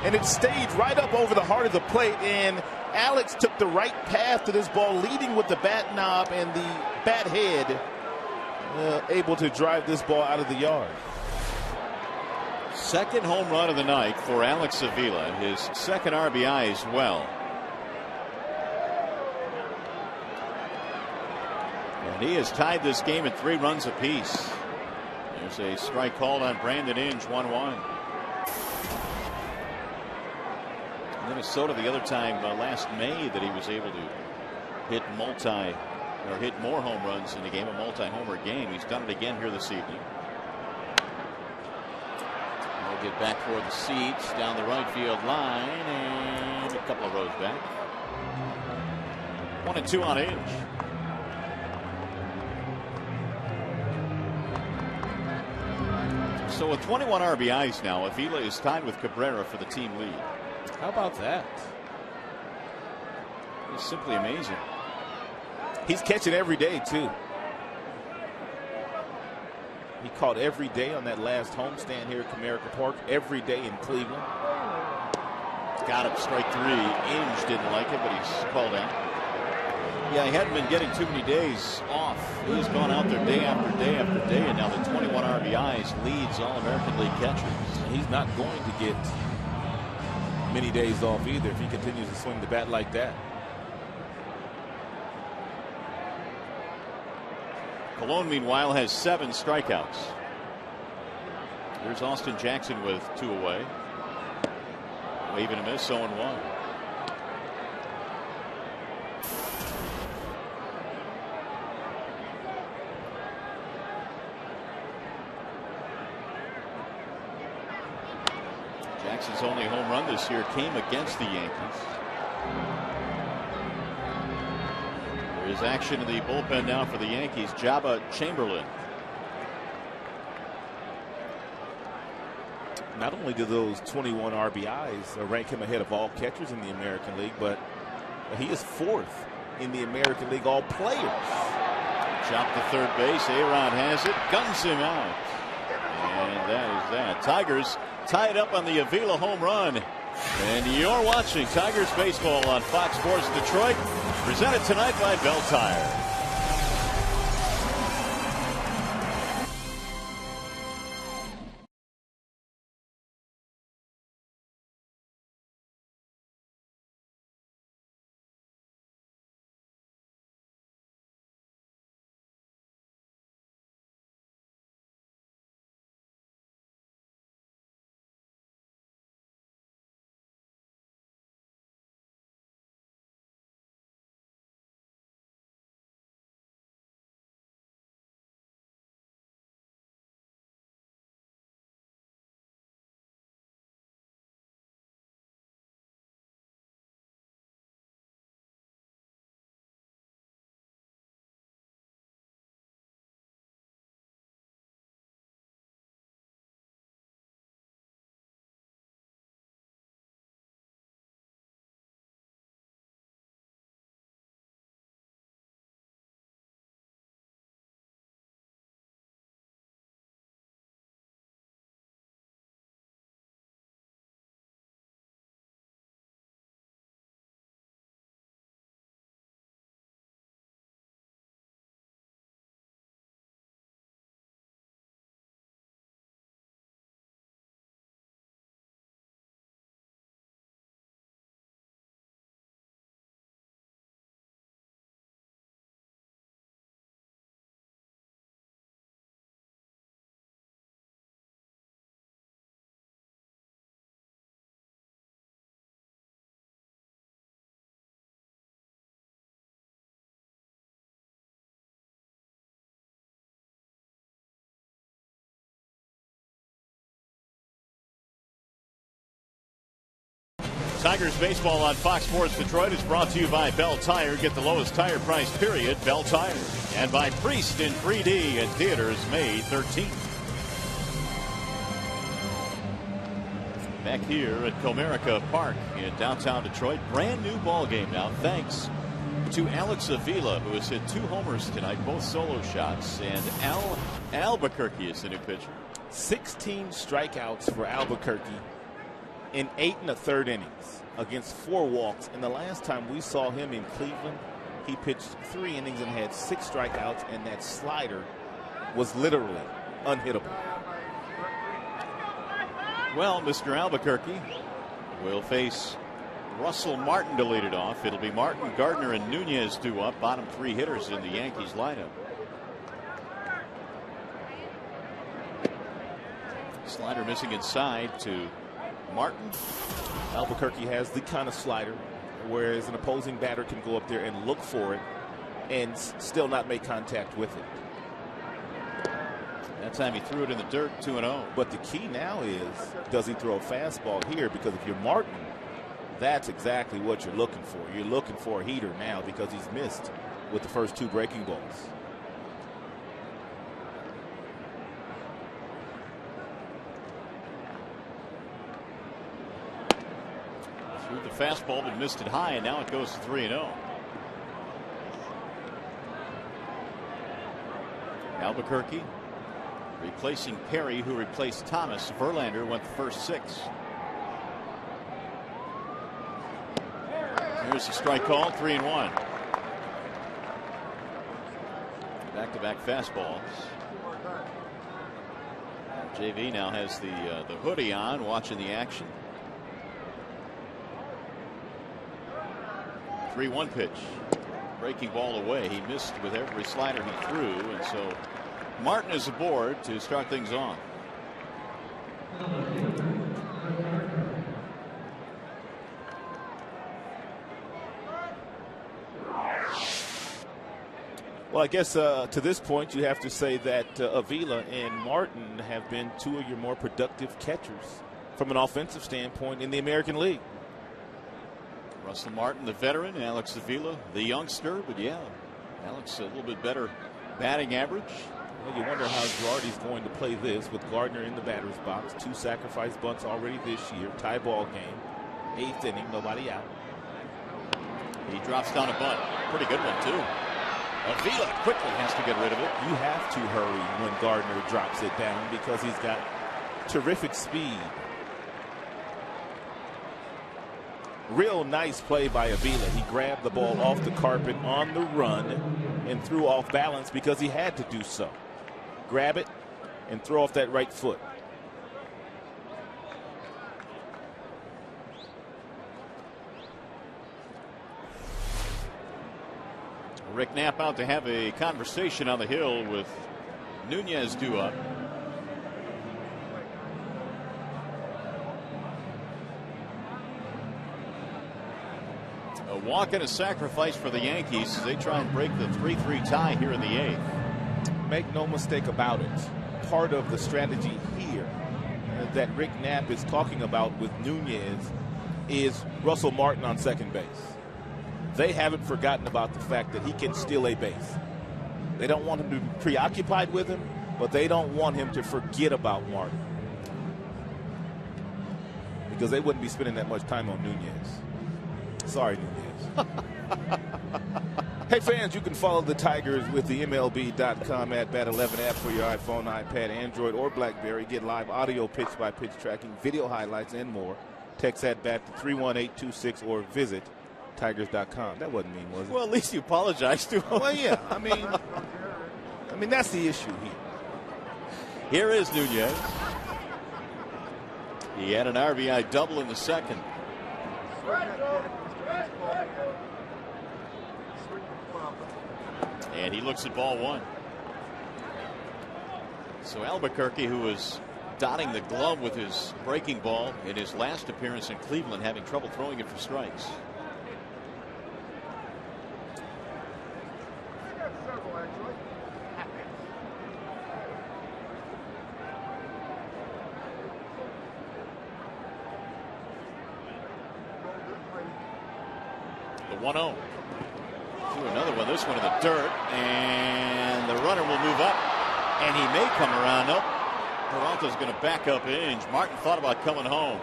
And it stayed right up over the heart of the plate. And Alex took the right path to this ball, leading with the bat knob and the bat head, able to drive this ball out of the yard. Second home run of the night for Alex Avila. His second RBI as well. And he has tied this game at 3 runs apiece. There's a strike called on Brandon Inge, 1-1. Minnesota the other time last May that he was able to hit more home runs in a game, a multi-homer game. He's done it again here this evening. We'll get back toward the seats down the right field line and a couple of rows back. 1 and 2 on Inge. So with 21 RBIs now, Avila is tied with Cabrera for the team lead. How about that? It's simply amazing. He's catching every day, too. He caught every day on that last homestand here at Comerica Park, every day in Cleveland. Got him, strike 3. Inge didn't like it, but he's called out. Yeah, he hadn't been getting too many days off. He's gone out there day after day after day, and now the 21 RBIs leads All-American League catchers. He's not going to get many days off either if he continues to swing the bat like that. Colon, meanwhile, has 7 strikeouts. Here's Austin Jackson with 2 away. Wave and a miss, 0-1. Jackson's only home run this year came against the Yankees. There is action in the bullpen now for the Yankees. Jabba Chamberlain. Not only do those 21 RBIs rank him ahead of all catchers in the American League, but he is 4th in the American League all players. Chopped to third base. A-Rod has it. Guns him out. And that is that. Tigers tied up on the Avila home run. And you're watching Tigers baseball on Fox Sports Detroit, presented tonight by Bell Tire. Tigers baseball on Fox Sports Detroit is brought to you by Bell Tire. Get the lowest tire price, period. Bell Tire. And by Priest in 3D in theaters May 13th. Back here at Comerica Park in downtown Detroit. Brand new ball game now, thanks to Alex Avila, who has hit 2 homers tonight, both solo shots. And Al Albuquerque is the new pitcher. 16 strikeouts for Albuquerque in 8 1/3 innings against 4 walks. And the last time we saw him in Cleveland, he pitched 3 innings and had 6 strikeouts, and that slider was literally unhittable. Well, Mr. Albuquerque will face Russell Martin to lead it off. It'll be Martin, Gardner, and Nunez due up, bottom 3 hitters in the Yankees lineup. Slider missing inside to Martin. Albuquerque has the kind of slider whereas an opposing batter can go up there and look for it and still not make contact with it. That time he threw it in the dirt, 2-0. But the key now is, does he throw a fastball here? Because if you're Martin, that's exactly what you're looking for. You're looking for a heater now because he's missed with the first 2 breaking balls. Threw the fastball but missed it high, and now it goes to 3-0. Albuquerque replacing Perry, who replaced Thomas. Verlander went the first 6. Here's the strike call, 3-1. Back-to-back fastballs. JV now has the hoodie on, watching the action. 3-1 pitch. Breaking ball away. He missed with every slider he threw, and so Martin is aboard to start things off. Well, I guess to this point you have to say that Avila and Martin have been 2 of your more productive catchers from an offensive standpoint in the American League. Russell Martin, the veteran, Alex Avila, the youngster, but yeah, Alex a little bit better batting average. Well, you wonder how Girardi's going to play this with Gardner in the batter's box. 2 sacrifice bunts already this year. Tie ball game. 8th inning, nobody out. He drops down a bunt. Pretty good one, too. Avila quickly has to get rid of it. You have to hurry when Gardner drops it down because he's got terrific speed. Real nice play by Avila. He grabbed the ball off the carpet on the run and threw off balance because he had to do so. Grab it and throw off that right foot. Rick Knapp out to have a conversation on the hill with Nunez due up. A walk and a sacrifice for the Yankees as they try and break the 3-3 tie here in the 8th. Make no mistake about it. Part of the strategy here that Rick Knapp is talking about with Nunez is Russell Martin on second base. They haven't forgotten about the fact that he can steal a base. They don't want him to be preoccupied with him, but they don't want him to forget about Martin, because they wouldn't be spending that much time on Nunez. Sorry, Nunez. Hey, fans, you can follow the Tigers with the MLB.com at Bat11 app for your iPhone, iPad, Android, or BlackBerry. Get live audio pitch-by-pitch tracking, video highlights, and more. Text at bat to 31826 or visit Tigers.com. That wasn't mean, was it? Well, at least you apologized to him. Well, yeah. I mean, that's the issue here. Here is Nunez. He had an RBI double in the 2nd. And he looks at ball 1. So Albuquerque, who was dotting the glove with his breaking ball in his last appearance in Cleveland, having trouble throwing it for strikes. 1-0. Do another one, this one in the dirt, and the runner will move up, and he may come around. Nope. Peralta's going to back up Inge. Martin thought about coming home.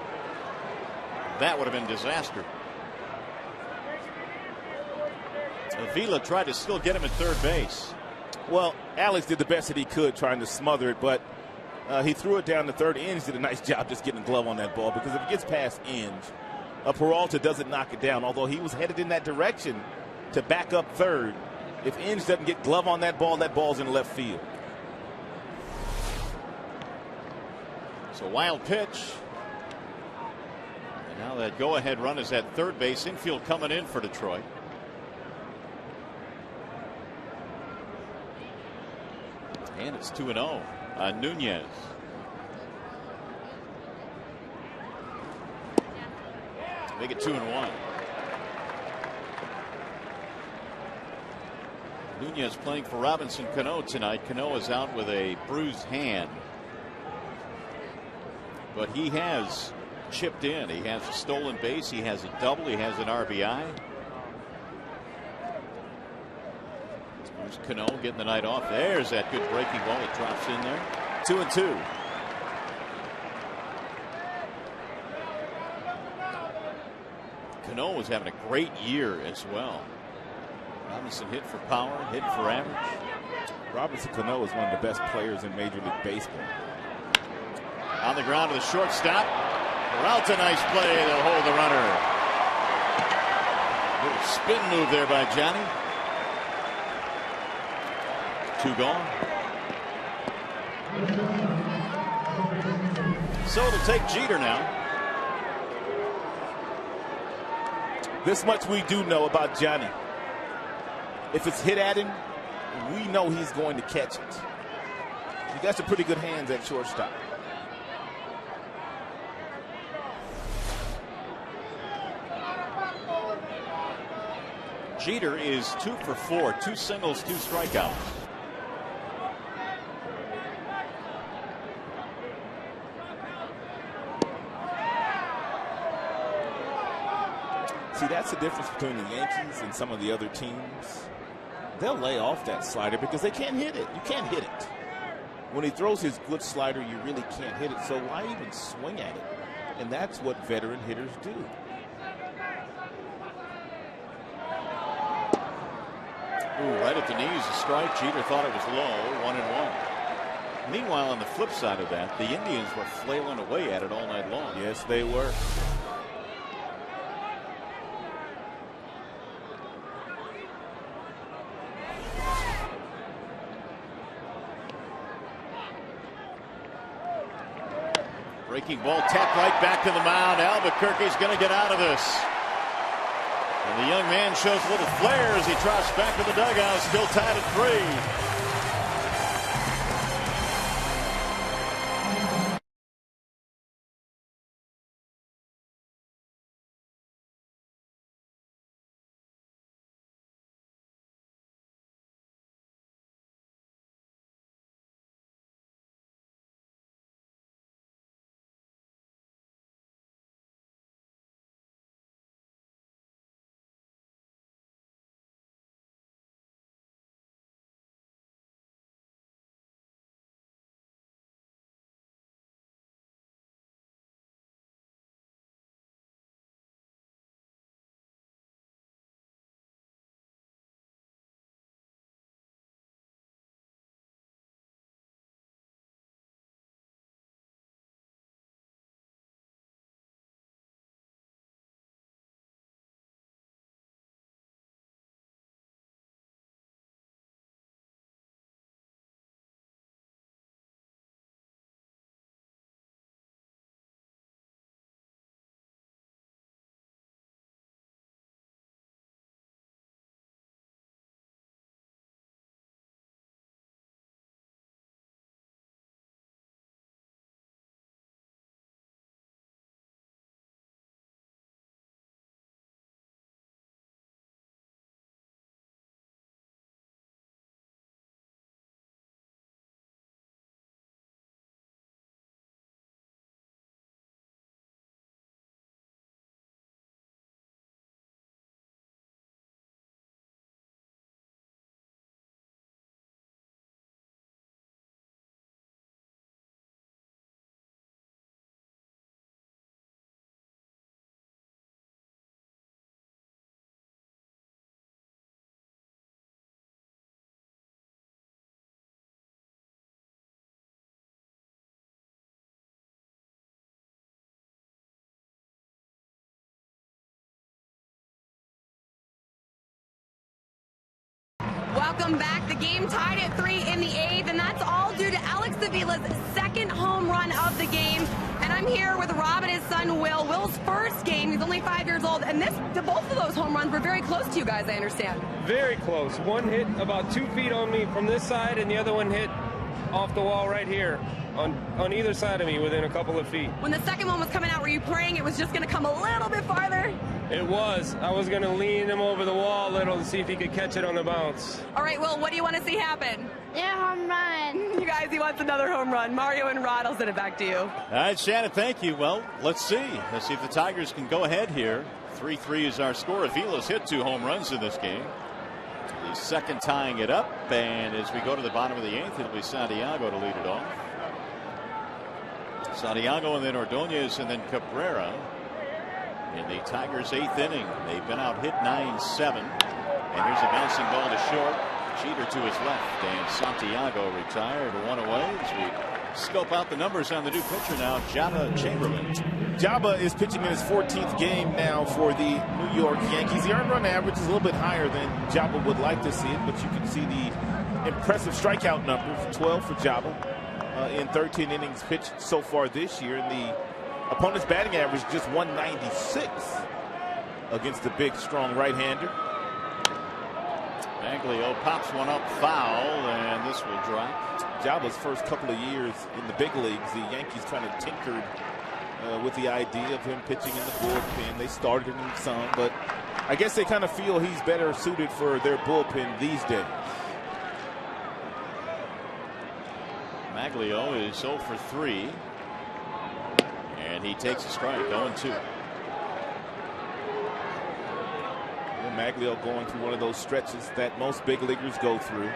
That would have been disaster. Avila tried to still get him at third base. Well, Alex did the best that he could trying to smother it, but he threw it down to third. Inge did a nice job just getting a glove on that ball, because if it gets past Inge, Peralta doesn't knock it down, although he was headed in that direction to back up third. If Inge doesn't get glove on that ball's in left field. So wild pitch. And now that go-ahead run is at third base. Infield coming in for Detroit. And it's 2-0. Nunez. Make it 2-1. Nunez playing for Robinson Cano tonight. Cano is out with a bruised hand, but he has chipped in. He has a stolen base. He has a double. He has an RBI. There's Cano getting the night off. There's that good breaking ball. It drops in there. 2-2. Cano was having a great year as well. Robinson hit for power, hit for average. Robinson Cano is one of the best players in Major League Baseball. On the ground to the shortstop. Peralta, nice play. They'll hold the runner. Little spin move there by Johnny. 2 gone. So it'll take Jeter now. This much we do know about Johnny. If it's hit at him, we know he's going to catch it. He got some pretty good hands at shortstop. Jeter is 2 for 4, 2 singles, 2 strikeouts. See, that's the difference between the Yankees and some of the other teams. They'll lay off that slider because they can't hit it. You can't hit it. When he throws his good slider, you really can't hit it. So why even swing at it? And that's what veteran hitters do. Ooh, right at the knees, a strike. Jeter thought it was low, 1-1. Meanwhile, on the flip side of that, the Indians were flailing away at it all night long. Yes, they were. Breaking ball tapped right back to the mound. Albuquerque's going to get out of this. And the young man shows little flair as he trots back to the dugout, still tied at 3. welcome back. The game tied at 3 in the 8th, and that's all due to Alex Avila's second home run of the game. And I'm here with Rob and his son Will. Will's first game, he's only 5 years old, and both of those home runs were very close to you guys, I understand. Very close. One hit about 2 feet on me from this side, and the other one hit off the wall right here on either side of me within a couple of feet. When the second one was coming out, were you praying it was just going to come a little bit farther? It was. I was going to lean him over the wall a little to see if he could catch it on the bounce. All right, Will, what do you want to see happen? Yeah, home run. You guys, he wants another home run. Mario and Rod, I'll send it back to you. All right, Shannon, thank you. Well, let's see. Let's see if the Tigers can go ahead here. 3-3 is our score. Avila's hit 2 home runs in this game. The second tying it up, and as we go to the bottom of the 8th, it'll be Santiago to lead it off. Santiago and then Ordonez and then Cabrera in the Tigers' 8th inning. They've been out hit 9-7. And here's a bouncing ball to short. Jeter to his left, and Santiago retired, 1 away. As we scope out the numbers on the new pitcher now, Jabba Chamberlain. Jabba is pitching in his 14th game now for the New York Yankees. The earned run average is a little bit higher than Jabba would like to see it, but you can see the impressive strikeout numbers, 12 for Jabba in 13 innings pitched so far this year. And the opponent's batting average just 196 against the big, strong right-hander. Baglio pops one up foul, and this will drop. Jabba's first couple of years in the big leagues, the Yankees kind of tinkered with the idea of him pitching in the bullpen. They started him some, but I guess they kind of feel he's better suited for their bullpen these days. Baglio is 0 for 3, and he takes a strike, 0-2. Maglio going through one of those stretches that most big leaguers go through.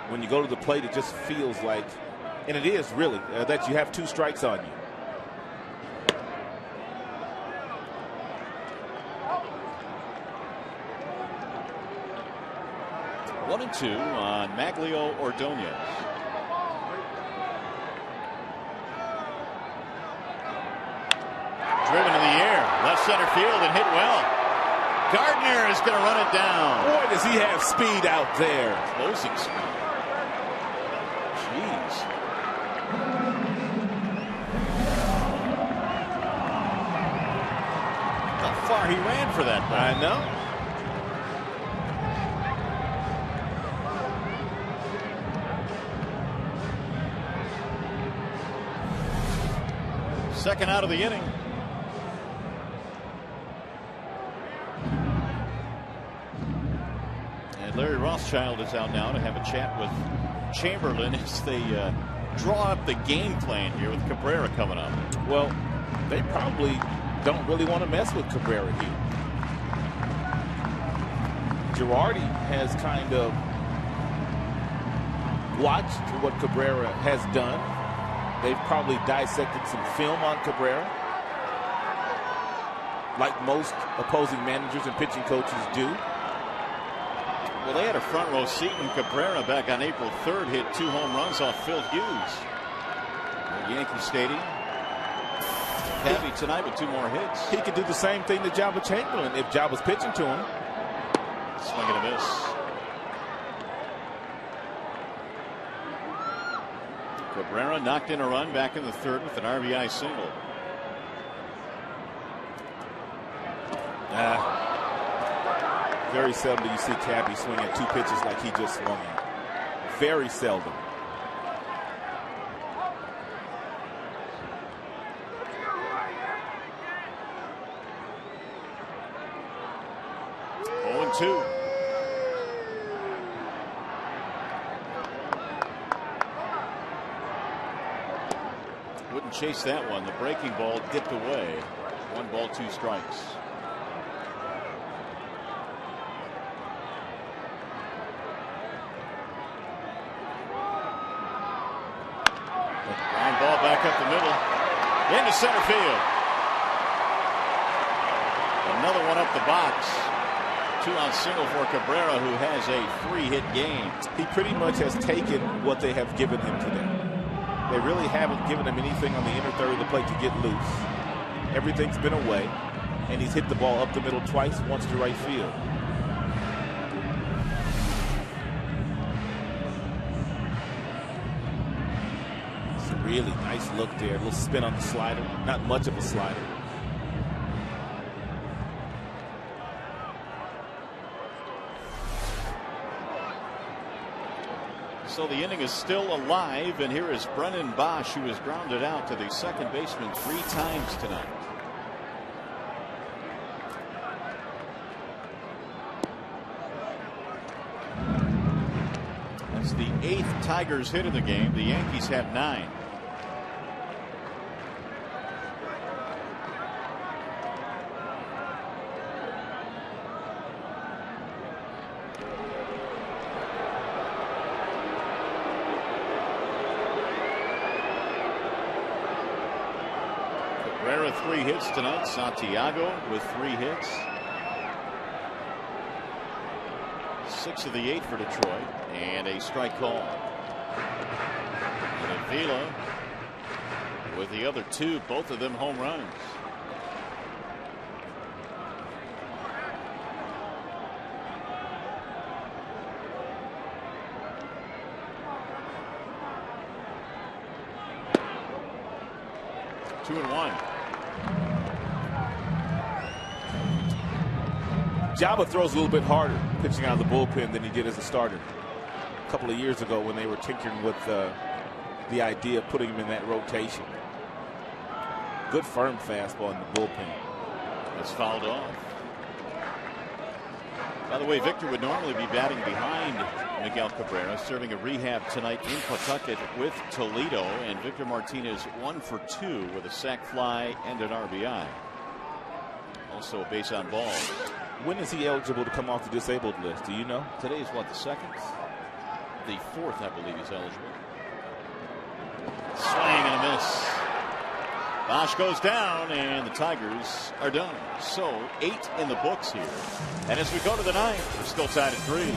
When you go to the plate, it just feels like, and it is really, that you have 2 strikes on you. One and 2 on Maglio Ordonez. Driven to the air, left center field, and hit well. Gardner is going to run it down. Boy, does he have speed out there. Closing speed. Jeez. How far he ran for that ball. I know. Second out of the inning. Larry Rothschild is out now to have a chat with Chamberlain as they draw up the game plan here with Cabrera coming up. Well, they probably don't really want to mess with Cabrera here. Girardi has kind of watched what Cabrera has done. They've probably dissected some film on Cabrera, like most opposing managers and pitching coaches do. Well, they had a front row seat when Cabrera back on April 3rd hit 2 home runs off Phil Hughes at Yankee Stadium. Heavy tonight with 2 more hits. He could do the same thing to Jabba Chamberlain if Jabba's pitching to him. Swing and a miss. Cabrera knocked in a run back in the 3rd with an RBI single. Very seldom do you see Cabby swing at 2 pitches like he just swung at. Very seldom. Oh, 2. Wouldn't chase that one. The breaking ball dipped away. 1 ball, 2 strikes. Ball back up the middle into center field. Another one up the box. 2 on single for Cabrera, who has a 3-hit game. He pretty much has taken what they have given him today. They really haven't given him anything on the inner third of the plate to get loose. Everything's been away, and he's hit the ball up the middle twice, once to right field. Really nice look there. A little spin on the slider. Not much of a slider. So the inning is still alive, and here is Brennan Bosch, who has grounded out to the second baseman 3 times tonight. That's the 8th Tigers hit of the game. The Yankees have 9. Cabrera 3 hits tonight. Santiago with 3 hits. 6 of the 8 for Detroit, and a strike call. And Avila with the other 2, both of them home runs. Two and 1. Jabba throws a little bit harder pitching out of the bullpen than he did as a starter a couple of years ago when they were tinkering with the idea of putting him in that rotation. Good firm fastball in the bullpen. It's fouled off. By the way, Victor would normally be batting behind Miguel Cabrera, serving a rehab tonight in Pawtucket with Toledo, and Victor Martinez 1 for 2 with a sac fly and an RBI. Also a base on ball. When is he eligible to come off the disabled list? Do you know? Today is what, the 2nd? The 4th, I believe he's eligible. Swing and a miss. Bosch goes down, and the Tigers are done. So 8 in the books here. And as we go to the 9th, we're still tied at 3.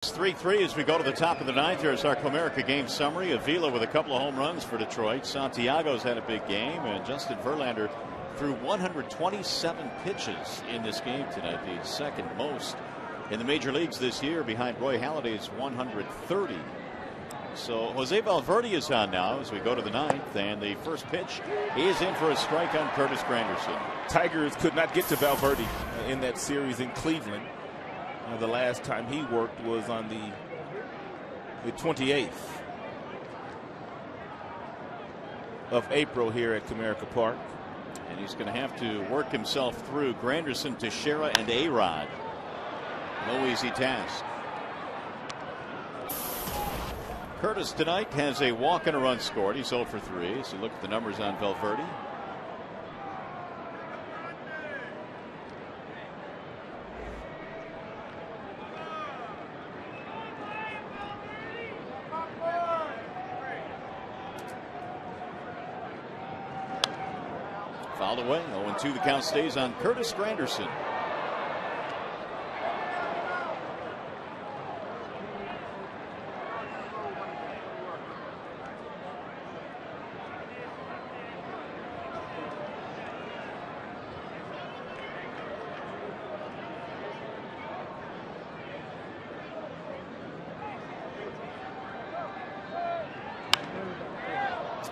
It's 3-3 as we go to the top of the 9th. Here's our Comerica game summary. Avila with a couple of home runs for Detroit. Santiago's had a big game, and Justin Verlander threw 127 pitches in this game tonight, the 2nd most in the major leagues this year, behind Roy Halladay's 130. So Jose Valverde is on now as we go to the 9th, and the first pitch is in for a strike on Curtis Granderson. Tigers could not get to Valverde in that series in Cleveland. The last time he worked was on the 28th of April here at Comerica Park. And he's going to have to work himself through Granderson, Teixeira, and A-Rod. No easy task. Curtis tonight has a walk and a run scored. He's 0 for 3. So look at the numbers on Valverde. Fouled away. 0-2 the count stays on Curtis Granderson.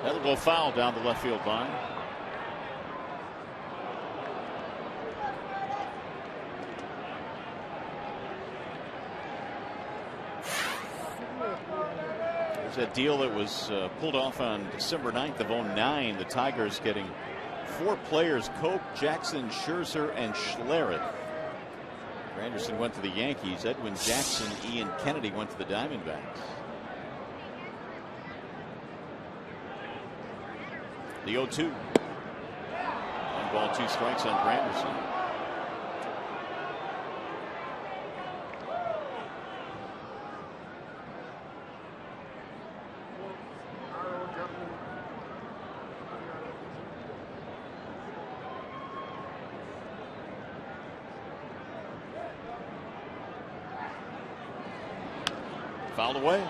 That'll go foul down the left field line. There's a deal that was pulled off on December 9th of 09. The Tigers getting 4 players: Cope, Jackson, Scherzer, and Schlereth. Granderson went to the Yankees. Edwin Jackson, Ian Kennedy went to the Diamondbacks. The 0-2. 1 ball, 2 strikes on Granderson. Fouled away.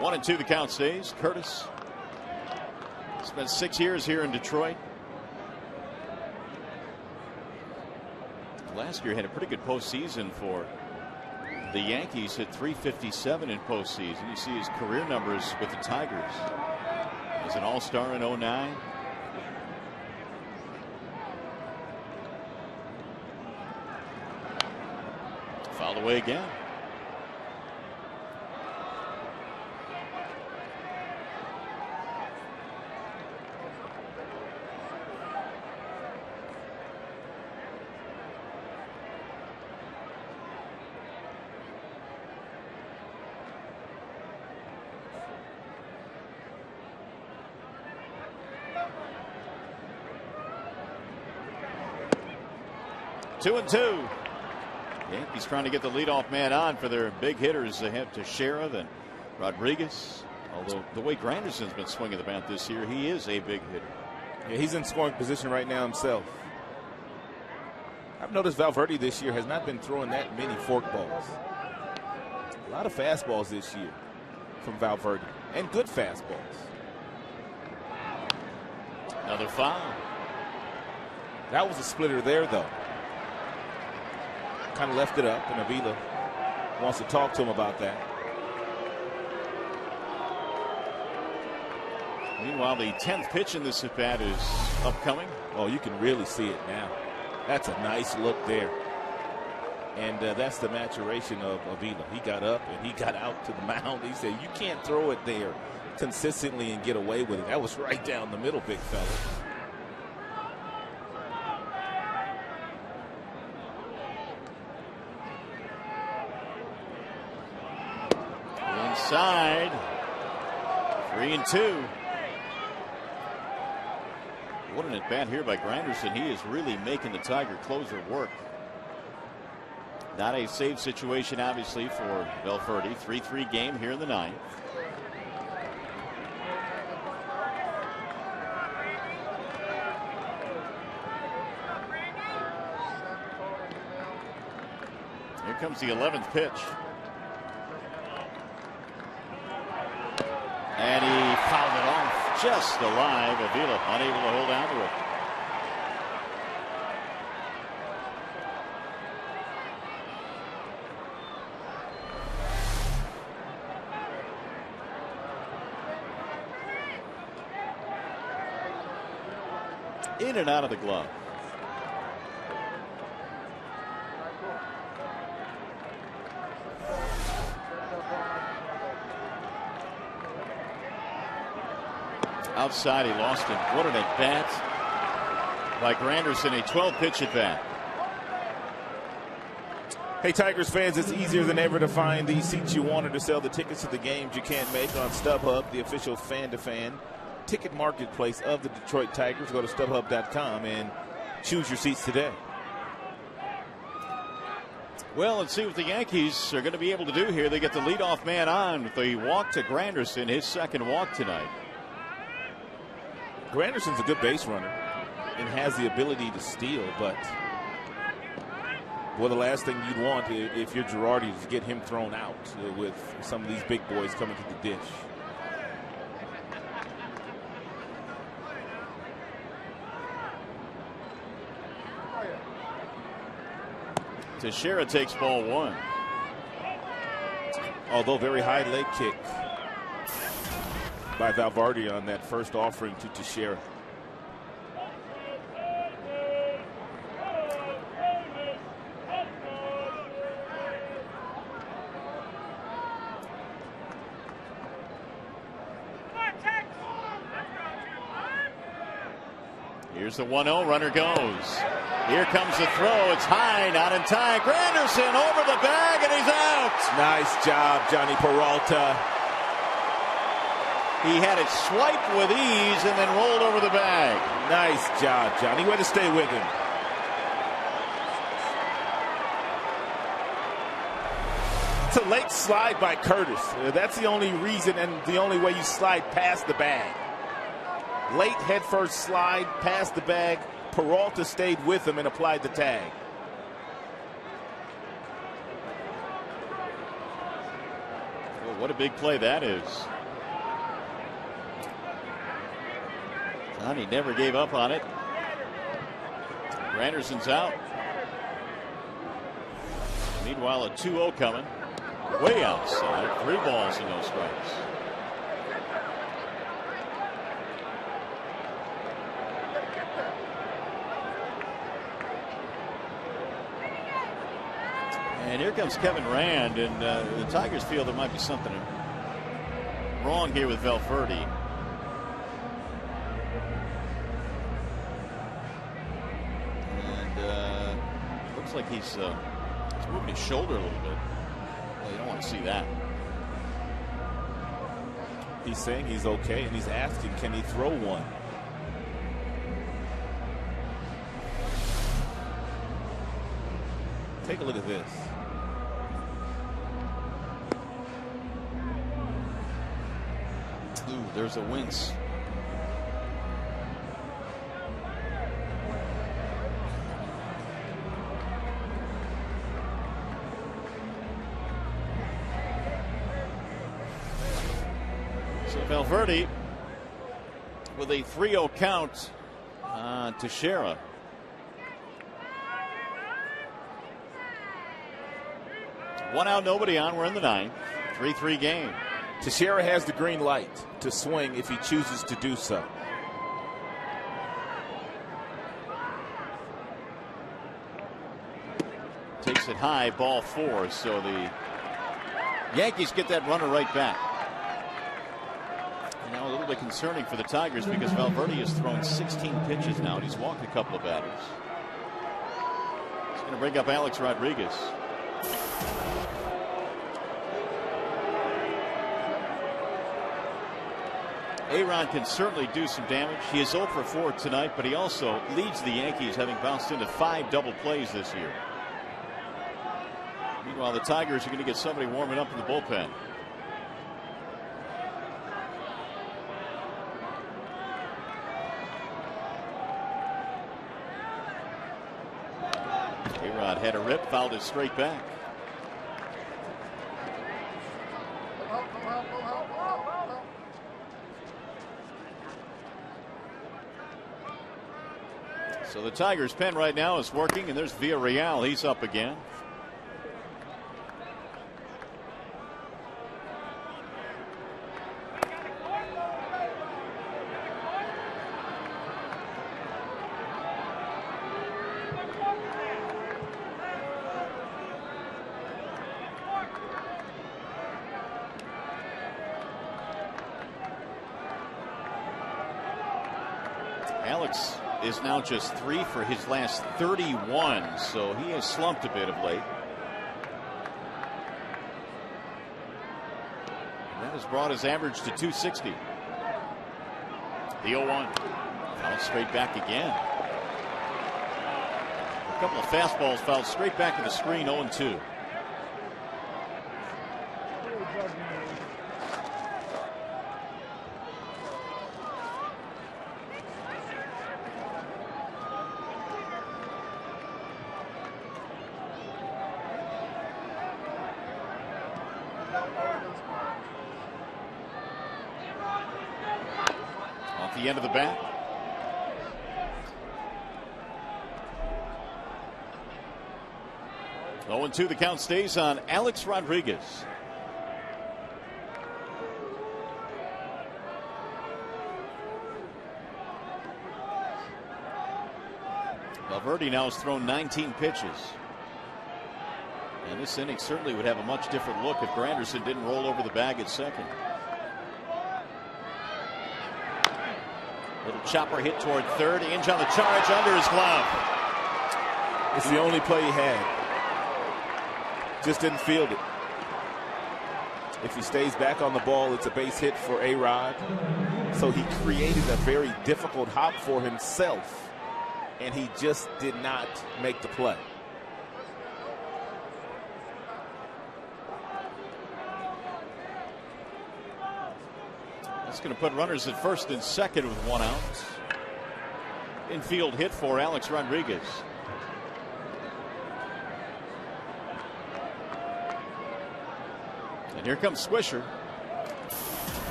1-2 the count stays. Curtis spent 6 years here in Detroit. Last year had a pretty good postseason for the Yankees. Hit .357 in postseason. You see his career numbers with the Tigers. As an all-star in 09. Fouled away again. Two and two. Yankees trying to get the leadoff man on for their big hitters. They have Teixeira, then Rodriguez. Although the way Granderson's been swinging the bat this year, he is a big hitter. Yeah, he's in scoring position right now himself. I've noticed Valverde this year has not been throwing that many fork balls. A lot of fastballs this year from Valverde, and good fastballs. Another foul. That was a splitter there, though. Kind of left it up, and Avila wants to talk to him about that. Meanwhile, the 10th pitch in this at bat is upcoming. Oh, you can really see it now. That's a nice look there. And that's the maturation of Avila. He got up and he got out to the mound. He said, you can't throw it there consistently and get away with it. That was right down the middle, big fella. Inside. 3-2. What an at bat here by Granderson. He is really making the Tiger closer work. Not a save situation, obviously, for Valverde. 3-3 game here in the 9th. Here comes the 11th pitch. And he fouled it off just alive. Avila unable to hold on to it. In and out of the glove. Outside, he lost him. What an at bat by Granderson, a 12-pitch at bat. Hey, Tigers fans, it's easier than ever to find the seats you want or to sell the tickets to the games you can't make on StubHub, the official fan-to-fan ticket marketplace of the Detroit Tigers. Go to StubHub.com and choose your seats today. Well, let's see what the Yankees are going to be able to do here. They get the leadoff man on with the walk to Granderson, his second walk tonight. Granderson's a good base runner and has the ability to steal, but well, the last thing you'd want if you're Girardi is to get him thrown out with some of these big boys coming to the dish. Teixeira takes ball one. Although very high leg kick by Valverde on that first offering to Teixeira. Here's the 1-0, runner goes. Here comes the throw. It's high, not in time. Granderson over the bag, and he's out. Nice job, Johnny Peralta. He had it swiped with ease and then rolled over the bag. Nice job, Johnny. Way to stay with him. It's a late slide by Curtis. That's the only reason and the only way you slide past the bag. Late headfirst slide past the bag. Peralta stayed with him and applied the tag. Well, what a big play that is. Johnny never gave up on it. Granderson's out. Meanwhile, a 2-0 coming. Way outside. 3 balls and no strikes. And here comes Kevin Rand, and the Tigers feel there might be something wrong here with Valverde. And looks like he's moving his shoulder a little bit. Well, you don't want to see that. He's saying he's okay, and he's asking, can he throw one? Take a look at this. Ooh, there's a wince. So Valverde with a 3-0 count on Teixeira. One out, nobody on. We're in the 9th. 3-3 game. Teixeira has the green light to swing if he chooses to do so. Takes it high, ball 4. So the Yankees get that runner right back. And now a little bit concerning for the Tigers because Valverde has thrown 16 pitches now, and he's walked a couple of batters. He's going to bring up Alex Rodriguez. Aaron can certainly do some damage. He is 0 for 4 tonight, but he also leads the Yankees, having bounced into 5 double plays this year. Meanwhile, the Tigers are going to get somebody warming up in the bullpen. A-Rod had a rip, fouled it straight back. So the Tigers pen right now is working, and there's Villarreal. He's up again. Alex is now just 3 for his last 31, so he has slumped a bit of late. And that has brought his average to 260. The 0-1. Fouled straight back again. A couple of fastballs fouled straight back to the screen. 0-2. Off the end of the bat. Oh, 0-2. The count stays on Alex Rodriguez. Valverde now has thrown 19 pitches. And this inning certainly would have a much different look if Granderson didn't roll over the bag at second. Little chopper hit toward third. Inge on the charge under his glove. It's the only play he had. Just didn't field it. If he stays back on the ball, it's a base hit for A-Rod. So he created a very difficult hop for himself, and he just did not make the play. That's going to put runners at first and second with 1 out. Infield hit for Alex Rodriguez. And here comes Swisher.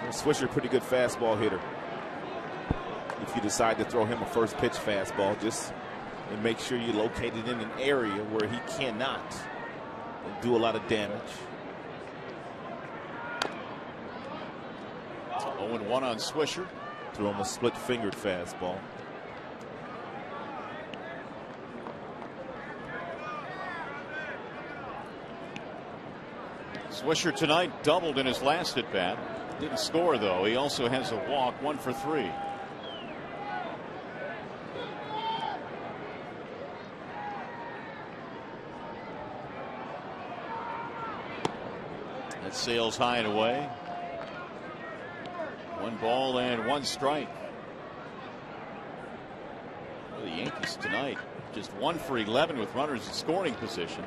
Swisher, pretty good fastball hitter. If you decide to throw him a first pitch fastball, just and make sure you locate it in an area where he cannot do a lot of damage. 0-1 on Swisher. Throw him a split-fingered fastball. Swisher tonight doubled in his last at bat. Didn't score though. He also has a walk, 1 for 3. That sails high and away. 1 ball and 1 strike. Well, the Yankees tonight just 1 for 11 with runners in scoring position.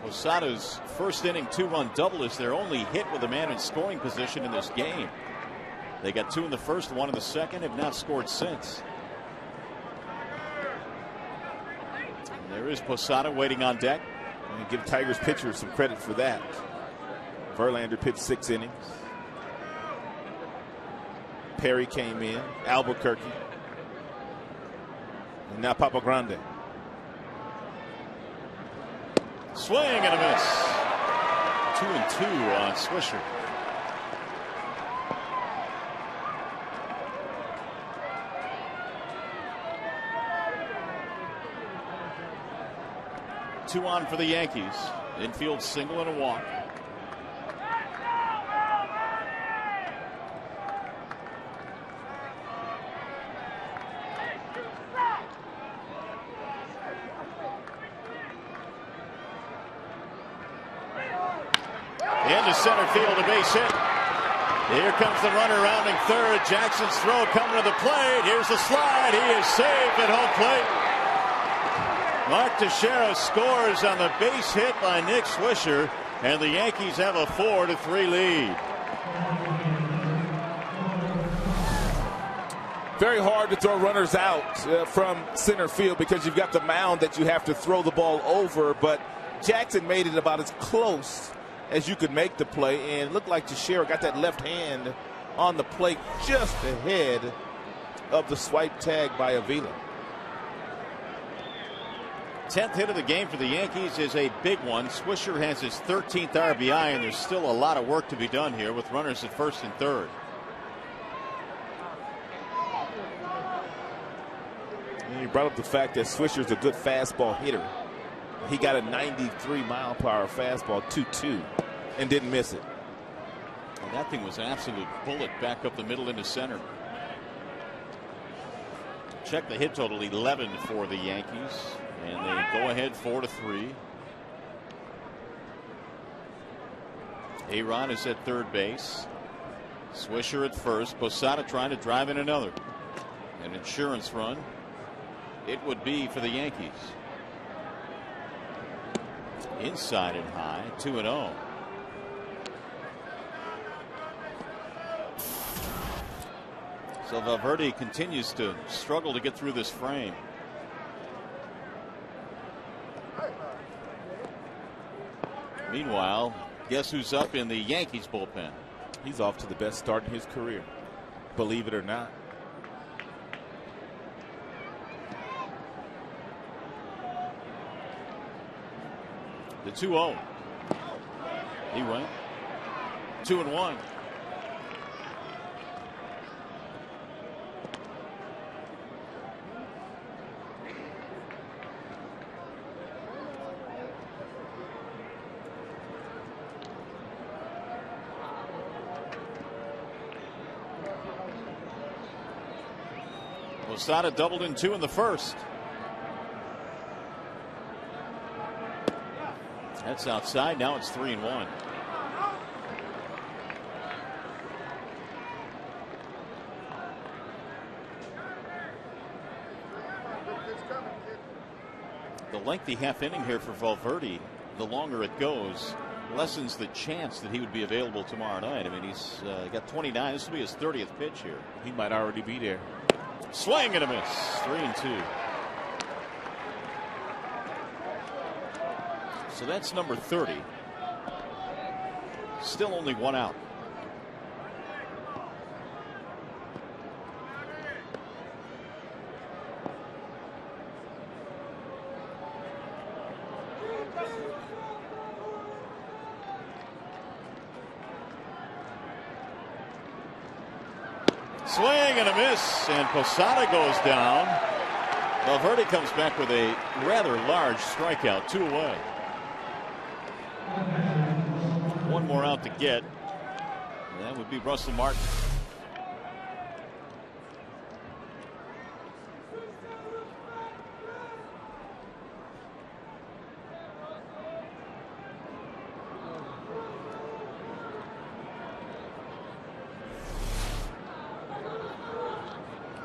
Posada's first inning 2-run double is their only hit with a man in scoring position in this game. They got 2 in the first, 1 in the second, have not scored since. And there is Posada waiting on deck. And give Tigers pitchers some credit for that. Verlander pitched 6 innings. Perry came in. Albuquerque. And now Papa Grande. Swing and a miss. 2-2 on Swisher. Two on for the Yankees. Infield single and a walk. Into center field, a base hit. Here comes the runner rounding third. Jackson's throw coming to the plate. Here's the slide. He is safe at home plate. Mark Teixeira scores on the base hit by Nick Swisher, and the Yankees have a 4-3 lead. Very hard to throw runners out from center field because you've got the mound that you have to throw the ball over, but Jackson made it about as close as you could make the play, and it looked like Teixeira got that left hand on the plate just ahead of the swipe tag by Avila. 10th hit of the game for the Yankees is a big one. Swisher has his 13th RBI, and there's still a lot of work to be done here with runners at first and third. You brought up the fact that Swisher's a good fastball hitter. He got a 93-mile-per-hour fastball, 2-2, and didn't miss it. And that thing was an absolute bullet back up the middle into center. Check the hit total, 11 for the Yankees, and they go ahead 4-3. A-Rod is at third base. Swisher at first. Posada trying to drive in another. An insurance run. It would be for the Yankees. Inside and high, 2-0. So Valverde continues to struggle to get through this frame. Meanwhile, guess who's up in the Yankees bullpen? He's off to the best start in his career, believe it or not. The 2-0. He went 2-1. Posada doubled in 2 in the first. That's outside. Now it's 3-1. The lengthy half inning here for Valverde, the longer it goes, lessens the chance that he would be available tomorrow night. I mean, he's got 29. This will be his 30th pitch here. He might already be there. Swing and a miss. 3-2. So that's number 30. Still only 1 out. Swing and a miss, and Posada goes down. Valverde comes back with a rather large strikeout, 2 away. 1 more out to get. And that would be Russell Martin.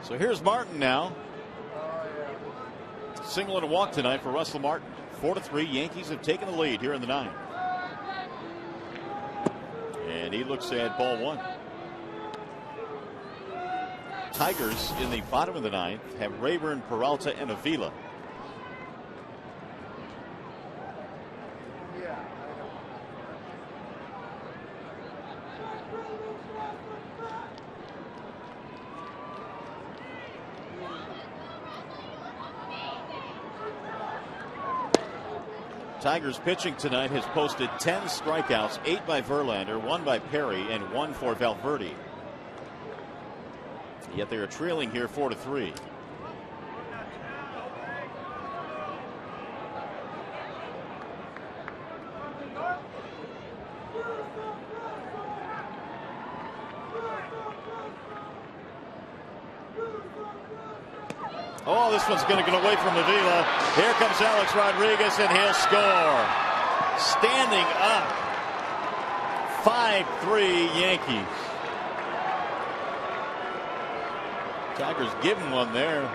So here's Martin now. Single and a walk tonight for Russell Martin. 4-3. Yankees have taken the lead here in the 9th. And he looks at ball 1. Tigers in the bottom of the 9th have Rayburn, Peralta, and Avila. Tigers pitching tonight has posted 10 strikeouts, 8 by Verlander, 1 by Perry, and 1 for Valverde. Yet they are trailing here 4-3. Oh, this one's going to get away from Avila. Here comes Alex Rodriguez, and he'll score. Standing up. 5-3 Yankees. Tigers give him one there.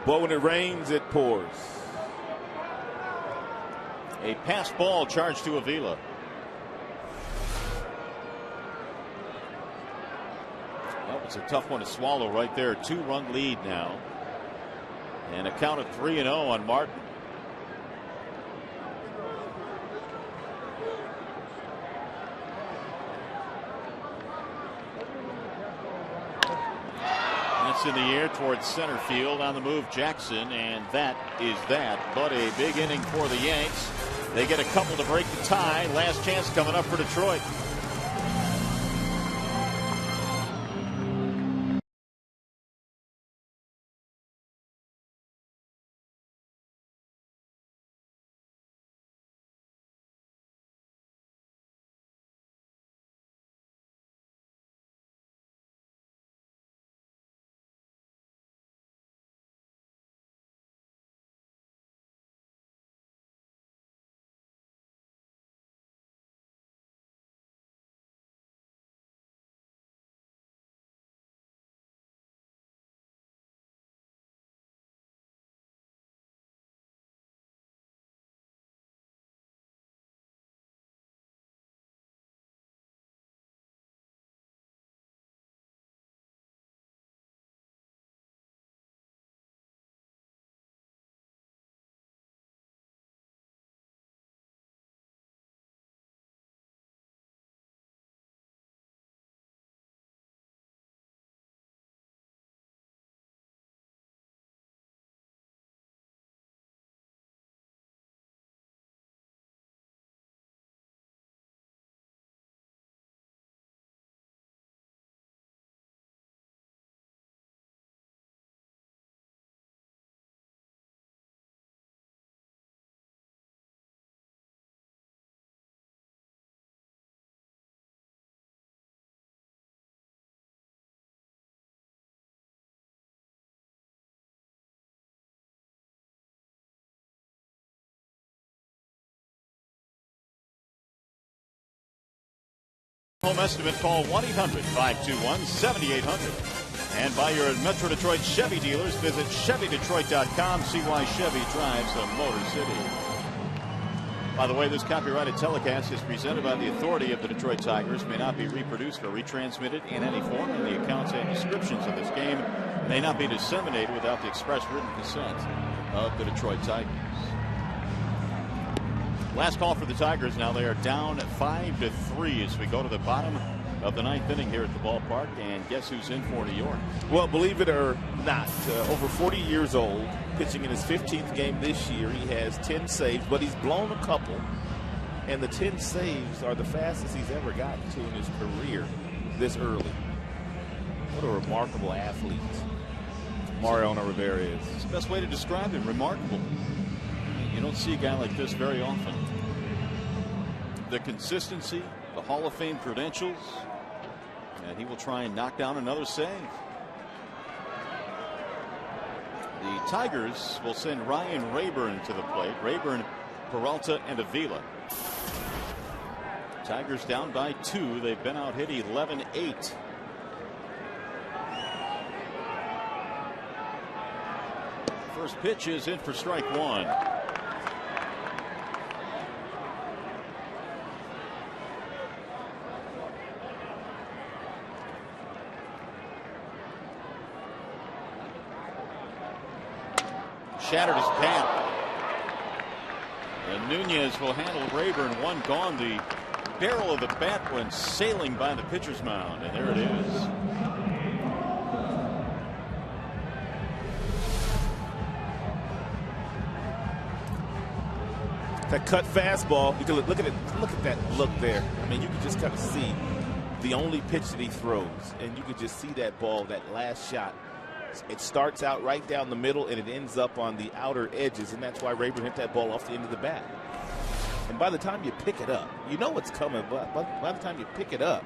But when it rains, it pours. A pass ball charged to Avila. It's a tough one to swallow right there. 2-run lead now. And a count of 3-0 on Martin. That's in the air towards center field. On the move, Jackson, and that is that. But a big inning for the Yanks. They get a couple to break the tie. Last chance coming up for Detroit. Home estimate, call 1-800-521-7800. And buy your Metro Detroit Chevy dealers. Visit ChevyDetroit.com. See why Chevy drives the Motor City. By the way, this copyrighted telecast is presented by the authority of the Detroit Tigers. May not be reproduced or retransmitted in any form. And the accounts and descriptions of this game may not be disseminated without the express written consent of the Detroit Tigers. Last call for the Tigers. Now they are down 5-3 as we go to the bottom of the ninth inning here at the ballpark. And guess who's in for New York? Well, believe it or not, over 40 years old, pitching in his 15th game this year. He has 10 saves, but he's blown a couple. And the 10 saves are the fastest he's ever gotten to in his career this early. What a remarkable athlete Mariano Rivera is. It's the best way to describe him. Remarkable. You don't see a guy like this very often. The consistency, the Hall of Fame credentials, and he will try and knock down another save. The Tigers will send Ryan Rayburn to the plate. Rayburn, Peralta, and Avila. Tigers down by 2. They've been out hit 11-8. First pitch is in for strike one. Shattered his bat. And Nunez will handle Rayburn. One gone. The barrel of the bat went sailing by the pitcher's mound. And there it is. That cut fastball, you can look at it. Look at that look there. I mean, you can just kind of see the only pitch that he throws, and you can just see that ball, that last shot. It starts out right down the middle, and it ends up on the outer edges, and that's why Rayburn hit that ball off the end of the bat. And by the time you pick it up, you know what's coming, but by the time you pick it up,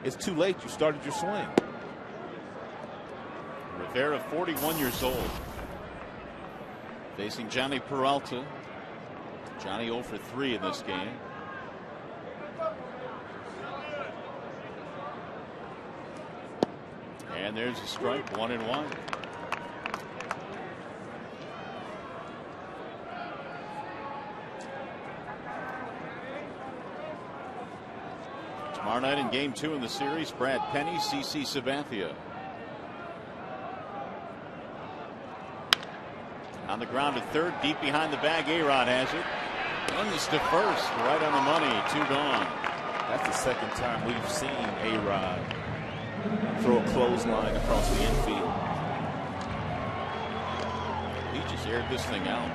it's too late. You started your swing. Rivera, 41 years old, facing Johnny Peralta. Johnny 0 for 3 in this game. And there's a strike, 1-1. Tomorrow night in game 2 in the series, Brad Penny, CC Sabathia. On the ground to third, deep behind the bag, A-Rod has it. Runs to first, right on the money, 2 gone. That's the second time we've seen A-Rod throw a clothesline across the infield. He just aired this thing out.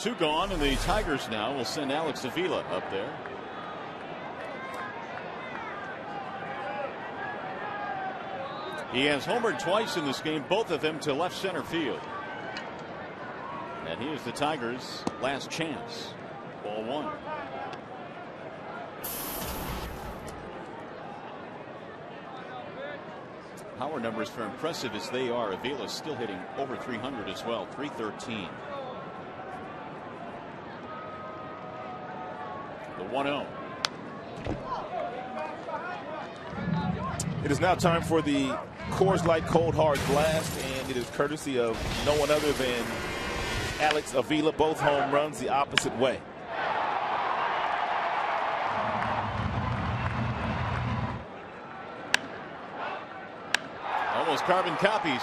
2 gone, and the Tigers now will send Alex Avila up there. He has homered twice in this game, both of them to left center field. And he is the Tigers' last chance. Ball 1. Power numbers, for impressive as they are, Avila's still hitting over 300 as well. 313. The 1-0. It is now time for the Coors Light Cold Hard Blast, and it is courtesy of no one other than Alex Avila. Both home runs the opposite way. Almost carbon copies.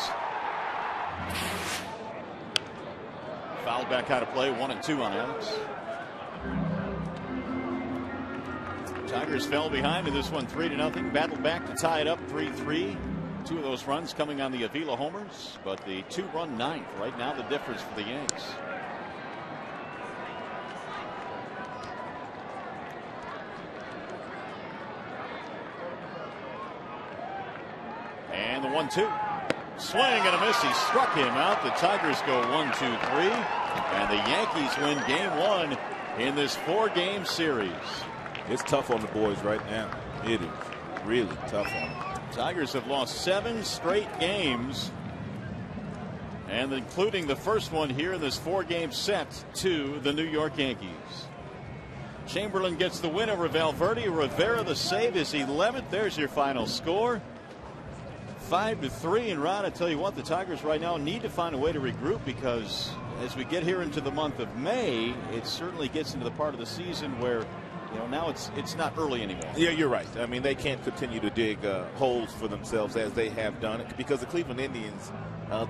Fouled back out of play. 1-2 on Alex. Tigers fell behind in this one 3-0. Battled back to tie it up 3-3. 2 of those runs coming on the Avila homers, but the 2-run ninth right now the difference for the Yanks. And the 1-2. Swing and a miss. He struck him out. The Tigers go 1-2-3. And the Yankees win game 1 in this 4-game series. It's tough on the boys right now. It is really tough on them. Tigers have lost 7 straight games, and including the first one here in this 4-game set to the New York Yankees. Chamberlain gets the win over Valverde. Rivera the save, his 11th. There's your final score. 5-3. And Ron, I tell you what, the Tigers right now need to find a way to regroup, because as we get here into the month of May, it certainly gets into the part of the season where, you know, now it's not early anymore. Yeah, you're right. I mean, they can't continue to dig holes for themselves as they have done, because the Cleveland Indians,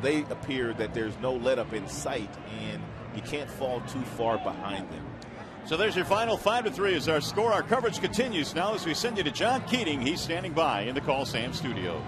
they appear that there's no let up in sight, and you can't fall too far behind them. So there's your final. 5-3 is our score. Our coverage continues now as we send you to John Keating. He's standing by in the Call Sam studios.